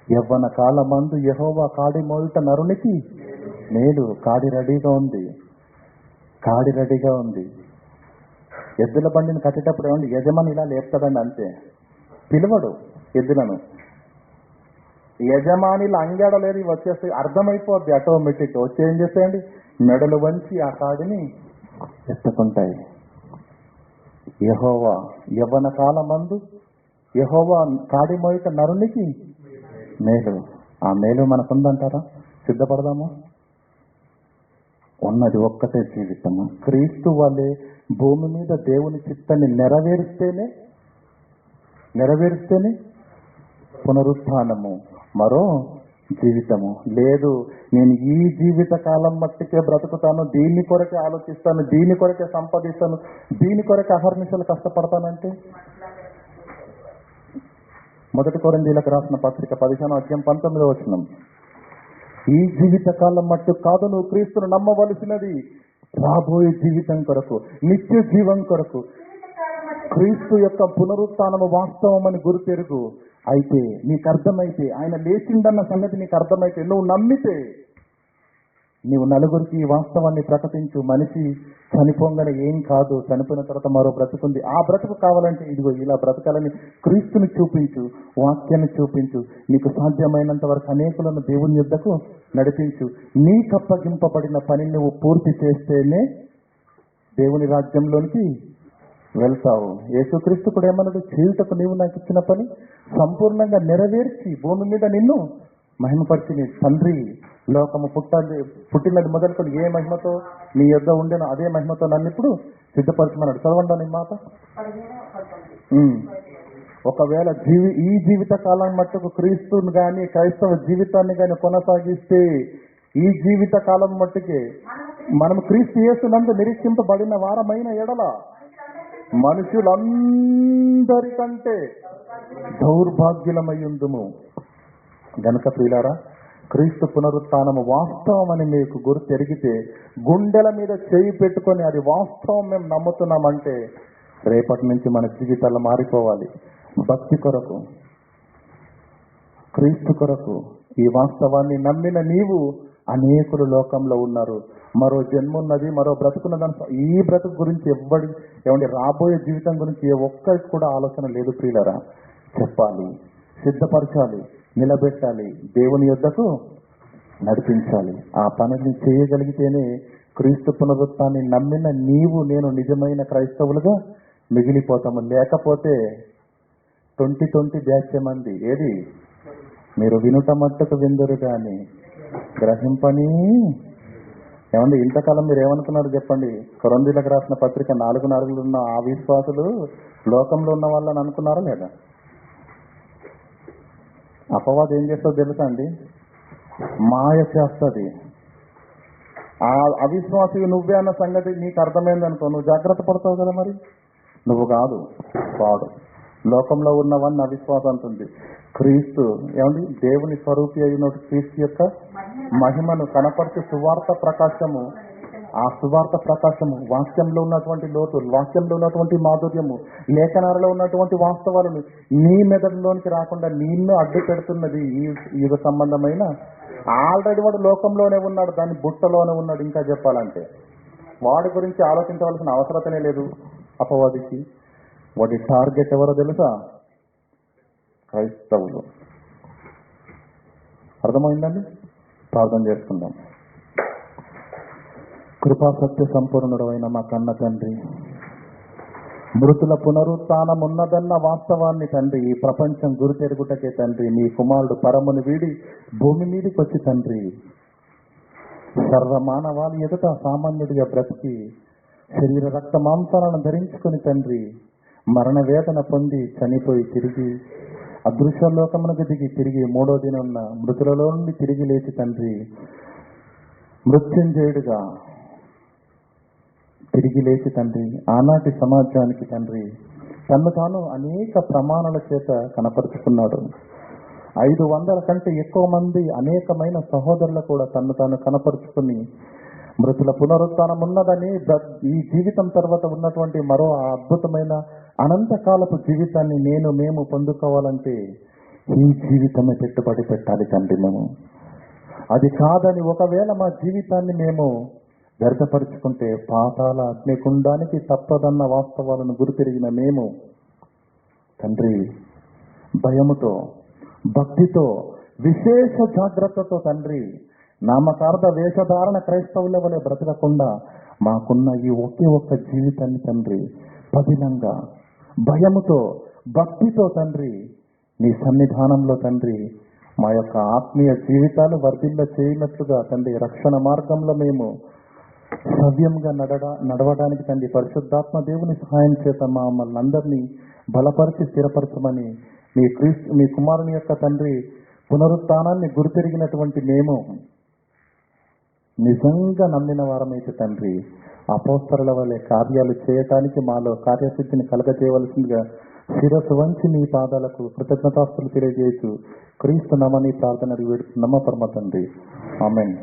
Speaker 1: యవ్వన కాలమందు యెహోవా కాడి మోయుట నరునికి మేలు. కాడి రెడీగా ఉంది. ఎద్దుల బండిని కట్టేటప్పుడు ఏమండి యజమాని ఇలా లేపుతాడండి, అంతే. పిలవడు ఎద్దులను. యజమానిలు అంగాడలేదు వచ్చేస్తే అర్థమైపోద్ది ఆటోమేటిక్. వచ్చి ఏం చేస్తాయండి, మెడలు వంచి ఆ కాడిని ఎత్తుకుంటాయి. యెహోవా యవ్వన కాలమందు యెహోవా కాడి మోయిట నరునికి మేలు. ఆ మేలు మనకుందంటారా? సిద్ధపడదాము. ఉన్నది ఒక్కటే జీవితము. క్రీస్తు వలె భూమి మీద దేవుని చిత్తాన్ని నెరవేరిస్తేనే పునరుత్థానము, మరో జీవితము. లేదు నేను ఈ జీవిత కాలం మట్టికే బ్రతుకుతాను, దీని కొరకే ఆలోచిస్తాను, దీని కొరకే సంపాదిస్తాను, దీని కొరకే అహర్నిశలు కష్టపడతానంటే 1 కొరింథీయులకు రాసిన పత్రిక 15:19 ఈ జీవిత కాలం మట్టు కాదు నువ్వు క్రీస్తును నమ్మవలసినది, రాబోయే జీవితం కొరకు, నిత్య జీవం కొరకు. క్రీస్తు యొక్క పునరుత్థానము వాస్తవమని గుర్తెరుగు. అయితే నీకు అర్థమైతే, ఆయన లేచిండన్న సంగతి నీకు అర్థమైతే, నువ్వు నమ్మితే, నీవు నలుగురికి ఈ వాస్తవాన్ని ప్రకటించు. మనిషి చనిపోగానే ఏం కాదు, చనిపోయిన తర్వాత మరో బ్రతుకుంది. ఆ బ్రతుకు కావాలంటే ఇదిగో ఇలా బ్రతకాలని క్రీస్తుని చూపించు, వాక్యాన్ని చూపించు. నీకు సాధ్యమైనంత వరకు అనేకులను దేవుని యుద్ధకు నడిపించు. నీకప్పగింపబడిన పని నువ్వు పూర్తి చేస్తేనే దేవుని రాజ్యంలోనికి వెళ్తావు. యేసుక్రీస్తు కూడా ఏమన్నాడు? చేయుటకు నీవు నాకు ఇచ్చిన పని సంపూర్ణంగా నెరవేర్చి భూమి మీద నిన్ను మహిమపరిచి నీ తండ్రి లోకము పుట్టినది మొదలుకొని ఏ మహిమతో నీ యొద్ద ఉండేనో అదే మహిమతో నన్ను ఇప్పుడు సిద్ధపరచమన్నాడు. చదవండి నీ మాట. ఒకవేళ ఈ జీవిత కాలం మట్టుకు క్రీస్తుని కానీ క్రైస్తవ జీవితాన్ని కానీ కొనసాగిస్తే, ఈ జీవిత కాలం మట్టుకే మనం క్రీస్తు యేసునందు నిరీక్షింపబడిన వారమైన ఎడల మనుషులందరికంటే దౌర్భాగ్యులమయ్యుందుము. గనుక ప్రియులారా, క్రీస్తు పునరుత్థానము వాస్తవమని మీకు గుర్తెరిగితే గుండెల మీద చేయి పెట్టుకొని అది వాస్తవం మేము నమ్ముతున్నామంటే రేపటి నుంచి మన జీవితాలు మారిపోవాలి. భక్తి కొరకు, క్రీస్తు కొరకు ఈ వాస్తవాన్ని నమ్మిన నీవు అనేకులు లోకంలో ఉన్నారు. మరో జన్మ ఉన్నది, మరో బ్రతుకున్నదని ఈ బ్రతుకు గురించి ఏమండి రాబోయే జీవితం గురించి ఏ ఒక్కరికి కూడా ఆలోచన లేదు ప్రియులరా. చెప్పాలి, సిద్ధపరచాలి, నిలబెట్టాలి, దేవుని యొద్దకు నడిపించాలి. ఆ పనిని చేయగలిగితేనే క్రీస్తు పునరుత్థాన్ని నమ్మిన నీవు నేను నిజమైన క్రైస్తవులుగా మిగిలిపోతాము. లేకపోతే 2020 బ్యాచ్ మంది ఏది మీరు వినుట మట్టుకు విందురు కానీ గ్రహింపని. ఏమండి ఇంతకాలం మీరు ఏమనుకున్నారు చెప్పండి? కొరంథీయులకు రాసిన పత్రిక 4:4 ఉన్న ఆ విశ్వాసులు లోకంలో ఉన్న వాళ్ళని అనుకున్నారా లేదా? అపవాదం ఏం చేస్తుందో తెలుసా అండి? మాయ చేస్తుంది. ఆ అవిశ్వాసి నువ్వే అన్న సంగతి నీకు అర్థమైందనుకో, నువ్వు జాగ్రత్త పడతావు కదా. మరి నువ్వు కాదు, వాడు. లోకంలో ఉన్నవన్నీ అవిశ్వాసం అంటుంది. క్రీస్తు ఏమండి దేవుని స్వరూపి అయిన క్రీస్తు యొక్క మహిమను కనపరిచే సువార్త ప్రకాశము, ఆ సువార్త ప్రకాశము, వాక్యంలో ఉన్నటువంటి లోతు, వాక్యంలో ఉన్నటువంటి మాధుర్యము, లేఖనాలలో ఉన్నటువంటి వాస్తవాలను నీ మెదడులోనికి రాకుండా నిన్ను అడ్డు పెడుతున్నది ఈ యుగ సంబంధమైన. ఆల్రెడీ వాడు లోకంలోనే ఉన్నాడు, దాని బుట్టలోనే ఉన్నాడు. ఇంకా చెప్పాలంటే వాడి గురించి ఆలోచించవలసిన అవసరతనే లేదు అపవాదికి. వాడి టార్గెట్ ఎవరో తెలుసా? క్రైస్తవులు. అర్థమైందండి? ప్రార్థన చేసుకుందాం. కృపా సత్య సంపూర్ణుడు అయిన మా కన్న తండ్రి, మృతుల పునరుత్థానం ఉన్నదన్న వాస్తవాన్ని తండ్రి ఈ ప్రపంచం గురితెరుగుటకే తండ్రి నీ కుమారుడు పరమును వీడి భూమి మీదకి వచ్చి తండ్రి సర్వమానవాళి ఎదుట సామాన్యుడిగా బ్రతికి శరీర రక్త మాంసాలను ధరించుకుని తండ్రి మరణ వేదన పొంది చనిపోయి తిరిగి అదృశ్య లోకమునకు దిగి తిరిగి 3వ దినం మృతులలో నుండి తిరిగి లేచి తండ్రి మృత్యుంజయుడుగా తిరిగి లేచి తండ్రి ఆనాటి సమాజానికి తండ్రి తను తాను అనేక ప్రమాణాల చేత కనపరుచుకున్నాడు. 500 కంటే ఎక్కువ మంది అనేకమైన సహోదరులు కూడా తను తాను కనపరుచుకుని మృతుల పునరుత్థానం ఉన్నదని, ఈ జీవితం తర్వాత ఉన్నటువంటి మరో అద్భుతమైన అనంతకాలపు జీవితాన్ని మేము పొందుకోవాలంటే ఈ జీవితమే పెట్టుబడి పెట్టాలి తండ్రి. మేము అది కాదని ఒకవేళ మా జీవితాన్ని మేము వ్యర్థపరుచుకుంటే పాతాళ అగ్నికుండానికి తప్పదన్న వాస్తవాలను గుర్తిరిగిన మేము తండ్రి భయముతో, భక్తితో, విశేష జాగ్రత్తతో తండ్రి నామకార్థ వేషధారణ క్రైస్తవుల వలె బ్రతకకుండా మాకున్న ఈ ఒకే ఒక్క జీవితాన్ని తండ్రి పదిలంగా భయముతో, భక్తితో తండ్రి నీ సన్నిధానంలో తండ్రి మా యొక్క ఆత్మీయ జీవితాలు వర్ధిల్ల చేయనట్లుగా తండ్రి రక్షణ మార్గంలో మేము సవ్యంగా నడవడానికి తండ్రి పరిశుద్ధాత్మ దేవుని సహాయం చేత మమ్మల్ని అందరినీ బలపరిచి స్థిరపరచమని మీ కుమారుని యొక్క తండ్రి పునరుత్థానాన్ని గుర్తెరిగినటువంటి మేము నిజంగా నమ్మిన వారమైతే తండ్రి అపోస్తలుల వలె కార్యాలు చేయటానికి మాలో కార్యసిద్ధిని కలగజేయవలసిందిగా శిరస్సు వంచి నీ పాదాలకు కృతజ్ఞతాస్తులు తెలియజేయచ్చు. క్రీస్తు నమని ప్రార్థన వేడుతున్నామా పరమ తండ్రి. ఆమేన్.